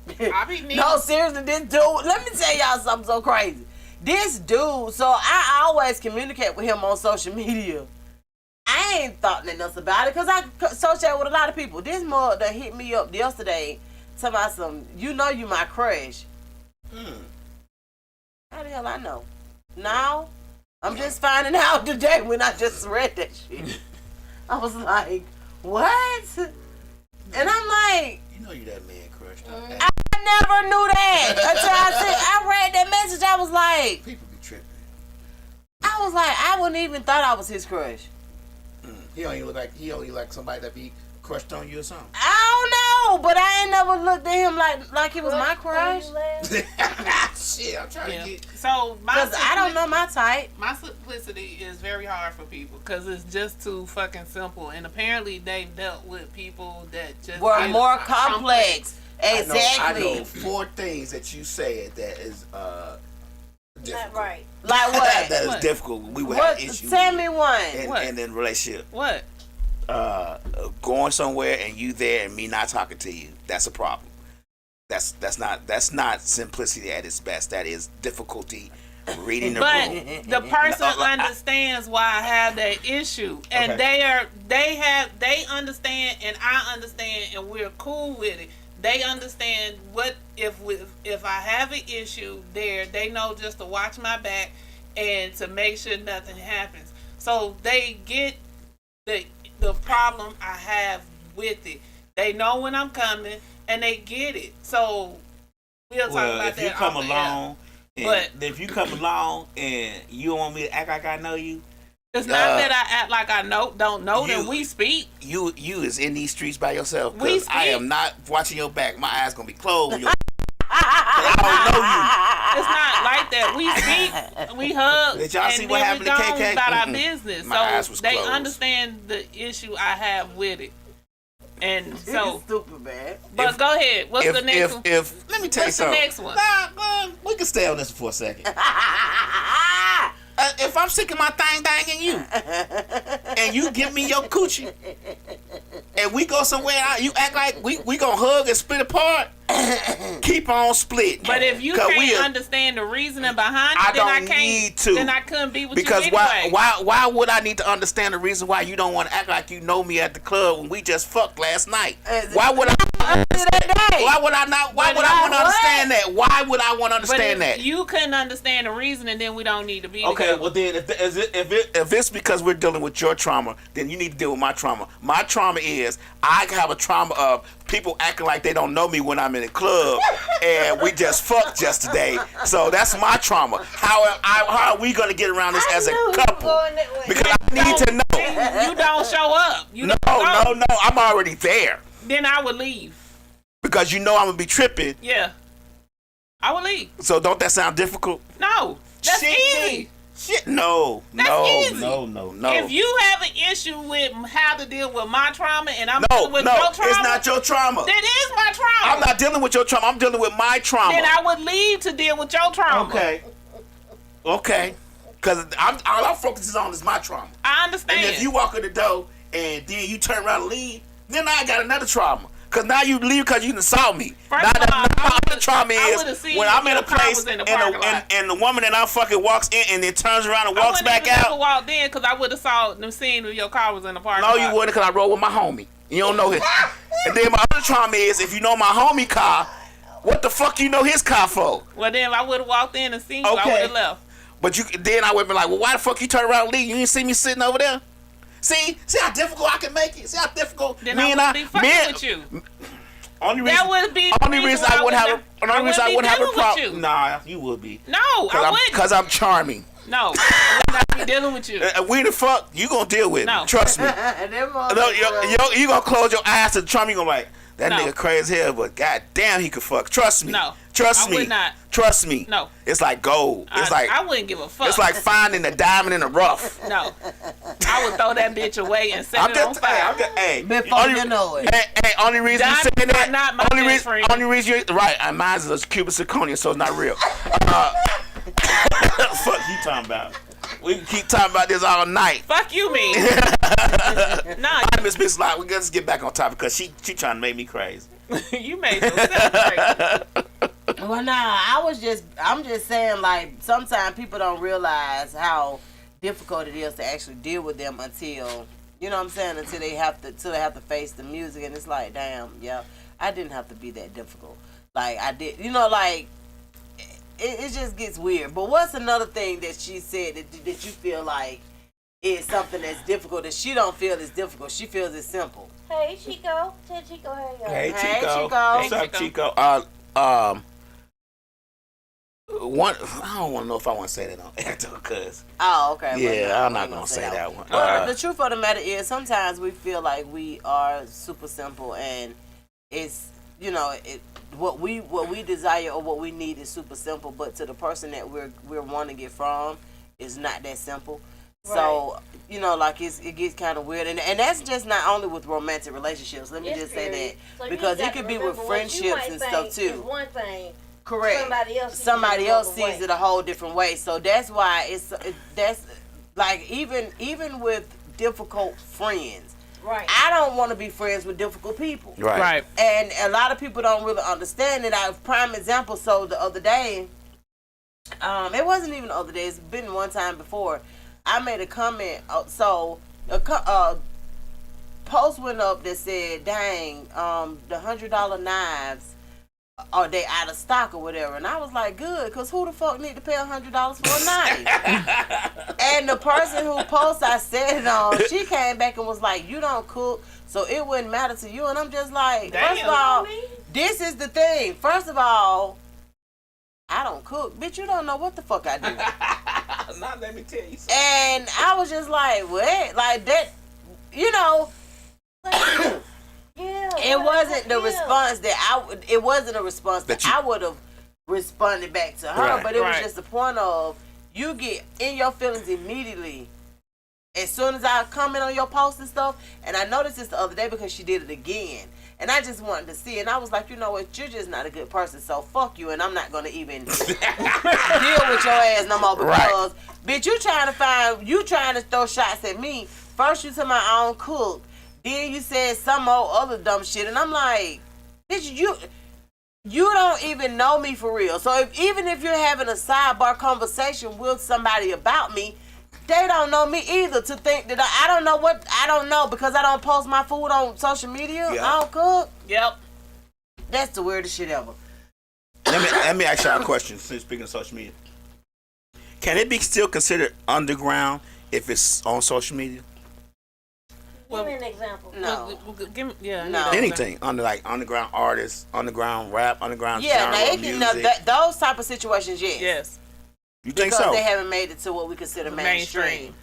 Speaker 4: I be needing.
Speaker 2: No, seriously, this dude. Let me tell y'all something so crazy. This dude, so I always communicate with him on social media. I ain't thought nothing else about it because I associate with a lot of people. This mug that hit me up yesterday talking about some, you know you my crush. How the hell I know? Now, I'm just finding out today when I just read that shit. I was like, what? And I'm like,
Speaker 3: You know you that man crush.
Speaker 2: I never knew that until I read that message. I was like,
Speaker 3: People be tripping.
Speaker 2: I wouldn't even thought I was his crush.
Speaker 3: He don't even look like somebody that be crushed on you or something.
Speaker 2: I don't know, but I ain't never looked at him like he was my crush.
Speaker 3: Shit, I'm trying to get.
Speaker 4: So
Speaker 2: Because I don't know my type.
Speaker 4: My simplicity is very hard for people because it's just too fucking simple. And apparently they've dealt with people that just
Speaker 2: Were
Speaker 4: is
Speaker 2: more complex. Exactly.
Speaker 3: I know 4 things that you said that is difficult.
Speaker 5: Not right.
Speaker 2: Like what?
Speaker 3: That is
Speaker 4: What?
Speaker 3: difficult. We would
Speaker 2: What?
Speaker 3: have issues.
Speaker 2: Tell me one.
Speaker 4: What?
Speaker 3: And in relationship.
Speaker 4: What?
Speaker 3: Going somewhere and you there and me not talking to you, that's a problem. That's not simplicity at its best. That is difficulty reading the
Speaker 4: But
Speaker 3: room.
Speaker 4: the person understands why I have that issue, and
Speaker 3: Okay.
Speaker 4: they understand, and I understand, and we're cool with it. They understand what if I have an issue there, they know just to watch my back and to make sure nothing happens. So they get the problem I have with it. They know when I'm coming, and they get it. So we'll talk about
Speaker 3: if
Speaker 4: that.
Speaker 3: you come
Speaker 4: off the
Speaker 3: along,
Speaker 4: But-
Speaker 3: if you come along and you don't want me to act like I know you,
Speaker 4: It's not that I act like I don't know them. We speak.
Speaker 3: you is in these streets by yourself.
Speaker 4: We
Speaker 3: 'Cause I
Speaker 4: speak.
Speaker 3: am not watching your back. My eyes gonna be closed. When I don't know
Speaker 4: It's not like that. We speak, we hug,
Speaker 3: Did y'all
Speaker 4: and
Speaker 3: see what
Speaker 4: then
Speaker 3: happened
Speaker 4: we
Speaker 3: to
Speaker 4: go
Speaker 3: KK?
Speaker 4: about our
Speaker 3: Mm-mm.
Speaker 4: business.
Speaker 3: My eyes was
Speaker 4: So they
Speaker 3: closed.
Speaker 4: understand the issue I have with it. And
Speaker 2: This
Speaker 4: so,
Speaker 2: is stupid, man.
Speaker 4: but go ahead. What's the next one?
Speaker 3: Let me tell you
Speaker 4: What's the
Speaker 3: something.
Speaker 4: next one?
Speaker 3: Nah, we can stay on this for a second. If I'm sticking my thing in you, and you give me your coochie, and we go somewhere, you act like we gonna hug and split apart, keep on split.
Speaker 4: But if you
Speaker 3: 'Cause
Speaker 4: can't understand the reasoning behind it,
Speaker 3: I
Speaker 4: then I
Speaker 3: don't
Speaker 4: can't.
Speaker 3: need to.
Speaker 4: Then I couldn't be with
Speaker 3: because
Speaker 4: you anyway.
Speaker 3: why would I need to understand the reason why you don't want to act like you know me at the club when we just fucked last night? Why would I? Why would I not? Why
Speaker 4: But
Speaker 3: would I want to
Speaker 2: what?
Speaker 3: understand that? Why would I want to
Speaker 4: But
Speaker 3: understand
Speaker 4: if
Speaker 3: that?
Speaker 4: you couldn't understand the reasoning, then we don't need to be
Speaker 3: Okay,
Speaker 4: together.
Speaker 3: well then, if it's because we're dealing with your trauma, then you need to deal with my trauma. My trauma is I have a trauma of people acting like they don't know me when I'm in the club, and we just fucked yesterday. So that's my trauma. How are we gonna get around this as a couple? Because I need to know.
Speaker 4: You don't show up. You
Speaker 3: No,
Speaker 4: don't go.
Speaker 3: no, I'm already there.
Speaker 4: Then I would leave.
Speaker 3: Because you know I'm gonna be tripping.
Speaker 4: Yeah. I would leave.
Speaker 3: So don't that sound difficult?
Speaker 4: No. That's
Speaker 3: Shit,
Speaker 4: easy.
Speaker 3: Shit, no,
Speaker 4: That's
Speaker 3: no,
Speaker 4: easy.
Speaker 3: no.
Speaker 4: If you have an issue with how to deal with my trauma and I'm
Speaker 3: no,
Speaker 4: dealing with your trauma,
Speaker 3: it's not your trauma.
Speaker 4: that is my trauma.
Speaker 3: I'm not dealing with your trauma. I'm dealing with my trauma.
Speaker 4: Then I would leave to deal with your trauma.
Speaker 3: Okay. Because all I'm focusing on is my trauma.
Speaker 4: I understand.
Speaker 3: And if you walk in the door and then you turn around and leave, then I got another trauma. Because now you leave because you done saw me.
Speaker 4: First
Speaker 3: Now
Speaker 4: of all,
Speaker 3: my
Speaker 4: I
Speaker 3: other
Speaker 4: would've-
Speaker 3: trauma
Speaker 4: I
Speaker 3: is
Speaker 4: would've seen
Speaker 3: when I'm in
Speaker 4: your
Speaker 3: a
Speaker 4: car
Speaker 3: place
Speaker 4: was in the
Speaker 3: and,
Speaker 4: parking lot.
Speaker 3: and the woman that I fucking walks in and then turns around and walks back
Speaker 4: I
Speaker 3: out.
Speaker 4: wouldn't walked in because I would have seen when your car was in the parking
Speaker 3: No,
Speaker 4: lot.
Speaker 3: you wouldn't, because I rode with my homie. You don't know his. And then my other trauma is if you know my homie car, what the fuck you know his car for?
Speaker 4: Well, then if I would have walked in and seen you, I
Speaker 3: Okay.
Speaker 4: would have left.
Speaker 3: But then I would be like, well, why the fuck you turn around and leave? You didn't see me sitting over there? See how difficult I can make it? See how difficult
Speaker 4: Then
Speaker 3: me
Speaker 4: I
Speaker 3: and
Speaker 4: wouldn't be fucking with you.
Speaker 3: Only reason,
Speaker 4: That would be the
Speaker 3: only reason I wouldn't have a problem.
Speaker 4: You.
Speaker 3: Nah, you would be.
Speaker 4: No, I wouldn't.
Speaker 3: Because I'm charming.
Speaker 4: No, I would not be dealing with you.
Speaker 3: We the fuck, you gonna deal with
Speaker 4: No.
Speaker 3: me. Trust me. No, you gonna close your eyes to Trump. You gonna like, that
Speaker 4: No.
Speaker 3: nigga crazy as hell, but goddamn, he could fuck. Trust me.
Speaker 4: No.
Speaker 3: Trust
Speaker 4: I
Speaker 3: me.
Speaker 4: would not.
Speaker 3: Trust me.
Speaker 4: No.
Speaker 3: It's like gold. It's like
Speaker 4: I wouldn't give a fuck.
Speaker 3: it's like finding a diamond in the rough.
Speaker 4: No, I would throw that bitch away and set
Speaker 3: I'm
Speaker 4: it on
Speaker 3: just,
Speaker 4: fire.
Speaker 3: hey,
Speaker 2: Before you know it.
Speaker 3: Hey, only reason you
Speaker 4: Diamonds
Speaker 3: saying that,
Speaker 4: are not my
Speaker 3: only
Speaker 4: best
Speaker 3: reason,
Speaker 4: friend.
Speaker 3: only reason you, right, and mine is a cubic zirconia, so it's not real. Fuck you talking about? We can keep talking about this all night.
Speaker 4: Fuck you, me. Nah,
Speaker 3: Miss Miss Lott, we gotta get back on topic because she trying to make me crazy.
Speaker 4: you made yourself crazy.
Speaker 2: Well, nah, I'm just saying, like, sometimes people don't realize how difficult it is to actually deal with them until, you know what I'm saying, until they have to face the music, and it's like, damn, yeah, I didn't have to be that difficult. Like, I did, you know, like, it just gets weird. But what's another thing that she said that you feel like is something that's difficult that she don't feel is difficult? She feels it's simple.
Speaker 5: Hey, Chico. Tell Chico,
Speaker 3: Hey,
Speaker 2: Hey,
Speaker 3: Chico.
Speaker 2: Chico.
Speaker 3: What's up, Chico? One, I don't want to know if I want to say that on air, cause
Speaker 2: Oh, okay.
Speaker 3: yeah,
Speaker 2: no,
Speaker 3: I'm not gonna say that one.
Speaker 2: Well, the truth of the matter is, sometimes we feel like we are super simple, and it's, you know, what we desire or what we need is super simple, but to the person that we're wanting it from, is not that simple.
Speaker 5: Right.
Speaker 2: So, you know, like it gets kind of weird, and that's just not only with romantic relationships. Let me just say that,
Speaker 5: So
Speaker 2: because it could be with friendships and stuff too.
Speaker 5: One thing.
Speaker 2: Correct. Somebody else sees it a whole different way. So that's why that's like even with difficult friends.
Speaker 5: Right.
Speaker 2: I don't want to be friends with difficult people.
Speaker 3: Right.
Speaker 2: And a lot of people don't really understand it. Prime example. So the other day, it wasn't even the other day. It's been one time before. I made a comment. So a post went up that said, "Dang, the $100 knives." Or they out of stock or whatever, and I was like, good, because who the fuck need to pay $100 for a knife? And the person who posted, I said it on, she came back and was like, you don't cook, so it wouldn't matter to you. And I'm just like, first of all, this is the thing. First of all, I don't cook, bitch. You don't know what the fuck I do.
Speaker 3: Now let me tell you something.
Speaker 2: And I was just like, what? Like that, you know.
Speaker 5: Yeah,
Speaker 2: it wasn't the response that I would have responded back to her,
Speaker 3: Right,
Speaker 2: but it was
Speaker 4: right.
Speaker 2: just the point of, you get in your feelings immediately as soon as I comment on your post and stuff. And I noticed this the other day because she did it again, and I just wanted to see, and I was like, you know what, you're just not a good person, so fuck you, and I'm not gonna even deal with your ass no more, because bitch, you trying to throw shots at me. First you to my own cook, then you said some old other dumb shit, and I'm like, bitch, you don't even know me for real. So even if you're having a sidebar conversation with somebody about me, they don't know me either. To think that I don't know because I don't post my food on social media.
Speaker 3: Yeah.
Speaker 2: I don't cook.
Speaker 4: Yep.
Speaker 2: That's the weirdest shit ever.
Speaker 3: Let me ask y'all a question. Since speaking of social media, can it be still considered underground if it's on social media?
Speaker 5: Give me an example.
Speaker 2: No.
Speaker 4: Give me, yeah.
Speaker 2: No.
Speaker 3: Anything under like underground artists, underground rap, underground
Speaker 2: Yeah,
Speaker 3: genre
Speaker 2: now
Speaker 3: of music.
Speaker 2: those type of situations, yes.
Speaker 4: Yes.
Speaker 3: You think
Speaker 2: because
Speaker 3: so?
Speaker 2: they haven't made it to what we consider mainstream.
Speaker 4: Mainstream.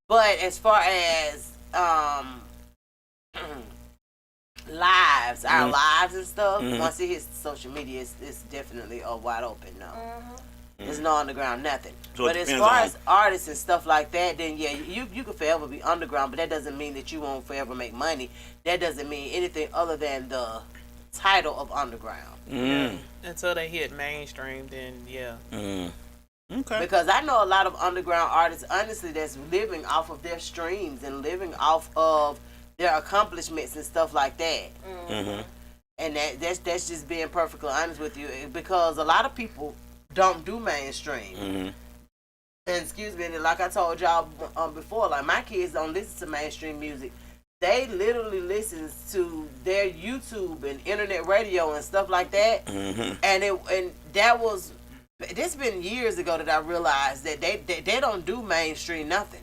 Speaker 2: But as far as lives, our lives and stuff, once it hits social media, it's definitely wide open. No, there's no underground, nothing.
Speaker 3: So
Speaker 2: but as far as artists and stuff like that, then yeah, you could forever be underground, but that doesn't mean that you won't forever make money. That doesn't mean anything other than the title of underground.
Speaker 4: Until they hit mainstream, then yeah.
Speaker 3: Okay.
Speaker 2: Because I know a lot of underground artists, honestly, that's living off of their streams and living off of their accomplishments and stuff like that. And that's just being perfectly honest with you, because a lot of people don't do mainstream. And excuse me, and like I told y'all before, like my kids don't listen to mainstream music. They literally listen to their YouTube and internet radio and stuff like that. And that was. This been years ago that I realized that they don't do mainstream nothing.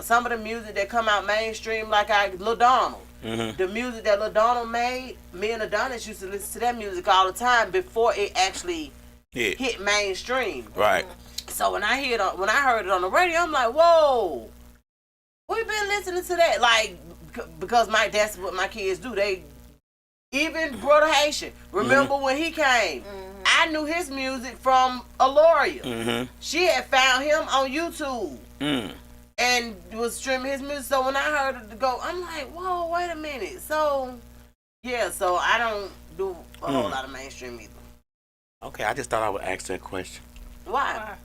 Speaker 2: Some of the music that come out mainstream, like Lil Donald, the music that Lil Donald made, me and Adonis used to listen to that music all the time before it actually hit mainstream.
Speaker 3: Right.
Speaker 2: So when I heard it on the radio, I'm like, whoa, we've been listening to that, like, because that's what my kids do. They even Brother Haitian. Remember when he came? I knew his music from Aloria. She had found him on YouTube and was streaming his music. So when I heard it go, I'm like, whoa, wait a minute. So, yeah, so I don't do a whole lot of mainstream either.
Speaker 3: Okay, I just thought I would ask that question.
Speaker 2: Why?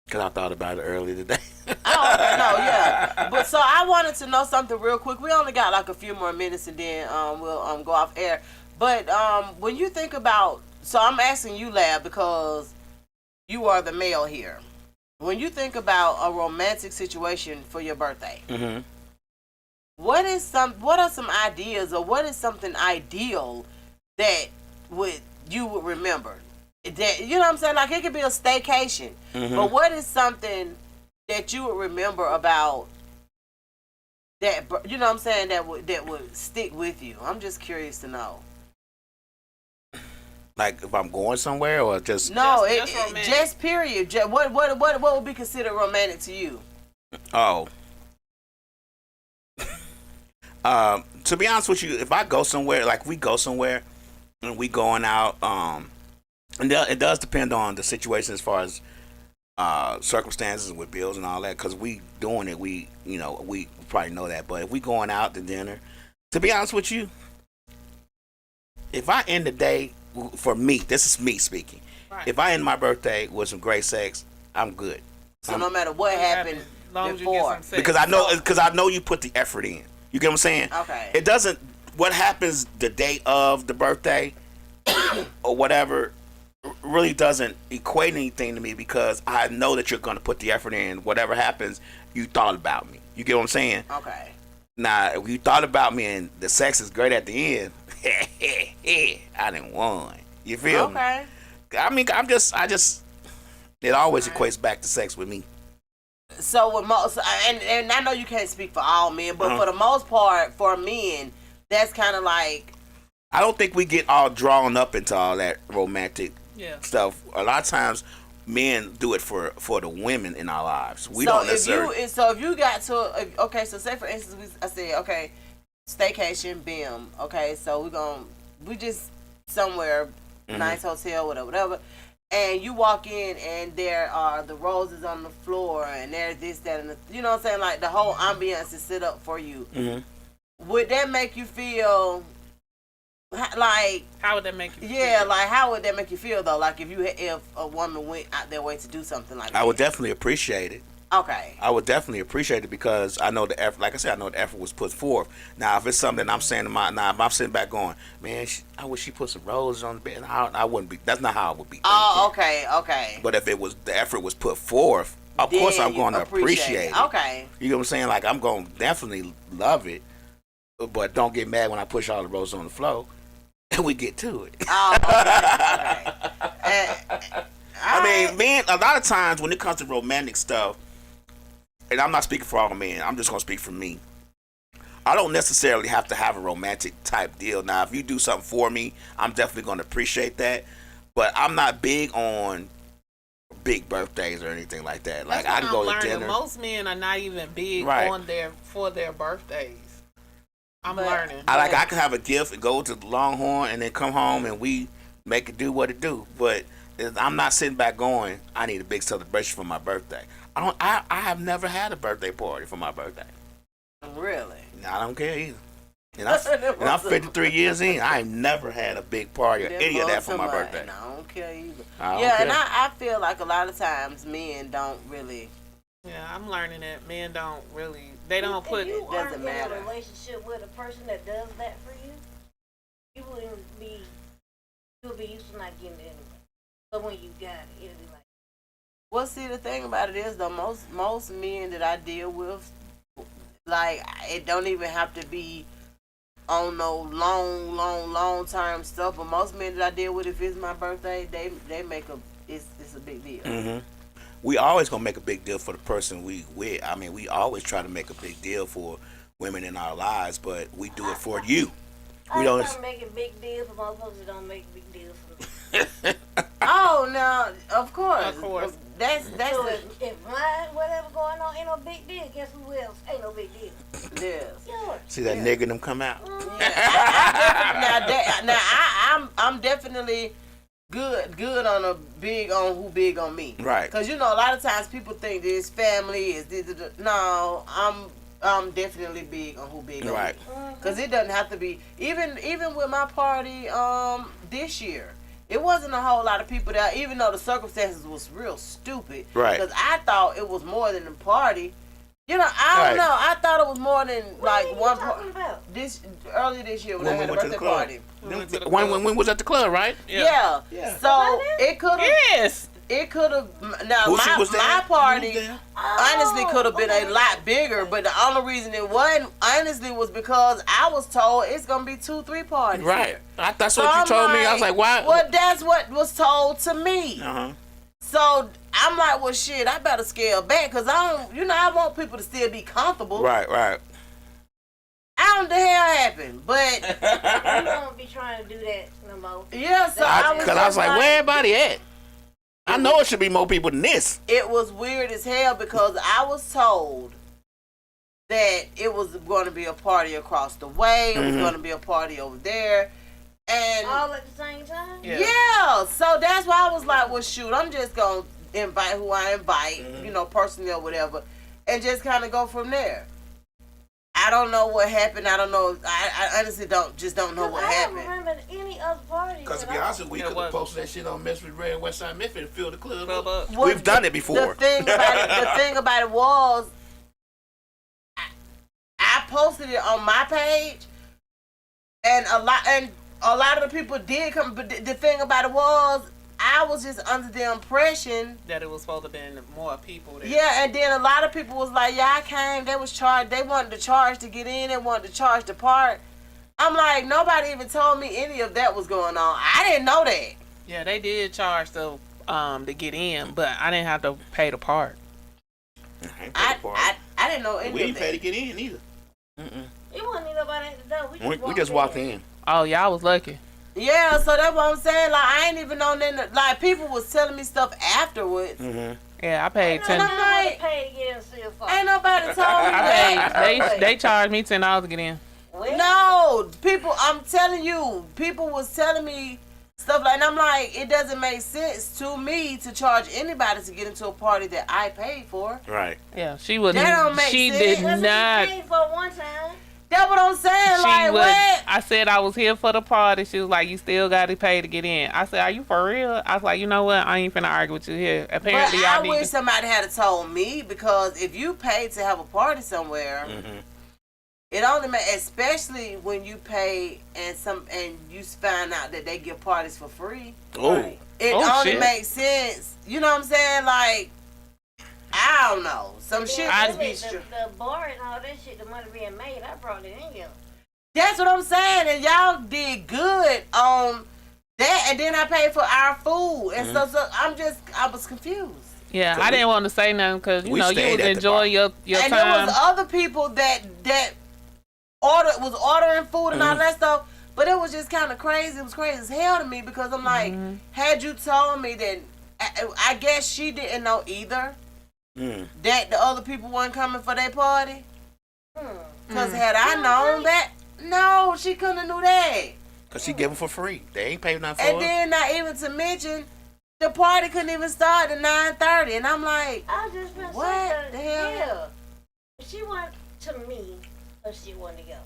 Speaker 3: Because I thought about it earlier today.
Speaker 2: Oh, okay, no, yeah. But so I wanted to know something real quick. We only got like a few more minutes and then we'll go off air. But when you think about So I'm asking you, Lab, because you are the male here. When you think about a romantic situation for your birthday,
Speaker 3: Mm-hmm.
Speaker 2: what are some ideas, or what is something ideal that you would remember? That, you know what I'm saying? Like, it could be a staycation, but what is something that you would remember about that? You know what I'm saying? That would stick with you. I'm just curious to know.
Speaker 3: Like if I'm going somewhere or just
Speaker 2: No,
Speaker 4: just
Speaker 2: period. What would be considered romantic to you?
Speaker 3: oh. To be honest with you, if I go somewhere, like we go somewhere and we going out, and it does depend on the situation as far as circumstances with bills and all that. Because we doing it, we probably know that. But if we going out to dinner, to be honest with you, if I end the day, for me, this is me speaking.
Speaker 4: Right.
Speaker 3: If I end my birthday with some great sex, I'm good.
Speaker 2: So no matter what happened
Speaker 4: As long as you get
Speaker 2: before,
Speaker 4: some sex.
Speaker 3: Because I know you put the effort in. You get what I'm saying?
Speaker 2: Okay.
Speaker 3: It doesn't. What happens the day of the birthday or whatever really doesn't equate anything to me, because I know that you're going to put the effort in. Whatever happens, you thought about me. You get what I'm saying?
Speaker 2: Okay.
Speaker 3: Now, if you thought about me and the sex is great at the end, I didn't won. You feel me?
Speaker 2: Okay.
Speaker 3: I mean, I just. It always equates back to sex with me.
Speaker 2: So with most, and I know you can't speak for all men, but for the most part, for men, that's kind of like.
Speaker 3: I don't think we get all drawn up into all that romantic stuff. A lot of times, men do it for the women in our lives. We don't necessarily.
Speaker 2: So if you got to, okay, so say for instance, I said, okay, staycation, bim. Okay, so we just somewhere, nice hotel, whatever. And you walk in and there are the roses on the floor and there's this, that, and you know what I'm saying? Like the whole ambiance is set up for you.
Speaker 3: Mm-hmm.
Speaker 2: Would that make you feel like?
Speaker 4: How would that make you feel?
Speaker 2: Yeah, like how would that make you feel though? Like if a woman went out their way to do something like that.
Speaker 3: I would definitely appreciate it.
Speaker 2: Okay.
Speaker 3: I would definitely appreciate it because I know the effort. Like I said, I know the effort was put forth. Now, if it's something that I'm saying to if I'm sitting back going, man, I wish she put some roses on the bed. I wouldn't be. That's not how I would be.
Speaker 2: Oh,
Speaker 3: thinking.
Speaker 2: okay.
Speaker 3: But if the effort was put forth, of
Speaker 2: Then
Speaker 3: course I'm going to
Speaker 2: appreciate
Speaker 3: it.
Speaker 2: Okay.
Speaker 3: You know what I'm saying? Like I'm going to definitely love it, but don't get mad when I push all the roses on the floor and we get to it.
Speaker 2: Oh, okay.
Speaker 3: I mean, man, a lot of times when it comes to romantic stuff. And I'm not speaking for all men. I'm just going to speak for me. I don't necessarily have to have a romantic type deal. Now, if you do something for me, I'm definitely going to appreciate that. But I'm not big on big birthdays or anything like that. Like I can go to dinner.
Speaker 4: Most men are not even big for their birthdays. I'm learning.
Speaker 3: I can have a gift and go to the Longhorn and then come home and we make it do what it do. But I'm not sitting back going, I need a big celebration for my birthday. I have never had a birthday party for my birthday.
Speaker 2: Really?
Speaker 3: I don't care either. And I'm 53 years in. I ain't never had a big party or any of that for my birthday.
Speaker 2: I don't care either.
Speaker 3: And
Speaker 2: I feel like a lot of times men don't really.
Speaker 4: Yeah, I'm learning that men don't really. They don't put.
Speaker 5: It
Speaker 2: doesn't matter.
Speaker 5: In a relationship with a person that does that for you, you wouldn't be. You'll be used to not getting it anyway. But when you got it, it'll be like.
Speaker 2: Well, see, the thing about it is, though, most men that I deal with, like, it don't even have to be on no long term stuff. But most men that I deal with, if it's my birthday, they make it's a big deal.
Speaker 3: Mm-hmm. We always gonna make a big deal for the person we with. I mean, we always try to make a big deal for women in our lives, but we do it for you.
Speaker 5: We don't make a big deal for motherfuckers that don't make a big deal for me.
Speaker 2: Oh no, of course.
Speaker 4: Of course.
Speaker 2: That's
Speaker 5: so if mine, whatever going on, ain't no big deal, guess who else? Ain't no big deal.
Speaker 2: yes.
Speaker 5: Yours.
Speaker 3: See that nigga them come out.
Speaker 2: I'm definitely good on who big on me.
Speaker 3: Right.
Speaker 2: Because a lot of times people think this family is this. No, I'm definitely big on who big on me. Because it doesn't have to be even with my party this year. It wasn't a whole lot of people there, even though the circumstances was real stupid.
Speaker 3: Right.
Speaker 2: Because I thought it was more than a party. You know, I don't
Speaker 6: Right.
Speaker 2: know. I thought it was more than like
Speaker 5: What are you
Speaker 2: one
Speaker 5: talking
Speaker 2: part.
Speaker 5: about?
Speaker 2: Earlier this year when I
Speaker 3: When we
Speaker 2: had a
Speaker 3: went to the
Speaker 2: birthday
Speaker 3: club.
Speaker 2: party.
Speaker 6: When we was at the club, right?
Speaker 2: Yeah.
Speaker 3: Yeah.
Speaker 2: So it could have.
Speaker 4: Yes.
Speaker 2: It could have. Now
Speaker 3: Poochie was there.
Speaker 2: my party
Speaker 3: You was there?
Speaker 2: honestly could have been a lot bigger, but the only reason it wasn't honestly was because I was told it's gonna be 2-3 parties.
Speaker 6: Right. That's
Speaker 2: So
Speaker 6: what you
Speaker 2: I'm
Speaker 6: told me. I was like, why?
Speaker 2: Well, that's what was told to me.
Speaker 6: Uh-huh.
Speaker 2: So I'm like, well, shit, I better scale back because I don't, I want people to still be comfortable.
Speaker 6: Right.
Speaker 2: I don't know the hell happened, but
Speaker 5: We won't be trying to do that no more.
Speaker 2: yeah. So
Speaker 6: Because I was like, where everybody at? I know it should be more people than this.
Speaker 2: It was weird as hell because I was told that it was going to be a party across the way. It was going to be a party over there. And
Speaker 5: All at the same time?
Speaker 2: yeah, so that's why I was like, well, shoot, I'm just going to invite who I invite, personally or whatever, and just kind of go from there. I don't know what happened. I don't know. I honestly don't know what
Speaker 5: I
Speaker 2: happened.
Speaker 5: don't remember any other parties.
Speaker 3: Because to
Speaker 5: that
Speaker 3: be
Speaker 5: I-
Speaker 3: honest, we could have posted that shit on Misfits Red Westside Memphis and filled the club up.
Speaker 2: Well,
Speaker 6: We've done it before.
Speaker 2: The thing about it was, I posted it on my page, and a lot of the people did come. But the thing about it was, I was just under the impression
Speaker 4: That it was supposed to be more people there.
Speaker 2: yeah, and then a lot of people was like, yeah, I came. They was charged. They wanted to charge to get in. They wanted to charge to park. I'm like, nobody even told me any of that was going on. I didn't know that.
Speaker 4: Yeah, they did charge to get in, but I didn't have to pay to park.
Speaker 2: I didn't know any
Speaker 3: We
Speaker 2: of
Speaker 3: didn't pay
Speaker 2: that.
Speaker 3: to get in either.
Speaker 5: It wasn't nobody at the door.
Speaker 6: We just walked in.
Speaker 4: Oh, y'all was lucky.
Speaker 2: Yeah, so that's what I'm saying. Like, I ain't even known that. Like, people was telling me stuff afterwards.
Speaker 4: Yeah, I paid
Speaker 2: And
Speaker 4: 10.
Speaker 2: I'm like,
Speaker 5: Pay to get in still for.
Speaker 2: ain't nobody told me
Speaker 4: I
Speaker 2: that.
Speaker 4: paid. They charged me $10 to get in.
Speaker 2: No, people, I'm telling you, people was telling me stuff like, and I'm like, it doesn't make sense to me to charge anybody to get into a party that I paid for.
Speaker 6: Right.
Speaker 4: Yeah, she wouldn't.
Speaker 2: That don't make
Speaker 4: She
Speaker 2: sense.
Speaker 4: did
Speaker 5: That's
Speaker 4: not.
Speaker 5: what you paid for one time.
Speaker 2: That's what I'm saying.
Speaker 4: She
Speaker 2: Like,
Speaker 4: was.
Speaker 2: what?
Speaker 4: I said I was here for the party. She was like, "You still got to pay to get in." I said, "Are you for real?" I was like, "You know what? I ain't finna argue with you here."
Speaker 2: But
Speaker 4: Apparently,
Speaker 2: I
Speaker 4: y'all need.
Speaker 2: wish somebody had told me, because if you pay to have a party somewhere, it only makes, especially when you pay and you find out that they give parties for free.
Speaker 6: Oh.
Speaker 2: It
Speaker 4: Oh,
Speaker 2: only
Speaker 4: shit.
Speaker 2: makes sense. You know what I'm saying? Like, I don't know. Some shit
Speaker 4: I-
Speaker 2: just be
Speaker 5: The bar and all that shit, the money being made, I brought it in here.
Speaker 2: That's what I'm saying. And y'all did good on that. And then I paid for our food. And so I was confused.
Speaker 4: Yeah,
Speaker 3: So
Speaker 4: I
Speaker 3: we-
Speaker 4: didn't want to say nothing because you
Speaker 3: we
Speaker 4: know you
Speaker 3: stayed
Speaker 4: was
Speaker 3: at the
Speaker 4: enjoying your
Speaker 2: And
Speaker 4: time.
Speaker 2: there was other people that was ordering food and all that stuff. But it was just kind of crazy. It was crazy as hell to me, because I'm like, had you told me that, I guess she didn't know either that the other people weren't coming for their party. Because had I known that, no, she couldn't have knew that.
Speaker 6: Because she gave them for free. They ain't paying nothing for
Speaker 2: And
Speaker 6: it.
Speaker 2: then not even to mention, the party couldn't even start at 9:30. And I'm like,
Speaker 5: I just been
Speaker 2: What
Speaker 5: saying,
Speaker 2: the hell?
Speaker 5: yeah. She went to me, or she wanted to go.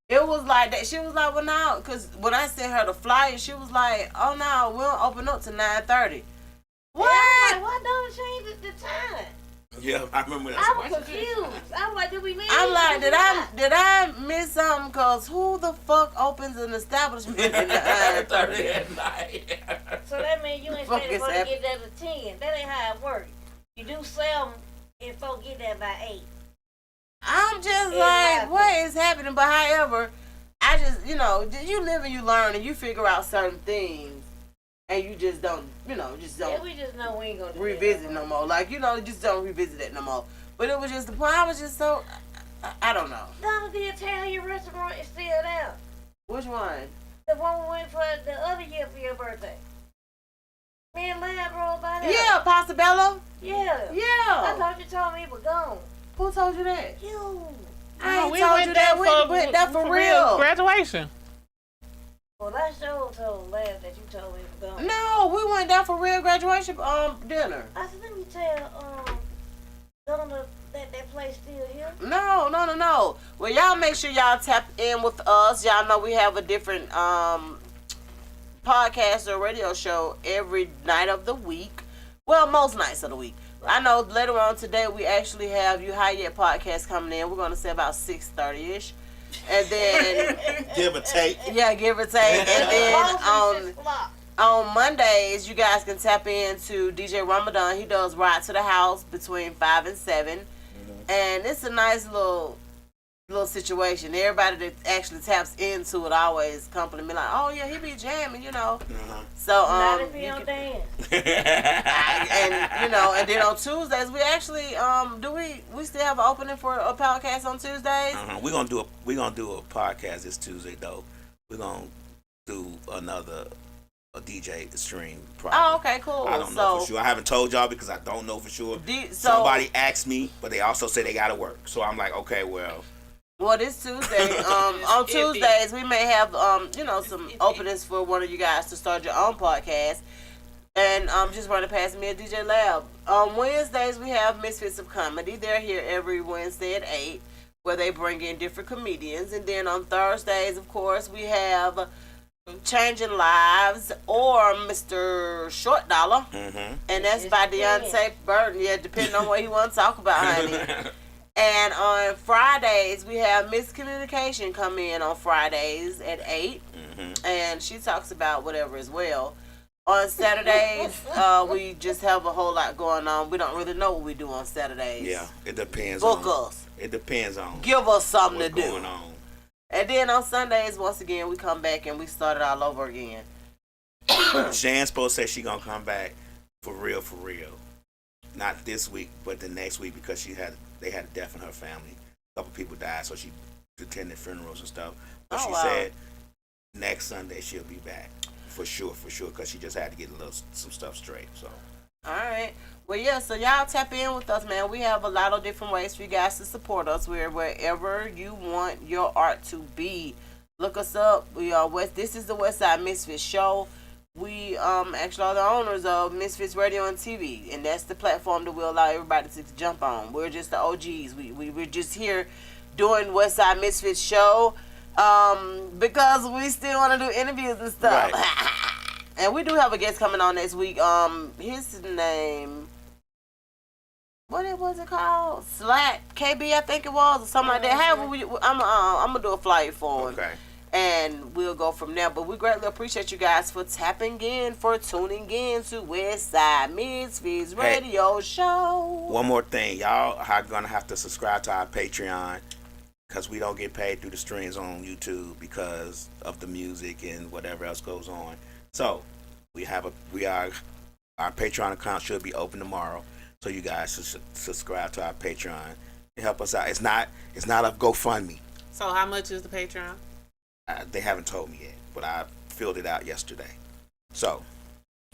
Speaker 2: it was like that. She was like, well, no, because when I sent her the flyer, she was like, oh, no, we don't open up to 9:30. What?
Speaker 5: I'm like, why don't it change the time?
Speaker 3: Yeah, I remember that.
Speaker 5: I was confused. I'm like, did we leave?
Speaker 2: I'm like,
Speaker 5: Did we not?
Speaker 2: did I miss something? Because who the fuck opens an establishment at 9:30 at night?
Speaker 5: So that means you ain't
Speaker 2: Fuck
Speaker 5: supposed
Speaker 2: is
Speaker 5: to
Speaker 2: that?
Speaker 5: get there to 10. That ain't how it works. You do sell and folks get there by 8.
Speaker 2: I'm just
Speaker 5: Yeah,
Speaker 2: like,
Speaker 5: yeah.
Speaker 2: what is happening? But however, I just, you live and you learn and you figure out certain things, and you just don't, just
Speaker 5: Yeah,
Speaker 2: don't
Speaker 5: we just know we ain't gonna do that
Speaker 2: revisit no more. Like, just don't revisit that no more. But it was just the point. I was just so, I don't know.
Speaker 5: Donna, the Italian restaurant is still there.
Speaker 2: Which one?
Speaker 5: The one we went for the other year for your birthday. Me and Lab rolled by there.
Speaker 2: Yeah, Pasta Bello.
Speaker 5: Yeah. I
Speaker 2: Yeah.
Speaker 5: thought you told me it was gone.
Speaker 2: Who told you that?
Speaker 5: You.
Speaker 2: I ain't
Speaker 4: we
Speaker 2: told
Speaker 4: went
Speaker 2: you
Speaker 4: there
Speaker 2: that. We went there for real.
Speaker 4: Graduation.
Speaker 5: Well, I sure told Lab that you told me it was gone.
Speaker 2: No, we went down for real graduation dinner.
Speaker 5: I said, let me tell Donna that place still here.
Speaker 2: No. Well, y'all make sure y'all tap in with us. Y'all know we have a different podcast or radio show every night of the week. Well, most nights of the week. I know later on today we actually have You High Yet podcast coming in. We're going to say about 6:30ish. And then...
Speaker 3: Give or take.
Speaker 2: Yeah, give or take. And then on Mondays, you guys can tap into DJ Ramadan. He does Ride to the House between 5 and 7. And it's a nice little situation. Everybody that actually taps into it always compliment me like, oh yeah, he be jamming, So
Speaker 5: Not if he don't dance.
Speaker 2: and then on Tuesdays we actually we still have an opening for a podcast on Tuesdays.
Speaker 3: We're gonna do a podcast this Tuesday though. We're gonna do a DJ stream. Probably.
Speaker 2: Oh, okay, cool.
Speaker 3: I don't know for sure. I haven't told y'all because I don't know for sure. Somebody asked me, but they also say they gotta work. So I'm like, okay, well.
Speaker 2: Well, this Tuesday, on Tuesdays, we may have, some openings for one of you guys to start your own podcast. And just run it past me at DJ Lab. On Wednesdays, we have Misfits of Comedy. They're here every Wednesday at 8, where they bring in different comedians. And then on Thursdays, of course, we have Changing Lives or Mr. Short Dollar. Mm-hmm. And that's by Deontay Burton. Yeah, depending on what he wants to talk about, honey. And on Fridays, we have Miscommunication come in on Fridays at 8. Mm-hmm. And she talks about whatever as well. On Saturdays, we just have a whole lot going on. We don't really know what we do on Saturdays.
Speaker 3: Yeah, it depends.
Speaker 2: Book us.
Speaker 3: It depends on.
Speaker 2: Give us something to do.
Speaker 3: What's going on.
Speaker 2: And then on Sundays, once again, we come back and we start it all over again.
Speaker 3: Shan's supposed to say she gonna come back for real. Not this week, but the next week because they had a death in her family. A couple people died, so she attended funerals and stuff. But she said next Sunday she'll be back for sure, because she just had to get some stuff straight. So.
Speaker 2: All right. Well, yeah. So y'all tap in with us, man. We have a lot of different ways for you guys to support us. We're wherever you want your art to be. Look us up. We are This is the Westside Misfits show. We actually are the owners of Misfits Radio and TV, and that's the platform that we allow everybody to jump on. We're just the OGs. We're just here doing Westside Misfits show because we still want to do interviews and stuff. Right. And we do have a guest coming on next week. His name, what was it called? Slack KB, I think it was, or something like that. However, I'm gonna do a flyer for him. Okay. And we'll go from there. But we greatly appreciate you guys for tapping in, for tuning in to Westside Misfits Radio Show.
Speaker 3: One more thing. Y'all are going to have to subscribe to our Patreon because we don't get paid through the streams on YouTube because of the music and whatever else goes on. So, our Patreon account should be open tomorrow. So you guys should subscribe to our Patreon and help us out. It's not a GoFundMe.
Speaker 4: So how much is the Patreon?
Speaker 3: They haven't told me yet, but I filled it out yesterday. So,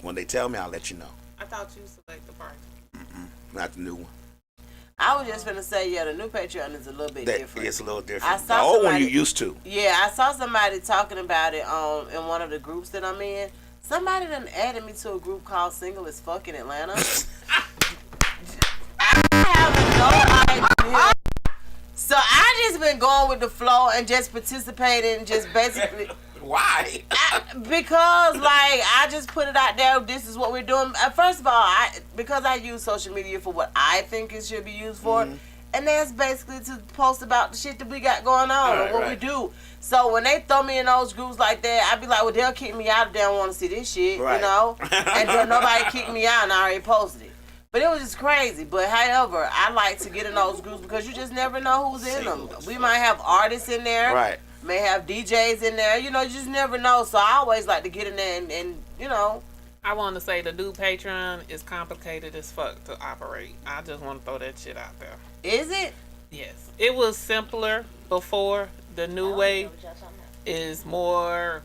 Speaker 3: when they tell me, I'll let you know.
Speaker 4: I thought you select the price.
Speaker 3: Not the new one.
Speaker 2: I was just gonna say, the new Patreon is a little bit different.
Speaker 3: It's a little different. The old one you used to.
Speaker 2: Yeah, I saw somebody talking about it in one of the groups that I'm in. Somebody done added me to a group called Single as Fuck in Atlanta. I have no idea. So I just been going with the flow and just participating, just basically.
Speaker 3: Why?
Speaker 2: Because I just put it out there. This is what we're doing. First of all, because I use social media for what I think it should be used for, and that's basically to post about the shit that we got going on and what we do. So when they throw me in those groups like that, I be like, well, they'll kick me out if they don't want to see this shit, And then nobody kicked me out, and I already posted it. But it was just crazy. But however, I like to get in those groups because you just never know who's in them. We might have artists in there. Right. May have DJs in there. You just never know. So I always like to get in there and
Speaker 4: I want to say the new Patreon is complicated as fuck to operate. I just want to throw that shit out there.
Speaker 2: Is it?
Speaker 4: Yes. It was simpler before. The new way is more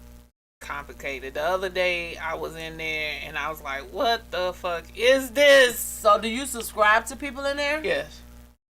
Speaker 4: complicated. The other day I was in there and I was like, what the fuck is this?
Speaker 2: So do you subscribe to people in there?
Speaker 4: Yes.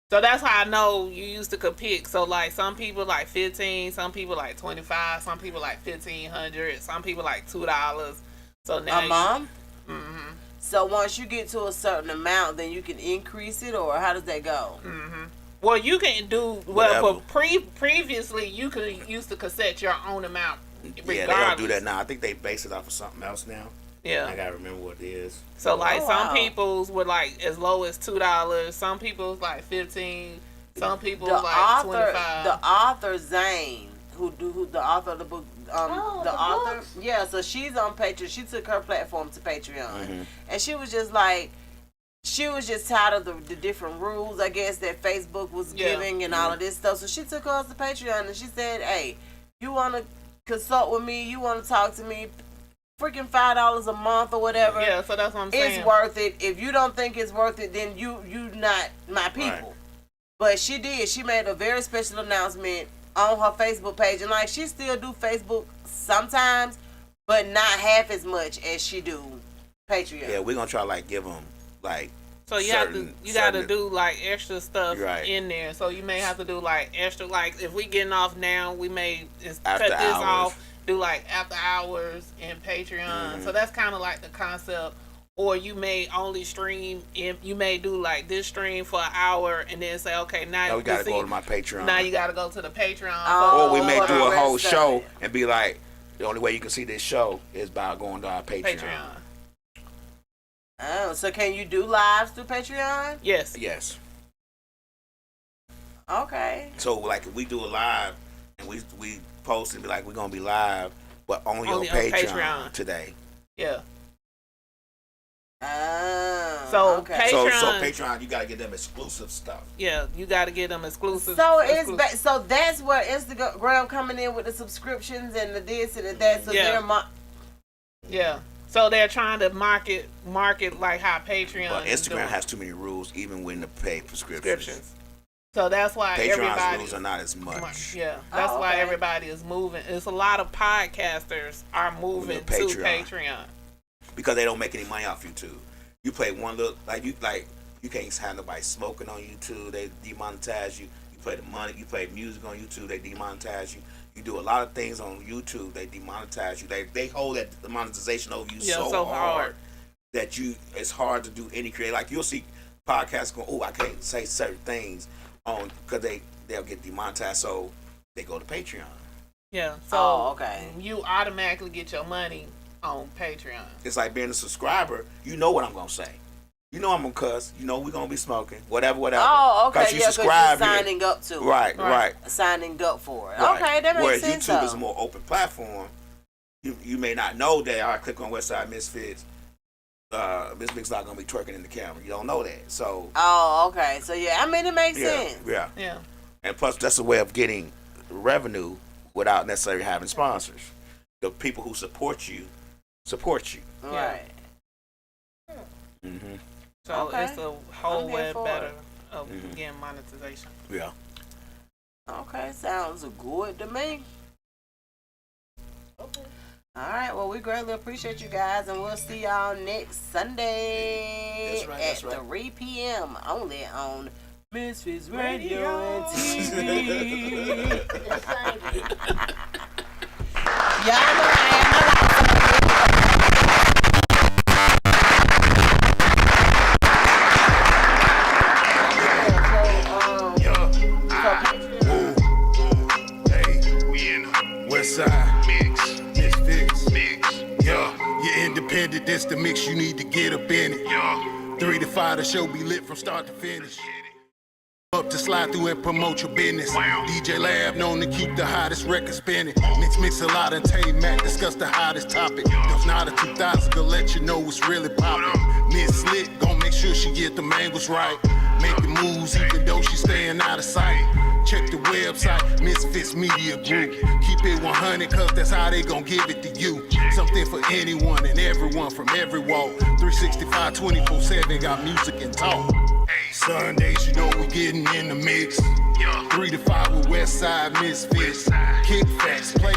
Speaker 4: So that's how I know you used to pick. So some people like 15, some people like 25, some people like 1,500, some people like $2. So now
Speaker 2: a month? Mm-hmm. So once you get to a certain amount, then you can increase it, or how does that go?
Speaker 4: Mm-hmm. Well, you can do but previously you could use to cassette your own amount.
Speaker 3: Yeah, they don't do that now. I think they base it off of something else now.
Speaker 4: Yeah.
Speaker 3: I gotta remember what it is.
Speaker 4: So like
Speaker 2: Oh,
Speaker 4: some
Speaker 2: wow.
Speaker 4: people's were like as low as $2. Some people's like 15. Some people's
Speaker 2: The
Speaker 4: like
Speaker 2: author,
Speaker 4: 25.
Speaker 2: the author Zane, who the author of the book, the author,
Speaker 5: books?
Speaker 2: yeah. So she's on Patreon. She took her platform to Patreon,
Speaker 3: Mm-hmm.
Speaker 2: and she was just like, she was just tired of the different rules, I guess, that Facebook was
Speaker 4: Yeah.
Speaker 2: giving and all of this stuff. So she took hers to Patreon, and she said, "Hey, you want to consult with me? You want to talk to me? Freaking $5 a month or whatever.
Speaker 4: Yeah, so that's what I'm saying.
Speaker 2: It's worth it. If you don't think it's worth it, then you not my people."
Speaker 3: Right.
Speaker 2: But she did. She made a very special announcement on her Facebook page, and like she still do Facebook sometimes, but not half as much as she do Patreon.
Speaker 3: Yeah, we're gonna try to like give them like.
Speaker 4: So you
Speaker 3: certain-
Speaker 4: got to
Speaker 3: certain-
Speaker 4: do like extra stuff
Speaker 3: Right.
Speaker 4: in there. So you may have to do like extra, like if we getting off now, we may cut
Speaker 3: After
Speaker 4: this
Speaker 3: hours.
Speaker 4: off, do like after hours in Patreon.
Speaker 3: Mm-hmm.
Speaker 4: So that's kind of like the concept. Or you may only stream, you may do like this stream for an hour and then say, okay, now
Speaker 3: Oh, we gotta
Speaker 4: see-
Speaker 3: go to my Patreon.
Speaker 4: Now you got to go to the Patreon.
Speaker 2: Oh.
Speaker 3: Or we may
Speaker 2: Oh,
Speaker 3: do a
Speaker 2: the
Speaker 3: whole
Speaker 2: rest of
Speaker 3: show
Speaker 2: it.
Speaker 3: and be like, the only way you can see this show is by going to our Patreon.
Speaker 4: Patreon.
Speaker 2: Oh, so can you do lives through Patreon?
Speaker 4: Yes.
Speaker 3: Yes.
Speaker 2: Okay.
Speaker 3: So like if we do a live and we post and be like, we're gonna be live, but only on Patreon today.
Speaker 4: Yeah.
Speaker 2: Oh.
Speaker 4: So
Speaker 2: okay.
Speaker 3: So
Speaker 4: Patreon-
Speaker 3: Patreon, you gotta get them exclusive stuff.
Speaker 4: Yeah, you got to get them exclusive.
Speaker 2: So it's
Speaker 4: exclusive.
Speaker 2: so that's where Instagram coming in with the subscriptions and the this and the that. So
Speaker 4: Yeah.
Speaker 2: they're
Speaker 4: Yeah. So they're trying to market like how Patreon
Speaker 3: But
Speaker 4: is
Speaker 3: Instagram
Speaker 4: doing.
Speaker 3: has too many rules, even when the paid prescriptions.
Speaker 4: Subscriptions. So that's why
Speaker 3: Patreon's
Speaker 4: everybody.
Speaker 3: rules are not as much.
Speaker 4: Yeah, that's
Speaker 2: Oh,
Speaker 4: why
Speaker 2: okay.
Speaker 4: everybody is moving. It's a lot of podcasters are moving to
Speaker 3: Patreon.
Speaker 4: Patreon.
Speaker 3: Because they don't make any money off YouTube. You play one little you can't have nobody smoking on YouTube. They demonetize you. You play the money. You play music on YouTube. They demonetize you. You do a lot of things on YouTube. They demonetize you. They hold that monetization over you
Speaker 4: Yeah,
Speaker 3: so
Speaker 4: so
Speaker 3: hard
Speaker 4: hard.
Speaker 3: that it's hard to do any creative. Like you'll see podcasts going, oh, I can't say certain things on because they'll get demonetized. So they go to Patreon.
Speaker 4: Yeah. So
Speaker 2: Oh, okay.
Speaker 4: you automatically get your money on Patreon.
Speaker 3: It's like being a subscriber. You know what I'm gonna say. You know I'm gonna cuss. You know we're gonna be smoking. Whatever.
Speaker 2: Oh, okay.
Speaker 3: Because you
Speaker 2: Yeah, because
Speaker 3: subscribe
Speaker 2: you're
Speaker 3: here.
Speaker 2: signing up to it.
Speaker 3: Right.
Speaker 2: Signing up for it.
Speaker 3: Right.
Speaker 2: Okay, that makes
Speaker 3: Whereas
Speaker 2: sense.
Speaker 3: YouTube
Speaker 2: though.
Speaker 3: is a more open platform. You may not know that. I click on Westside Misfits. Miss Mix not gonna be twerking in the camera. You don't know that. So
Speaker 2: Oh, okay. So yeah, I mean it makes sense.
Speaker 3: yeah.
Speaker 4: Yeah.
Speaker 3: And plus, that's a way of getting revenue without necessarily having sponsors. The people who support you.
Speaker 2: Right.
Speaker 3: Mm-hmm.
Speaker 4: So
Speaker 2: Okay.
Speaker 4: it's a whole
Speaker 2: I'm here
Speaker 4: way
Speaker 2: for
Speaker 4: better
Speaker 2: it.
Speaker 4: of
Speaker 3: Mhm.
Speaker 4: getting monetization.
Speaker 3: Yeah.
Speaker 2: Okay, sounds good to me.
Speaker 5: Okay.
Speaker 2: All right, well, we greatly appreciate you guys, and we'll see y'all next Sunday
Speaker 3: That's right,
Speaker 2: at
Speaker 3: that's right.
Speaker 2: 3 p.m. only on Misfits Radio and TV.
Speaker 5: Just thank you.
Speaker 2: Y'all know I am
Speaker 7: Hey, we in Westside Misfits. Yeah, you're independent. This the mix. You need to get up in it. Yeah, 3 to 5, the show be lit from start to finish. Up to slide through and promote your business. DJ Lab known to keep the hottest record spinning. Mix a lot and Tay Mac discuss the hottest topic. There's not a 2000 gonna let you know what's really poppin'. Miss Lit gon' make sure she get the angles right. Making moves even though she staying out of sight. Check the website, Misfits Media Group. Keep it 100 cause that's how they gon' give it to you. Something for anyone and everyone from every walk. 365, 24/7, got music and talk. Sundays, you know we getting in the mix. 3 to 5 with Westside Misfits. Kick facts, play